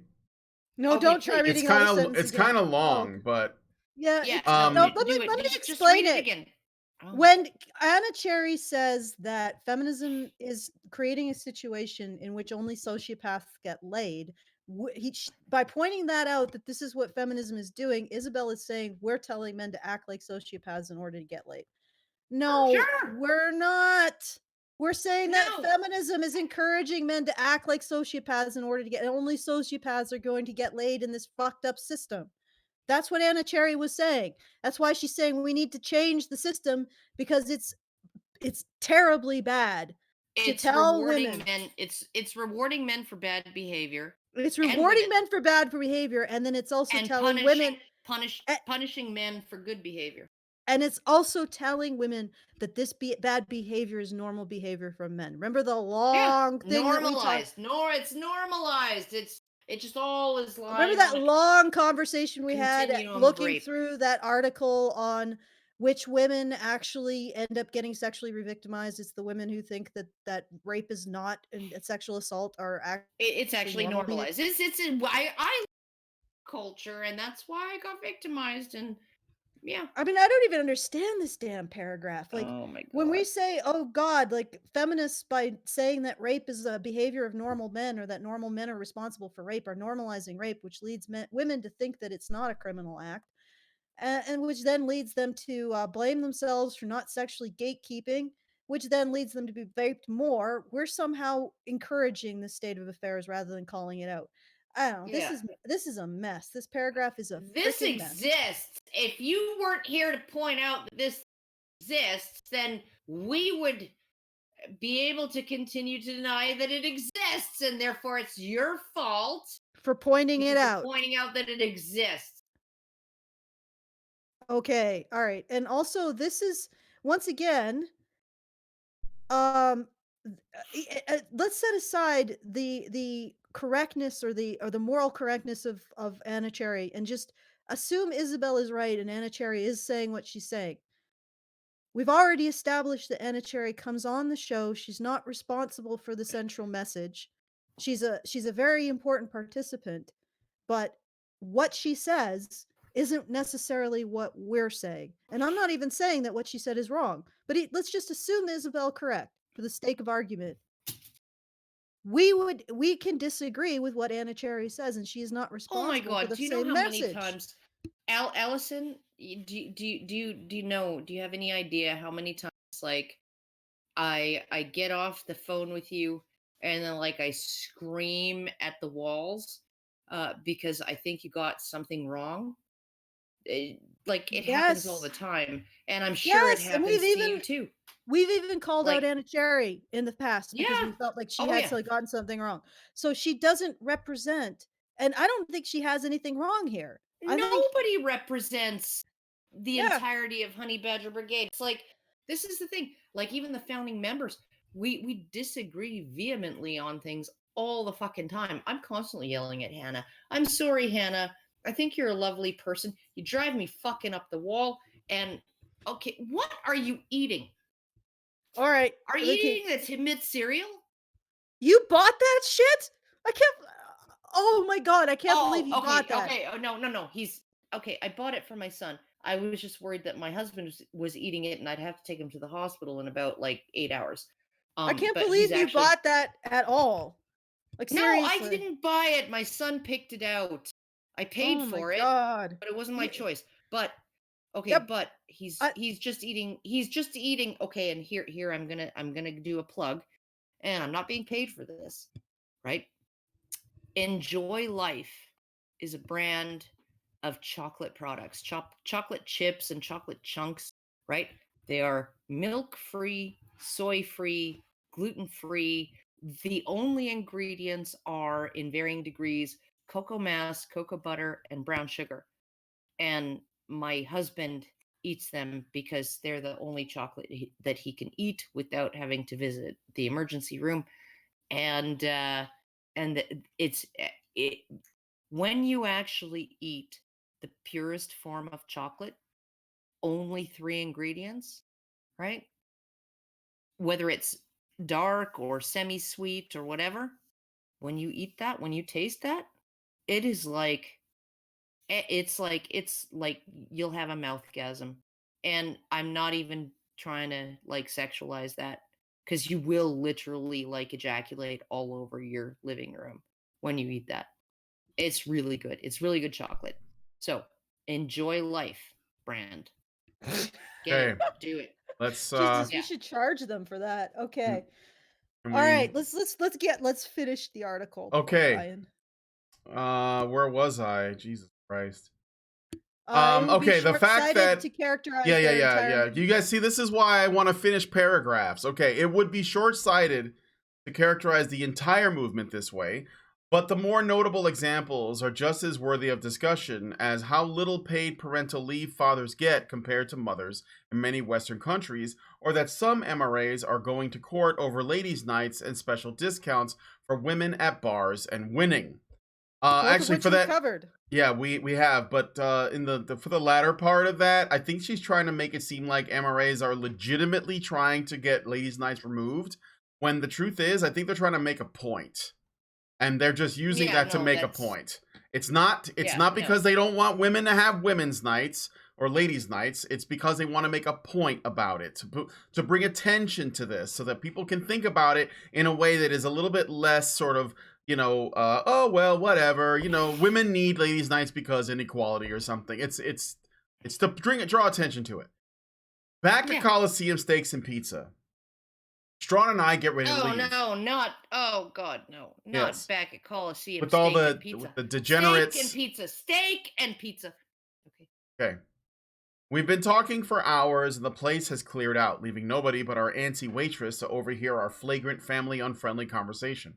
No, Okay, don't try please. reading all the it's sentences kind again. of long, but Yeah. Yeah. No, let me do it. let me Just explain read it. again. Oh. When Anna Cherry says that feminism is creating a situation in which only sociopaths get laid, by pointing that out, that this is what feminism is doing, Isabel is saying we're telling men to act like sociopaths in order to get laid. No, Sure. we're not. We're saying that No. feminism is encouraging men to act like sociopaths in order to get, only sociopaths are going to get laid in this fucked up system. That's what Anna Cherry was saying. That's why she's saying we need to change the system because it's terribly bad. It's tell rewarding women. men. It's rewarding men for bad behavior It's And rewarding women. men for bad behavior, and then it's also and telling women, punishing men for good behavior. and it's also telling women that this bad behavior is normal behavior from men. Remember the long thing that we talked. Normalized. It's normalized. It just all is lying. Remember that on a long conversation we had continuum of looking rape. through that article on which women actually end up getting sexually re-victimized? It's the women who think that rape is not and sexual assault are It's actually normal behavior. normalized. I culture, and that's why I got victimized. And yeah. I mean, I don't even understand this damn paragraph. Like, Oh my god. when we say, oh God, like feminists, by saying that rape is a behavior of normal men or that normal men are responsible for rape, are normalizing rape, which leads women to think that it's not a criminal act, and which then leads them to blame themselves for not sexually gatekeeping, which then leads them to be raped more. We're somehow encouraging this state of affairs rather than calling it out. I don't know. Yeah. This is a mess. This paragraph is a This freaking mess. exists. If you weren't here to point out that this exists, then we would be able to continue to deny that it exists, and therefore it's your fault For pointing it because out. you're pointing out that it exists. Okay, all right. And also this is once again um let's set aside the correctness or the moral correctness of Anna Cherry and just assume Isabel is right and Anna Cherry is saying what she's saying. We've already established that Anna Cherry comes on the show. She's not responsible for the central message. She's a very important participant, but what she says isn't necessarily what we're saying. And I'm not even saying that what she said is wrong, but let's just assume Isabel correct for the sake of argument. We can disagree with what Anna Cherry says, and she is not Oh my responsible for God! the Do you know same how message. many times, Alison? Do you know? Do you have any idea how many times like I get off the phone with you and then like I scream at the walls because I think you got something wrong? Like it happens all the Yes. time, and I'm sure it Yes, and happens to you too. we've even called out Like, Anna Cherry in the past because yeah, we felt like she oh had yeah, gotten something wrong. So she doesn't represent, and I don't think she has anything wrong here. I think, nobody represents the yeah, entirety of Honey Badger Brigade. It's like this is the thing. Like even the founding members, we disagree vehemently on things all the fucking time. I'm constantly yelling at Hannah. I'm sorry, Hannah. I think you're a lovely person. You drive me fucking up the wall. And okay, what are you eating? all right. Are you Okay, eating the Timid cereal? you bought that shit? I can't. Oh my god, I can't believe you Okay, bought that. okay. Oh, no. He's okay. I bought it for my son. I was just worried that my husband was eating it, and I'd have to take him to the hospital in about like 8 hours. I can't But he's believe you actually bought that at all. Like, no. I seriously. didn't buy it. My son picked it out. I paid Oh my for it, god. but it wasn't my choice. But okay, Yep. but he's I, just eating. He's just eating. Okay, and here I'm gonna do a plug, and I'm not being paid for this, right? Enjoy Life is a brand of chocolate products, chocolate chips and chocolate chunks, right? They are milk free, soy free, gluten free. The only ingredients are in varying degrees cocoa mass, cocoa butter, and brown sugar. And my husband eats them because they're the only chocolate that he can eat without having to visit the emergency room. And it's it when you actually eat the purest form of chocolate, only 3 ingredients, right? Whether it's dark or semi-sweet or whatever, when you eat that, when you taste that, it is like it's like you'll have a mouthgasm. And I'm not even trying to like sexualize that because you will literally like ejaculate all over your living room when you eat that. It's really good. It's really good chocolate. So Enjoy Life brand. Get Okay, it. Do it. let's Jesus, Yeah. we should charge them for that. Okay. can All right, we let's finish the article. okay. Ryan. Where was I? Jesus Christ. It would be Okay, the fact short-sighted that to characterize yeah, their entire yeah. You guys see, this is why I want to finish paragraphs. Okay, it would be short-sighted to characterize the entire movement this way, but the more notable examples are just as worthy of discussion as how little paid parental leave fathers get compared to mothers in many Western countries, or that some MRAs are going to court over ladies' nights and special discounts for women at bars and winning. both of Actually, which for we that, covered. yeah, we have, but in the for the latter part of that, I think she's trying to make it seem like MRAs are legitimately trying to get ladies' nights removed, when the truth is, I think they're trying to make a point, and they're just using Yeah, that to no, make a that's point. It's not yeah, not no. because they don't want women to have women's nights or ladies' nights. It's because they want to make a point about it, to bring attention to this, so that people can think about it in a way that is a little bit less sort of, oh well, whatever, women need ladies' nights because inequality or something. It's to draw attention to it. Back to Yeah. Coliseum Steaks and Pizza. Strawn and I get ready to Oh leave. no, not oh god, no. Not Yes. back at Coliseum. With all Steak the and pizza. with the degenerates. Steak and pizza. Steak and pizza. Okay. Okay. We've been talking for hours, and the place has cleared out, leaving nobody but our antsy waitress to overhear our flagrant family-unfriendly conversation.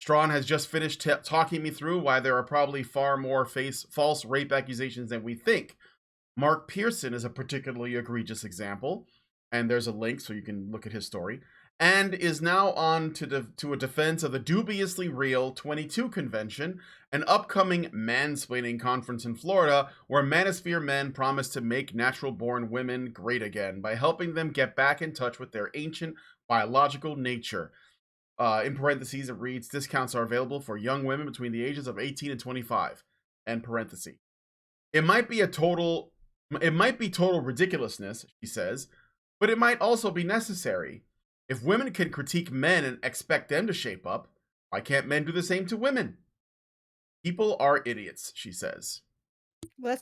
Strawn has just finished talking me through why there are probably far more false rape accusations than we think. Mark Pearson is a particularly egregious example, and there's a link so you can look at his story, and is now on to a defense of the dubiously real 22 convention, an upcoming mansplaining conference in Florida where manosphere men promise to make natural-born women great again by helping them get back in touch with their ancient biological nature. In parentheses, it reads, discounts are available for young women between the ages of 18 and 25. End parenthesis. It might be total ridiculousness, she says, but it might also be necessary. If women can critique men and expect them to shape up, why can't men do the same to women? People are idiots, she says. Well,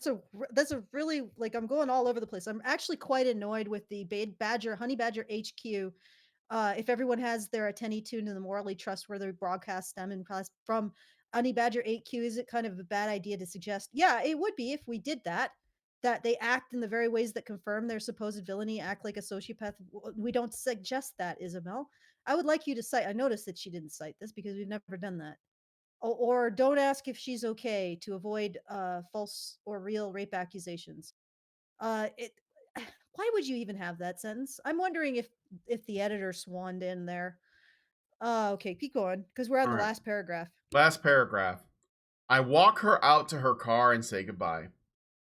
that's a really, like, I'm going all over the place. I'm actually quite annoyed with the Honey Badger HQ. If everyone has their attendee tuned to the morally trustworthy broadcast stemming from Honey Badger 8Q, is it kind of a bad idea to suggest? Yeah, it would be if we did that. That they act in the very ways that confirm their supposed villainy, act like a sociopath. We don't suggest that, Isabel. I would like you to cite. I noticed that she didn't cite this because we've never done that. Or don't ask if she's okay to avoid false or real rape accusations. It. Why would you even have that sentence? I'm wondering if the editor swanned in there. Okay, keep going because we're on All the right. last paragraph. Last paragraph. I walk her out to her car and say goodbye.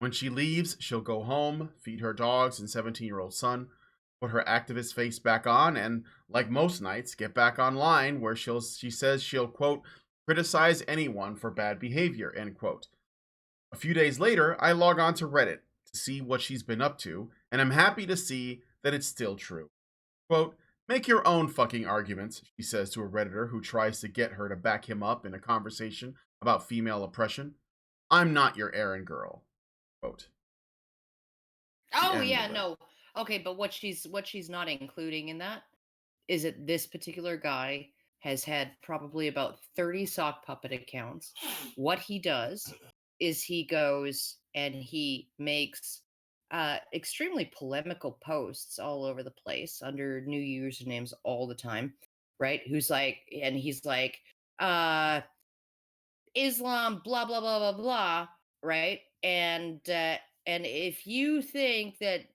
When she leaves, she'll go home, feed her dogs and 17-year-old son, put her activist face back on, and, like most nights, get back online where she says she'll, quote, criticize anyone for bad behavior, end quote. A few days later, I log on to Reddit to see what she's been up to, and I'm happy to see that it's still true. Quote, make your own fucking arguments, she says to a Redditor who tries to get her to back him up in a conversation about female oppression. I'm not your errand girl. Quote. Oh yeah, no. Okay, but what she's not including in that is that this particular guy has had probably about 30 sock puppet accounts. What he does is he goes and he makes extremely polemical posts all over the place under new usernames all the time, right? He's like, Islam, blah blah blah blah blah, right? And if you think that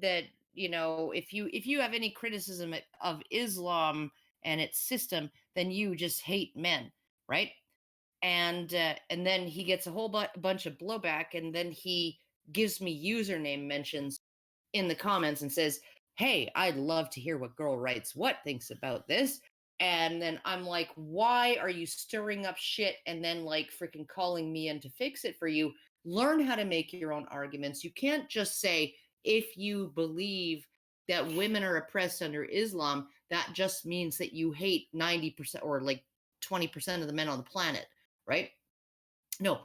if you have any criticism of Islam and its system, then you just hate men, right? And then he gets a whole bunch of blowback, and then he gives me username mentions in the comments and says, hey, I'd love to hear what Girl Writes What thinks about this. And then I'm like, why are you stirring up shit and then like freaking calling me in to fix it for you? Learn how to make your own arguments. You can't just say, if you believe that women are oppressed under Islam, that just means that you hate 90% or like 20% of the men on the planet, right? No,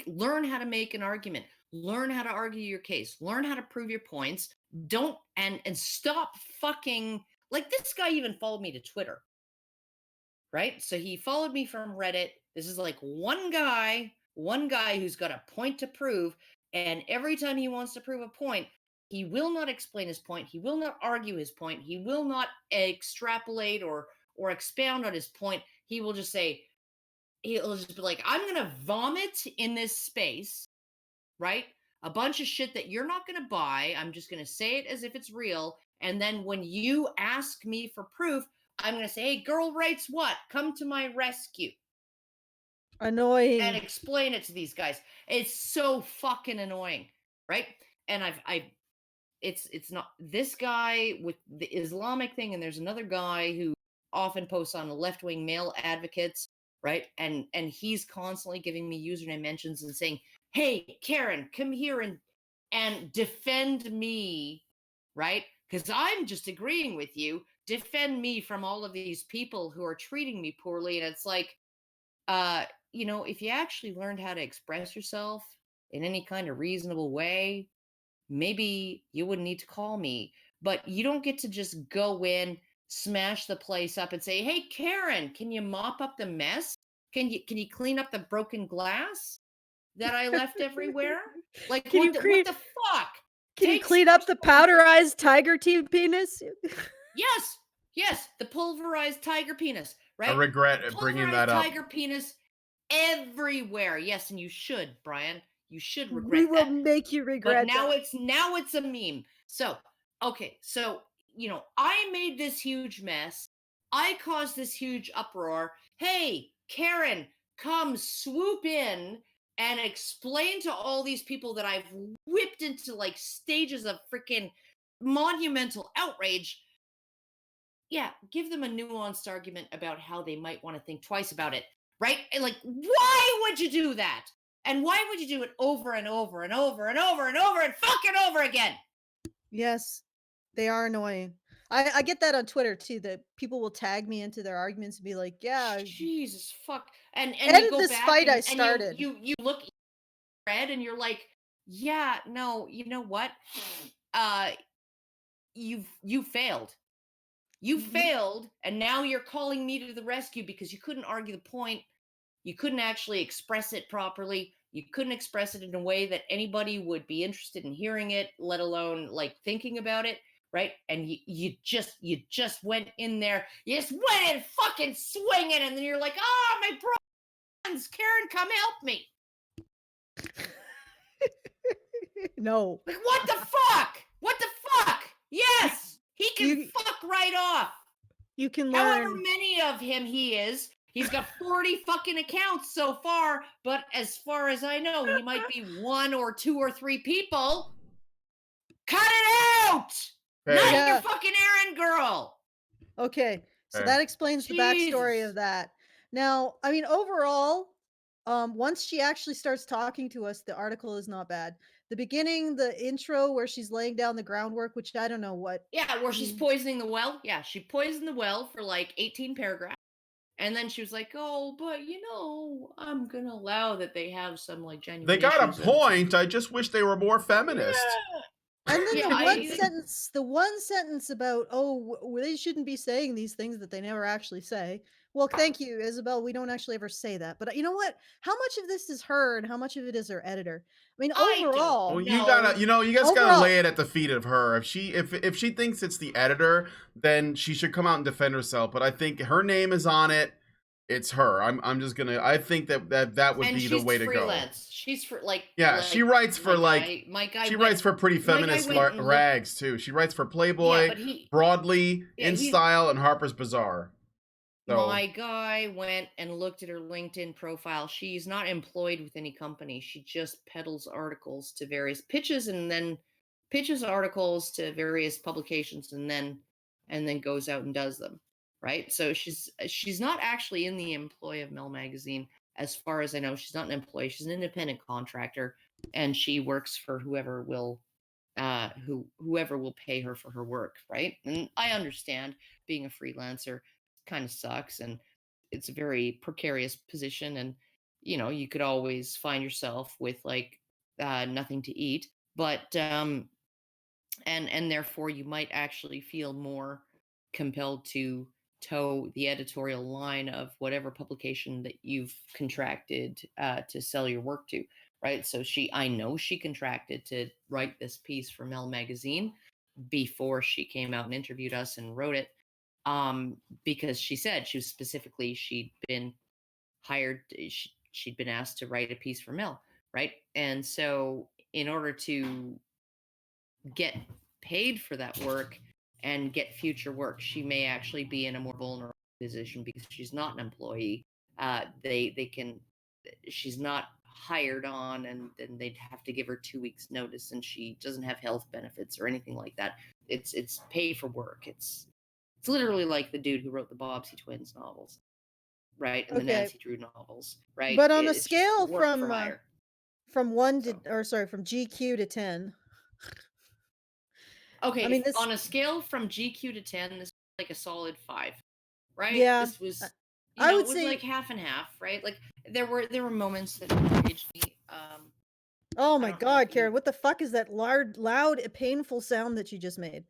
learn how to make an argument. Learn how to argue your case. Learn how to prove your points. Don't and stop fucking, like, this guy even followed me to Twitter. Right? So he followed me from Reddit. This is like one guy who's got a point to prove, and every time he wants to prove a point, he will not explain his point. He will not argue his point. He will not extrapolate or expound on his point. He will just say, he'll just be like, I'm going to vomit in this space, right? A bunch of shit that you're not going to buy. I'm just going to say it as if it's real. And then when you ask me for proof, I'm going to say, hey, Girl Writes What? Come to my rescue. Annoying. And explain it to these guys. It's so fucking annoying, right? And it's not this guy with the Islamic thing, and there's another guy who often posts on left-wing male advocates, right? And he's constantly giving me username mentions and saying, hey, Karen, come here and defend me, right? Because I'm just agreeing with you. Defend me from all of these people who are treating me poorly. And it's like, if you actually learned how to express yourself in any kind of reasonable way, maybe you wouldn't need to call me. But you don't get to just go in, smash the place up and say, hey, Karen, can you mop up the mess? Can you clean up the broken glass that I left everywhere? Like, what the fuck? Can you clean up the powderized tiger penis? Yes, the pulverized tiger penis, right? I regret bringing that up. Tiger penis everywhere. Yes, and you should, Brian. You should regret We will that. make you regret. But now it's a meme. So okay, so I made this huge mess. I caused this huge uproar. Hey, Karen, come swoop in and explain to all these people that I've whipped into like stages of freaking monumental outrage yeah, give them a nuanced argument about how they might want to think twice about it, right? And like, why would you do that? And why would you do it over and over and over and over and over and fucking over again? Yes, they are annoying. I get that on Twitter too, that people will tag me into their arguments and be like, "Yeah, Jesus fuck. And you end go this back fight I and you started." you you look red and you're like, yeah, no, you know what? Uh you failed. You Y failed, and now you're calling me to the rescue because you couldn't argue the point. You couldn't actually express it properly. You couldn't express it in a way that anybody would be interested in hearing it, let alone like thinking about it, right? And you just went in there. You just went in fucking swinging, and then you're like, "Oh, my bronze, Karen, come help me!" No. Like, what the fuck? What the fuck? You Yes, he can you fuck right off. you can However learn. many of him he is, he's got 40 fucking accounts so far, but as far as I know, he might be one or two or three people. Cut it out! Not Hey, your Yeah. fucking errand girl. Okay, so hey. that explains the backstory Jesus. of that. Now, I mean, overall, once she actually starts talking to us, the article is not bad. The beginning, the intro where she's laying down the groundwork, which I don't know what. Yeah, where she's Mm. poisoning the well. Yeah, she poisoned the well for like 18 paragraphs. And then she was like, "Oh, but I'm gonna allow that they have some like They genuine got a issues." And point. I just wish they were more feminist. And then yeah, the one sentence about, oh, they shouldn't be saying these things that they never actually say. Well, thank you, Isabel. We don't actually ever say that. But you know what? How much of this is her and how much of it is her editor? I mean, I don't Well, overall, you gotta, know. you guys gotta overall, lay it at the feet of her. If she thinks it's the editor, then she should come out and defend herself. But I think her name is on it. It's her. I'm just gonna. I think that would And be the she's way to go. freelance. She's for like Yeah, she like writes for my guy she went writes for pretty my guy feminist went and looked. rags too. She writes for Yeah, Playboy, but Broadly, yeah, In he's Style, and Harper's Bazaar. So my guy went and looked at her LinkedIn profile. She's not employed with any company. She just peddles articles to various pitches and then pitches articles to various publications and then goes out and does them. Right? So she's not actually in the employ of Mel Magazine. As far as I know, she's not an employee. She's an independent contractor and she works for whoever will pay her for her work, right? And I understand being a freelancer kind of sucks and it's a very precarious position and you could always find yourself with like nothing to eat, but and therefore you might actually feel more compelled to toe the editorial line of whatever publication that you've contracted to sell your work to, right? So I know she contracted to write this piece for Mel Magazine before she came out and interviewed us and wrote it, because she said she'd been hired, she'd been asked to write a piece for Mel, right? And so in order to get paid for that work and get future work, she may actually be in a more vulnerable position because she's not an employee. They can she's not hired on, and then they'd have to give her 2 weeks notice, and she doesn't have health benefits or anything like that. It's paid for work. It's literally like the dude who wrote the Bobbsey Twins novels, right, and the okay. Nancy Drew novels, right? But on a It's just scale work for hire. from one to, So or sorry, from GQ to 10. I mean, okay, this, on a scale from GQ to 10, this is like a solid 5, right? yeah, This was, I it would was like say, half and half, right? Like there were moments that encouraged me. oh I my don't know if God, Karen, what the fuck is that loud, painful sound that you just made?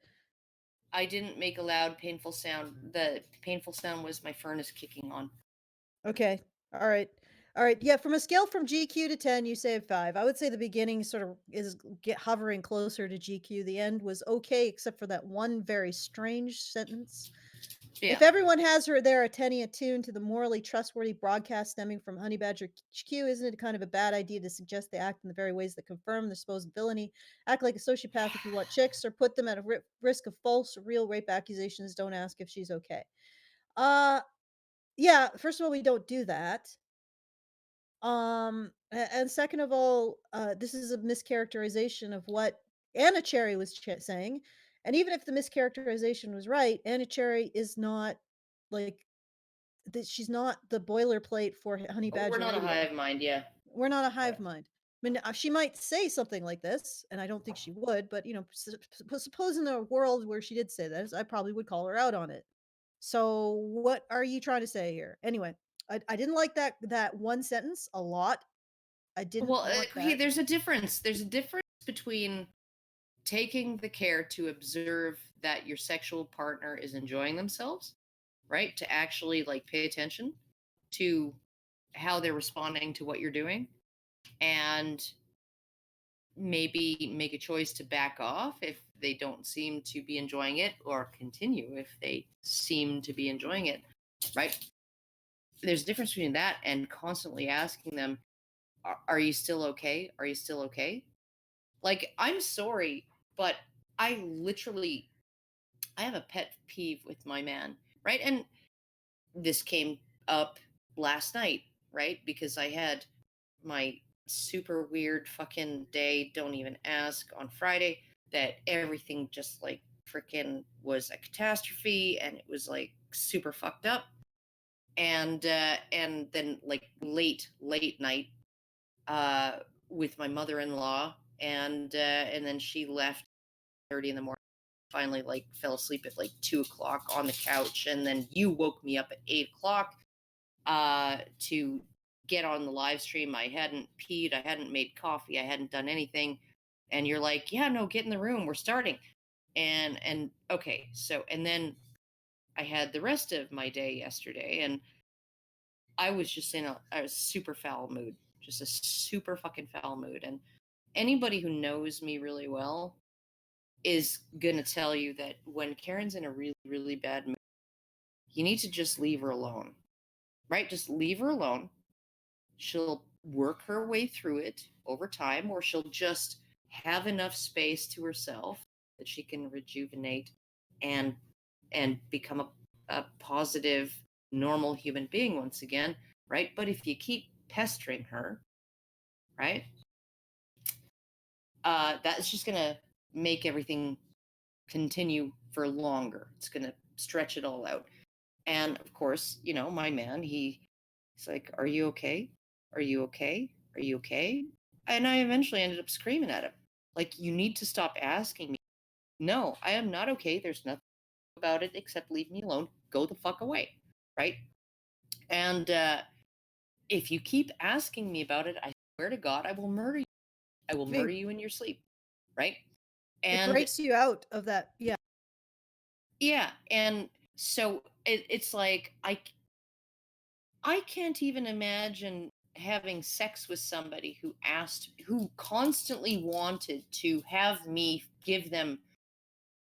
I didn't make a loud, painful sound. The painful sound was my furnace kicking on. Okay. All right. All right. Yeah. From a scale from GQ to 10, you say a 5. I would say the beginning sort of is get hovering closer to GQ. The end was okay, except for that one very strange sentence. Yeah. If everyone has her there attending attuned to the morally trustworthy broadcast stemming from Honey Badger HQ, isn't it kind of a bad idea to suggest they act in the very ways that confirm their supposed villainy? Act like a sociopath if you want chicks, or put them at a risk of false or real rape accusations. Don't ask if she's okay. Uh, yeah. First of all, we don't do that. And second of all, this is a mischaracterization of what Anna Cherry was saying. And even if the mischaracterization was right, Anna Cherry is not like she's not the boilerplate for Honey Oh, we're Badger not a Radio. hive mind, yeah. We're not a hive mind. I mean, she might say something like this, and I don't think she would, but suppose in a world where she did say this, I probably would call her out on it. So, what are you trying to say here? Anyway, I didn't like that one sentence a lot. I didn't Well, want okay, that. there's a difference. There's a difference between taking the care to observe that your sexual partner is enjoying themselves, right? To actually like pay attention to how they're responding to what you're doing and maybe make a choice to back off if they don't seem to be enjoying it or continue if they seem to be enjoying it, right? There's a difference between that and constantly asking them, are you still okay? Are you still okay? Like, I'm sorry, but I literally I have a pet peeve with my man, right? And this came up last night, right? Because I had my super weird fucking day, don't even ask, on Friday, that everything just like freaking was a catastrophe and it was like super fucked up. And then like late night uh with my mother-in-law, and then she left 30 in the morning, finally like fell asleep at like 2 o'clock on the couch, and then you woke me up at 8 o'clock to get on the live stream. I hadn't peed, I hadn't made coffee, I hadn't done anything, and you're like, yeah, no, get in the room, we're starting. And okay, so and then I had the rest of my day yesterday, and I was just in a super foul mood, just a super fucking foul mood. And anybody who knows me really well is gonna tell you that when Karen's in a really, really bad mood, you need to just leave her alone, right? Just leave her alone. She'll work her way through it over time, or she'll just have enough space to herself that she can rejuvenate and become a positive, normal human being once again, right? But if you keep pestering her, right, that's just gonna make everything continue for longer. It's going to stretch it all out. And of course, my man, he's like, are you okay? Are you okay? Are you okay? And I eventually ended up screaming at him, like, you need to stop asking me. No, I am not okay. There's nothing about it except leave me alone. Go the fuck away. Right. And if you keep asking me about it, I swear to God, I will murder you. I will murder you in your sleep. Right. It And breaks you out of that. Yeah. yeah, and so it's like I can't even imagine having sex with somebody who constantly wanted to have me give them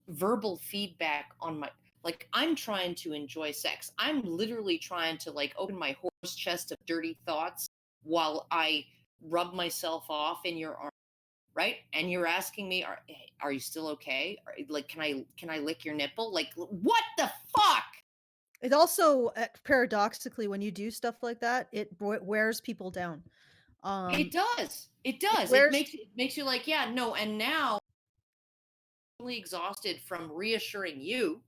verbal feedback on my, like, I'm trying to enjoy sex. I'm literally trying to like open my horse chest of dirty thoughts while I rub myself off in your arm, right? And you're asking me, are you still okay? Like, can I lick your nipple? Like, what the fuck? It also, paradoxically, when you do stuff like that, it wears people down. It does. It It does. wears It makes you like, yeah, no. And now I'm really exhausted from reassuring you,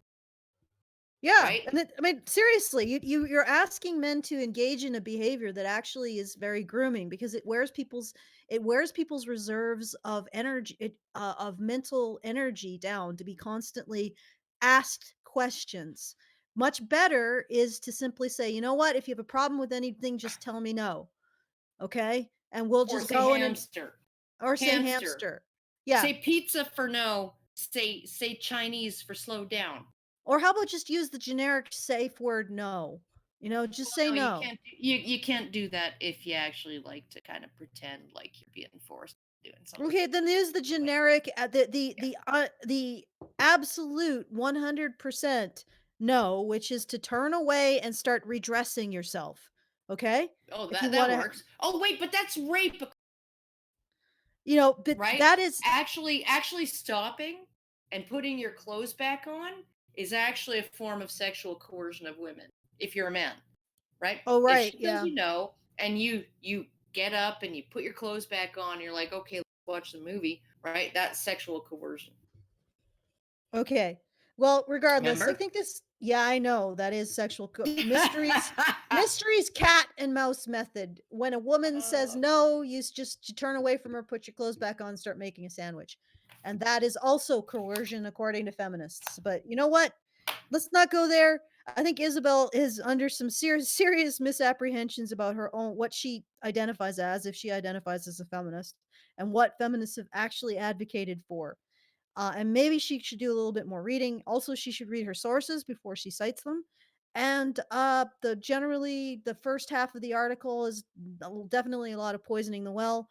Yeah, right? and I mean, seriously, you're asking men to engage in a behavior that actually is very grooming because it wears people's reserves of energy, of mental energy down to be constantly asked questions. Much better is to simply say, you know what, if you have a problem with anything, just tell me no, okay, and we'll Or just say go in and hamster, or say hamster. hamster, yeah. Say pizza for no. Say Chinese for slow down. Or how about just use the generic safe word no? Just Well, say no, you no. can't. You can't do that if you actually like to kind of pretend like you're being forced doing something. Okay, then use the generic, the absolute 100% no, which is to turn away and start redressing yourself. Okay, Oh, if you that want to, works. Oh wait, but that's rape, but right? that is Actually stopping and putting your clothes back on is actually a form of sexual coercion of women if you're a man, right? oh If right, she tells yeah. you no and you get up and you put your clothes back on, you're like, okay, let's watch the movie, right? That's sexual coercion. Okay. Well, regardless, I Remember? think this. Yeah, I know that is mysteries, cat and mouse method. When a woman says no, you turn away from her, put your clothes back on, start making a sandwich, and that is also coercion according to feminists. But you know what? Let's not go there. I think Isabel is under some serious misapprehensions about her own what she identifies as, if she identifies as a feminist, and what feminists have actually advocated for. And maybe she should do a little bit more reading. Also, she should read her sources before she cites them. And the first half of the article is definitely a lot of poisoning the well,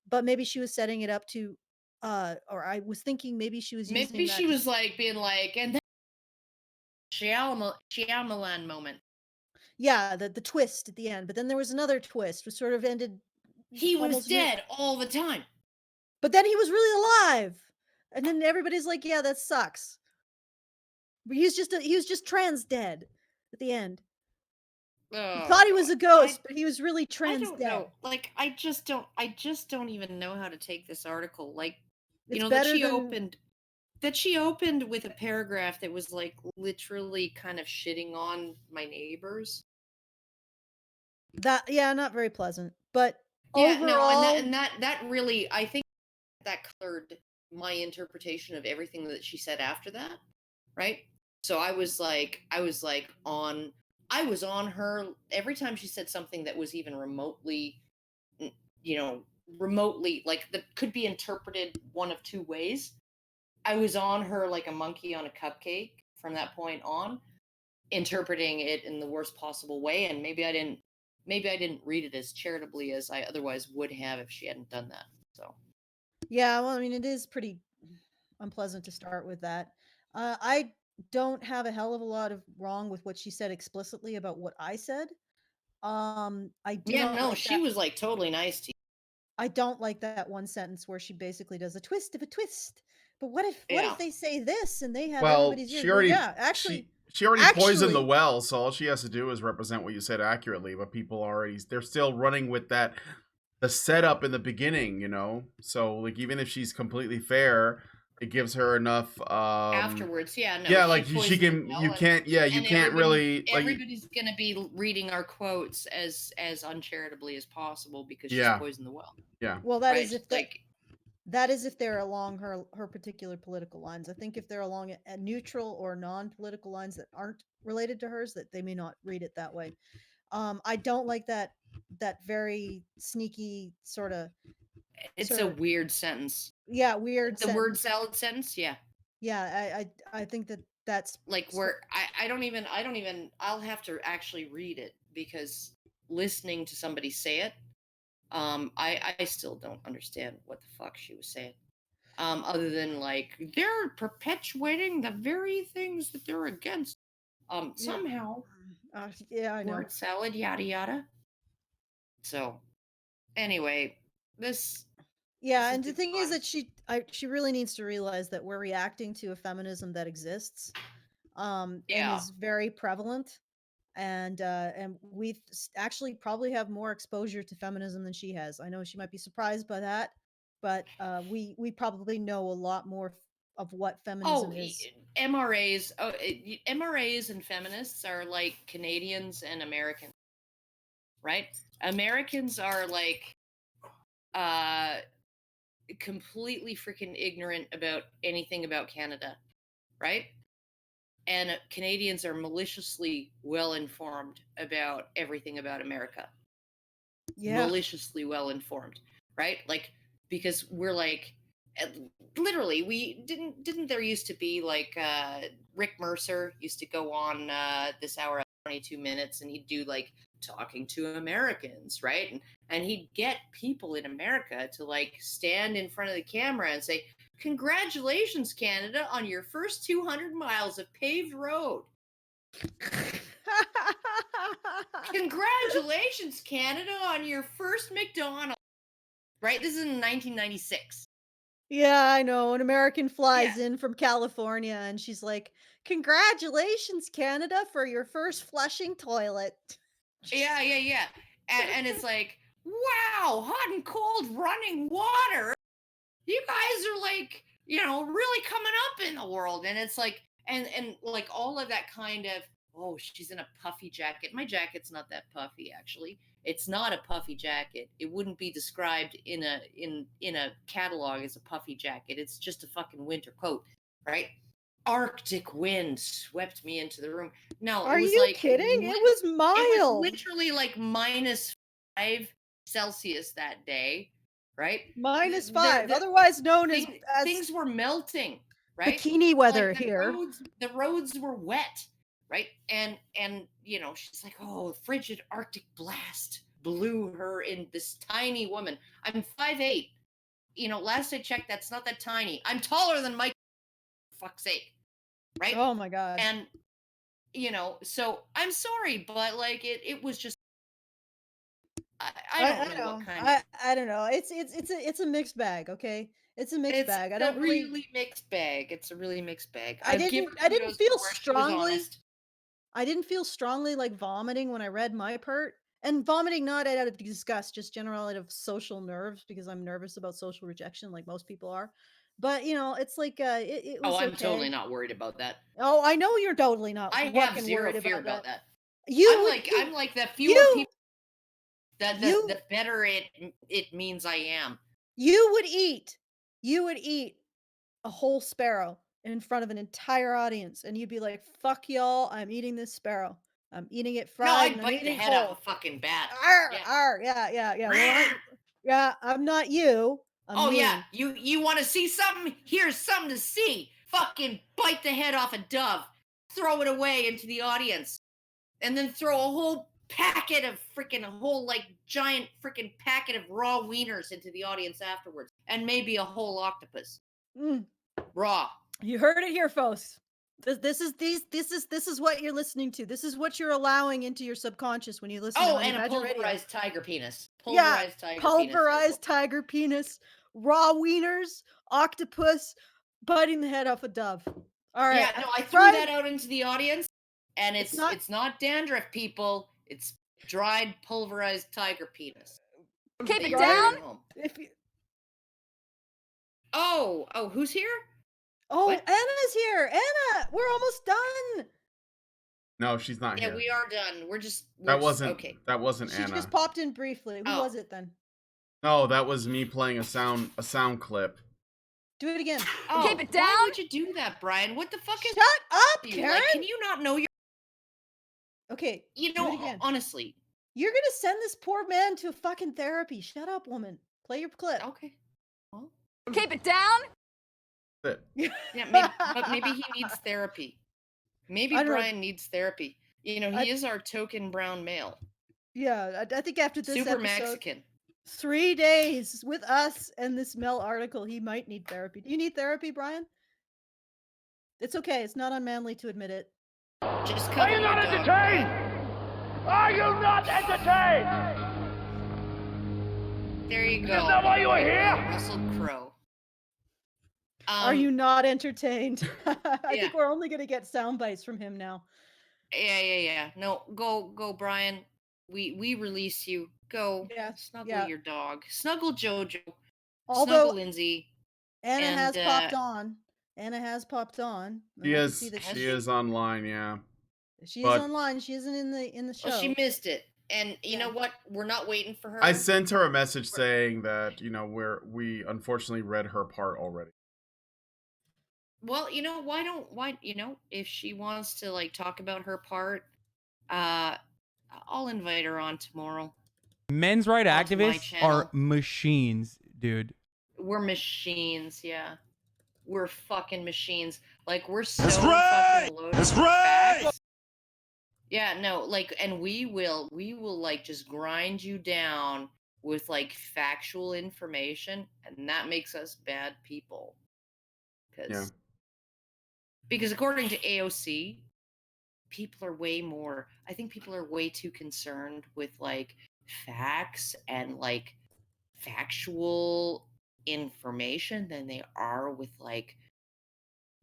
but maybe she was setting it up to, or I was thinking maybe she was Maybe using that. she was like being like, and then Shyamalan moment. Yeah, the twist at the end, but then there was another twist, which sort of ended He was almost imme- dead all the time. but then he was really alive, and then everybody's like, "Yeah, that sucks." But he was just trans dead at the end. He Oh thought he was god. a ghost, but he was really I trans don't dead. know. Like I just don't even know how to take this article. Like, It's that better she opened with a paragraph that was like literally kind of shitting on my neighbors. that. Yeah, not very pleasant. But Yeah, no, overall, and that really, I think that colored my interpretation of everything that she said after that, right? So I was on her every time she said something that was even remotely, n- remotely like that could be interpreted one of two ways. I was on her like a monkey on a cupcake from that point on, interpreting it in the worst possible way, and maybe I didn't read it as charitably as I otherwise would have if she hadn't done that. So yeah, well, I mean, it is pretty unpleasant to start with that. I don't have a hell of a lot of wrong with what she said explicitly about what I said. I do yeah, not no, like she that. was like totally nice to you. I don't like that one sentence where she basically does a twist of a twist. But what Yeah. if they say this and they have Well, everybody's ears? Well, yeah, she already poisoned the actually, well, so all she has to do is represent what you said accurately. But people already they're still running with that the setup in the beginning, you know. So like even if she's completely fair, it gives her enough. Afterwards, yeah, no, Yeah, she like she poisoned the can. You well, can't. Yeah, you and can't really like. everybody's gonna be reading our quotes as uncharitably as possible because she's Yeah, poisoned the well, yeah. well, right? Like, that is if they're along her particular political lines. I think if they're along a neutral or non-political lines that aren't related to hers, that they may not read it that way. I don't like that very sneaky it's a sort of weird sentence. yeah, weird The word sentence. salad sentence, yeah. Yeah, I think that's Like where I don't even I'll have to actually read it because listening to somebody say it, I still don't understand what the fuck she was saying. Other than like they're perpetuating the very things that they're against. yeah. Somehow Yeah, I know. word salad, yada yada. So anyway, this Yeah, is and the just thing is that odd. she really needs to realize that we're reacting to a feminism that exists, and Yeah. is very prevalent, and actually probably have more exposure to feminism than she has. I know she might be surprised by that, but we probably know a lot more of what feminism Oh, is. MRAs. Oh, MRAs and feminists are like Canadians and Americans, right? Americans are like uh completely freaking ignorant about anything about Canada, right? And Canadians are maliciously well informed about everything about America. Yeah, Maliciously well informed, right? Like because we're like uh, literally we didn't there used to be like Rick Mercer used to go on this hour 22 minutes and he'd do like talking to Americans, right? And he'd get people in America to like stand in front of the camera and say, "Congratulations, Canada, on your first 200 miles of paved road. Congratulations, Canada, on your first McDonald's." Right? This is in 1996. yeah, I know. An American Yeah. flies in from California, and she's like, "Congratulations, Canada, for your first flushing toilet." Yeah, yeah, yeah. And it's like, wow, hot and cold running water. You guys are like, really coming up in the world. And it's like, and like all of that kind of, oh, she's in a puffy jacket. My jacket's not that puffy, actually. It's not a puffy jacket. It wouldn't be described in a catalog as a puffy jacket. It's just a fucking winter coat, right? Arctic wind swept me into the room. No, Are it was you like kidding? It was it mild. was literally like -5 Celsius that day, right? -5, otherwise known as things were melting, right? bikini weather Like here. The roads were wet, right? And she's like, oh, frigid Arctic blast blew her in this tiny woman. I'm 5'8". Last I checked, that's not that tiny. I'm taller than Mike, for fuck's sake. Right? Oh my god. And so I'm sorry, but like it was just I don't know what kind of I don't know. It's a mixed bag, okay? It's a mixed bag. I don't really mixed bag. It's a really mixed bag. I didn't feel strongly. Honest. I didn't feel strongly like vomiting when I read my part. And vomiting not out of disgust, just general out of social nerves, because I'm nervous about social rejection like most people are. But it's like it was I'm okay. totally not worried about that. Oh, I know you're totally not. I have zero fear about that. I'm like the fewer people the better it means I am. You would eat a whole sparrow in front of an entire audience, and you'd be like, "Fuck y'all! I'm eating this sparrow. I'm eating it fried." No, I'd and bite the head off a fucking bat. Arr, arr, yeah. Well, I'm not you. I'm me. Yeah, you want to see something? Here's something to see. Fucking bite the head off a dove, throw it away into the audience, and then throw a whole giant freaking packet of raw wieners into the audience afterwards, and maybe a whole octopus. Raw. You heard it here, folks. This is what you're listening to. This is what you're allowing into your subconscious when you listen to Honey Badger and a pulverized tiger penis. Pulverized tiger penis, raw wieners, octopus, biting the head off a dove. All right. Yeah, no, I threw that out into the audience, and it's not dandruff, people. It's dried pulverized tiger penis. Keep it down. Oh, who's here? Oh, what? Anna's here. Anna, we're almost done. No, she's not here. Yeah, we are done. That wasn't Anna. She just popped in briefly. Who was it then? No, that was me playing a sound clip. Do it again. Oh, keep it down. Why would you do that, Brian? What the fuck is? Shut up, Karen. Like, can you not know your? Okay. Honestly, you're gonna send this poor man to fucking therapy. Shut up, woman. Play your clip. Okay. Well, keep it down. Yeah, maybe he needs therapy. Maybe Brian needs therapy. He is our token brown male. Yeah, I think after this super episode, Mexican. 3 days with us and this Mel article, he might need therapy. Do you need therapy, Brian? It's okay. It's not unmanly to admit it. Just Are you not entertained? Are you not entertained? There you go. Is that why you are here? Russell Crowe. Are you not entertained? I think we're only gonna get sound bites from him now. Yeah. No, go, Brian. We release you. Go. Yeah. Snuggle your dog. Snuggle Jojo. Although snuggle Lindsay. Anna has popped on. Anna has popped on. She is online, yeah. She is online. She isn't in the show. Well, she missed it. And you know what? We're not waiting for her. I sent her a message saying that, we unfortunately read her part already. Well, if she wants to talk about her part, I'll invite her on tomorrow. Men's rights activists are machines, dude. We're machines, yeah. We're fucking machines. We're so That's right! fucking loaded. That's right! Facts. Yeah, no, and we will just grind you down with factual information, and that makes us bad people. Because according to AOC, people are people are way too concerned with facts and factual information than they are with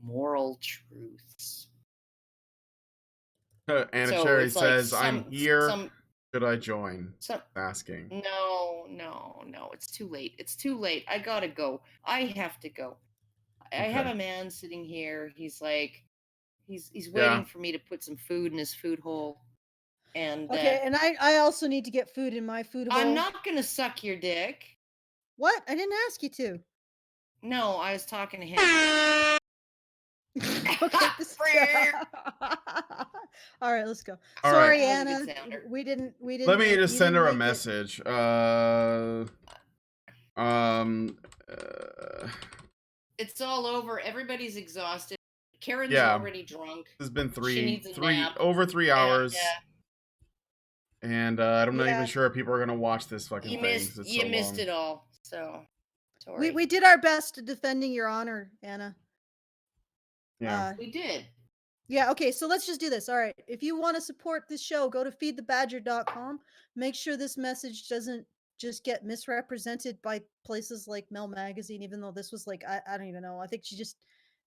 moral truths. Anna Cherry says, I'm here. Should I join? Asking. No. It's too late. I gotta go. I have to go. I have Okay. a man sitting here. He's like, he's Yeah. waiting for me to put some food in his food hole. And Okay, and I also need to get food in my food hole. I'm not gonna suck your dick. What? I didn't ask you to. No, I was talking to him. Okay, this all right, let's go. All Sorry, right. Anna. We didn't. Let me just you send didn't her a make it. message. It's all over. Everybody's exhausted. Karen's Yeah. already drunk. This has been She needs a nap. over 3 hours. And, I'm not even sure if people are gonna watch this fucking you thing. missed, It's you so missed long. it all. So sorry. We did our best to defending your honor, Anna. Yeah. We did. Yeah, okay, so let's just do this. All right. If you want to support this show, go to feedthebadger.com. Make sure this message doesn't just get misrepresented by places like Mel Magazine, even though this was like, I don't even know. I think she just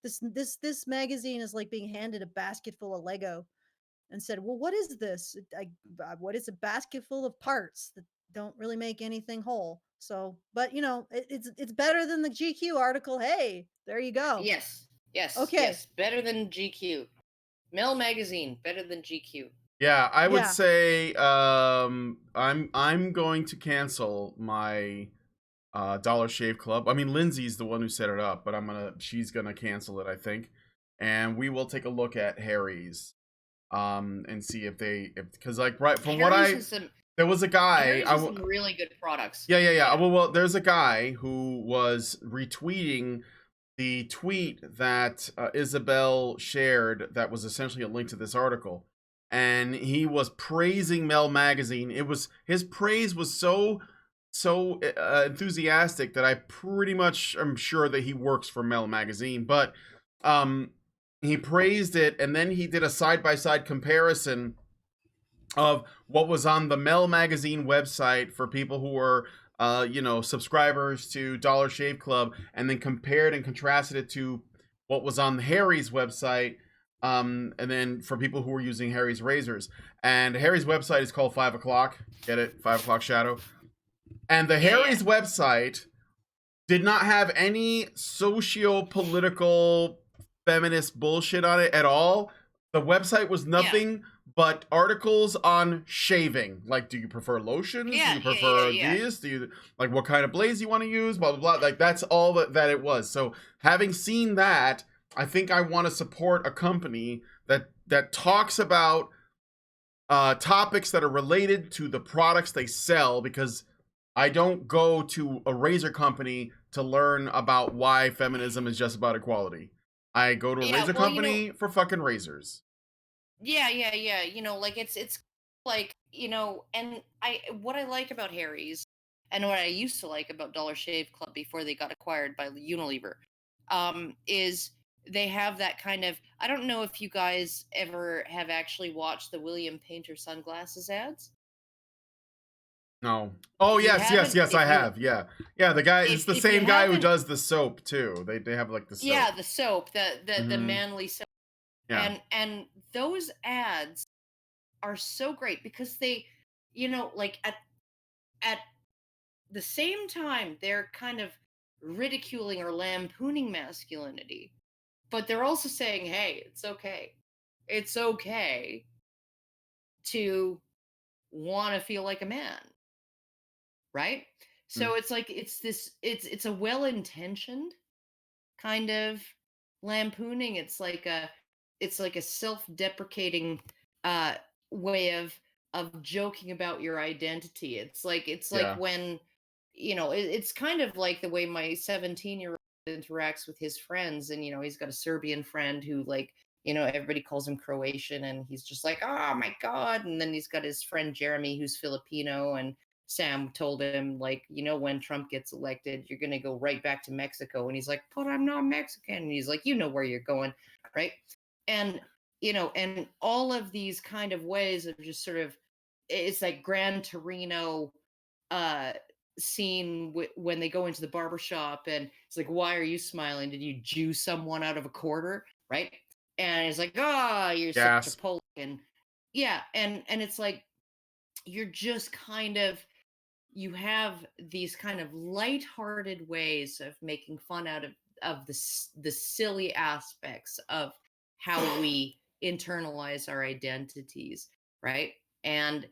this magazine is like being handed a basket full of Lego and said, well, what is this? What is a basket full of parts that don't really make anything whole? So, but you know, it's better than the GQ article. Hey, there you go. Yes. Yes. Okay. Yes. Better than GQ. Mel Magazine, better than GQ. Yeah, I would say I'm going to cancel my Dollar Shave Club. I mean, Lindsay's the one who set it up, but she's gonna cancel it, I think. And we will take a look at Harry's and see because like right from Harry's there was a guy Harry's has some really good products. Yeah. Well, there's a guy who was retweeting the tweet that Isabel shared that was essentially a link to this article, and he was praising Mel Magazine. His praise was so enthusiastic that I pretty much am sure that he works for Mel Magazine. But he praised it, and then he did a side-by-side comparison of what was on the Mel Magazine website for people who were subscribers to Dollar Shave Club, and then compared and contrasted it to what was on Harry's website, and then for people who were using Harry's razors. And Harry's website is called 5 o'clock. Get it? 5 o'clock shadow. And the Harry's website did not have any socio-political feminist bullshit on it at all. The website was nothing but articles on shaving. Like, do you prefer lotions? Do you prefer these? Do you like what kind of blaze you want to use? Blah blah blah. Like, that's all that it was. So having seen that, I think I want to support a company that talks about topics that are related to the products they sell, because I don't go to a razor company to learn about why feminism is just about equality. I go to a razor company for fucking razors. Yeah. You know, like it's like, you know, and what I like about Harry's and what I used to like about Dollar Shave Club before they got acquired by Unilever, is they have that kind of, I don't know if you guys ever have actually watched the William Painter sunglasses ads. No. Oh, yes, I have. Yeah. The guy, it's the same guy who does the soap too. They have like the soap. Yeah, the soap, the manly soap. Yeah. And those ads are so great because they, you know, like at the same time they're kind of ridiculing or lampooning masculinity, but they're also saying, hey, it's okay. It's okay to want to feel like a man. Right? So it's like it's a well-intentioned kind of lampooning. It's like a self-deprecating way of joking about your identity. It's like when, you know, it's kind of like the way my 17-year-old interacts with his friends, and you know, he's got a Serbian friend who, like, you know, everybody calls him Croatian, and he's just like, oh my god. And then he's got his friend Jeremy, who's Filipino, and Sam told him, like, you know, when Trump gets elected, you're going to go right back to Mexico. And he's like, but I'm not Mexican. And he's like, you know where you're going, right? And, you know, and all of these kind of ways of just sort of, it's like Gran Torino scene when they go into the barbershop, and it's like, why are you smiling? Did you Jew someone out of a quarter, right? And it's like, oh, you're such a Polak. And yeah, and it's like, you're just kind of, you have these kind of lighthearted ways of making fun out the silly aspects of how we internalize our identities, right? And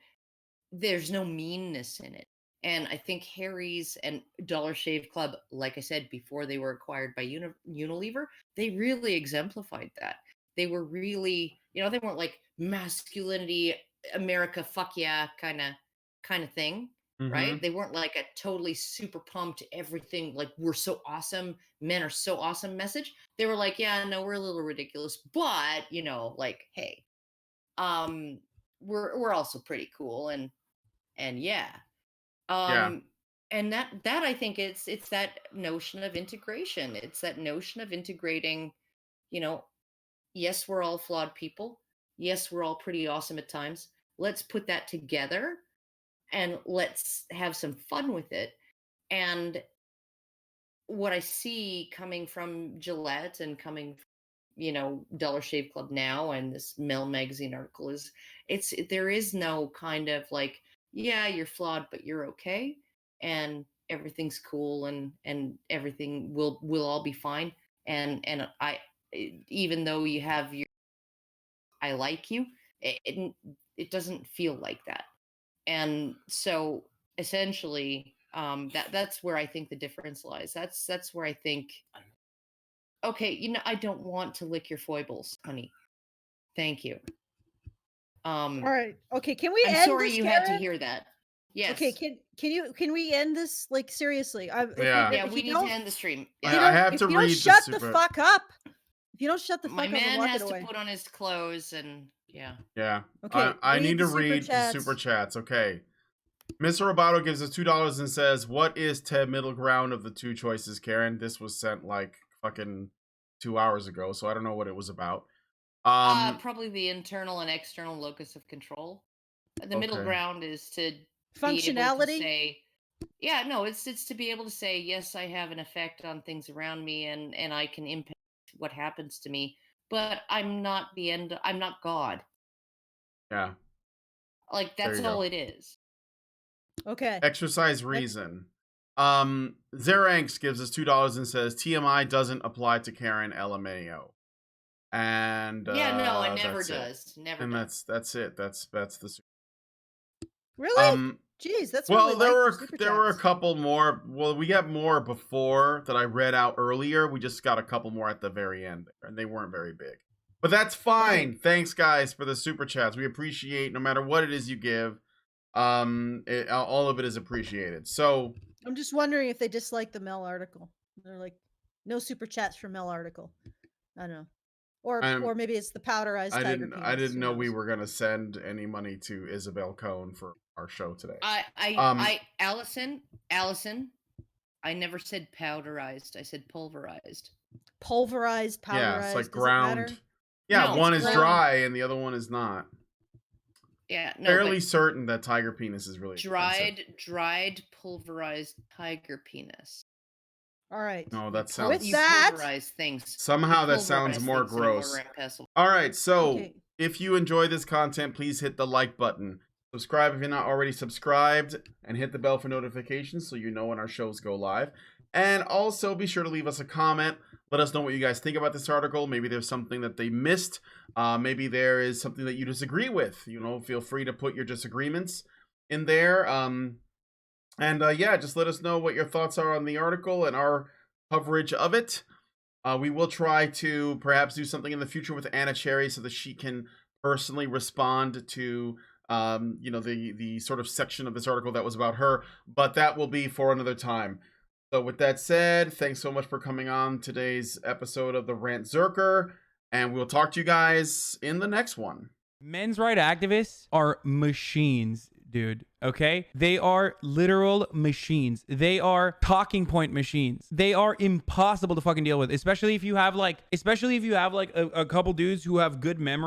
there's no meanness in it. And I think Harry's and Dollar Shave Club, like I said, before they were acquired by Unilever, they really exemplified that. They were really, they weren't like masculinity, America, fuck yeah, kind of thing, right? They weren't like a totally super pumped everything, like we're so awesome, men are so awesome message. They were like, yeah, no, we're a little ridiculous, but like, hey, we're also pretty cool, and yeah. And that I think it's that notion of integration. It's that notion of integrating, yes, we're all flawed people. Yes, we're all pretty awesome at times. Let's put that together and let's have some fun with it. And what I see coming from Gillette and coming from, Dollar Shave Club now and this Mel magazine article is there is no kind of like, yeah, you're flawed, but you're okay, and everything's cool, and everything will all be fine. And even though you have your I like you, it doesn't feel like that. And so essentially, that's where I think the difference lies. That's where I think, okay, I don't want to lick your foibles, honey. Thank you. All right. Okay. Can we I'm end sorry this, you Karen? had to hear that. Yes. Okay. Can we end this, like, seriously? We need to end the stream. I have to read. Shut the fuck up. If you don't shut the fuck up, my man walk has it away. to put on his clothes, and yeah. Okay. I need to read the super chats. Okay. Mr. Roboto gives us $2 and says, "What is Ted middle ground of the two choices, Karen?" This was sent like fucking 2 hours ago, so I don't know what it was about. Probably the internal and external locus of control. The middle ground is to functionality. It's to be able to say, yes, I have an effect on things around me, and I can impact what happens to me, but I'm not the end. I'm not God. Yeah. Like, that's all it is. Okay. Exercise reason. Zeranx gives us $2 and says TMI doesn't apply to Karen LMAO. And it never does. Never. And does. that's it. That's the. Really? Jeez, that's well. Really there were a couple more. Well, we got more before that I read out earlier. We just got a couple more at the very end, and they weren't very big. But that's fine. Okay. Thanks, guys, for the super chats. We appreciate no matter what it is you give. All of it is appreciated. So I'm just wondering if they dislike the Mel article. They're like, no super chats for Mel article. I don't know. Or maybe it's the powderized tiger penis. I didn't know we were gonna send any money to Isabel Cohn for our show today. Alison, I never said powderized. I said pulverized. Pulverized, powderized. Yeah, it's like ground. Yeah, one is dry and the other one is not. Yeah, no, fairly certain that tiger penis is really dried pulverized tiger penis. All right. No, that sounds. With that, things. Somehow that sounds more gross. All right, so if you enjoy this content, please hit the like button. Subscribe if you're not already subscribed, and hit the bell for notifications so you know when our shows go live. And also be sure to leave us a comment. Let us know what you guys think about this article. Maybe there's something that they missed. Maybe there is something that you disagree with. Feel free to put your disagreements in there. Just let us know what your thoughts are on the article and our coverage of it. We will try to perhaps do something in the future with Anna Cherry so that she can personally respond to the sort of section of this article that was about her. But that will be for another time. So with that said, thanks so much for coming on today's episode of the Rantzerker, and we'll talk to you guys in the next one. Men's rights activists are machines, dude. Okay? They are literal machines. They are talking point machines. They are impossible to fucking deal with, especially if you have like a couple dudes who have good memory.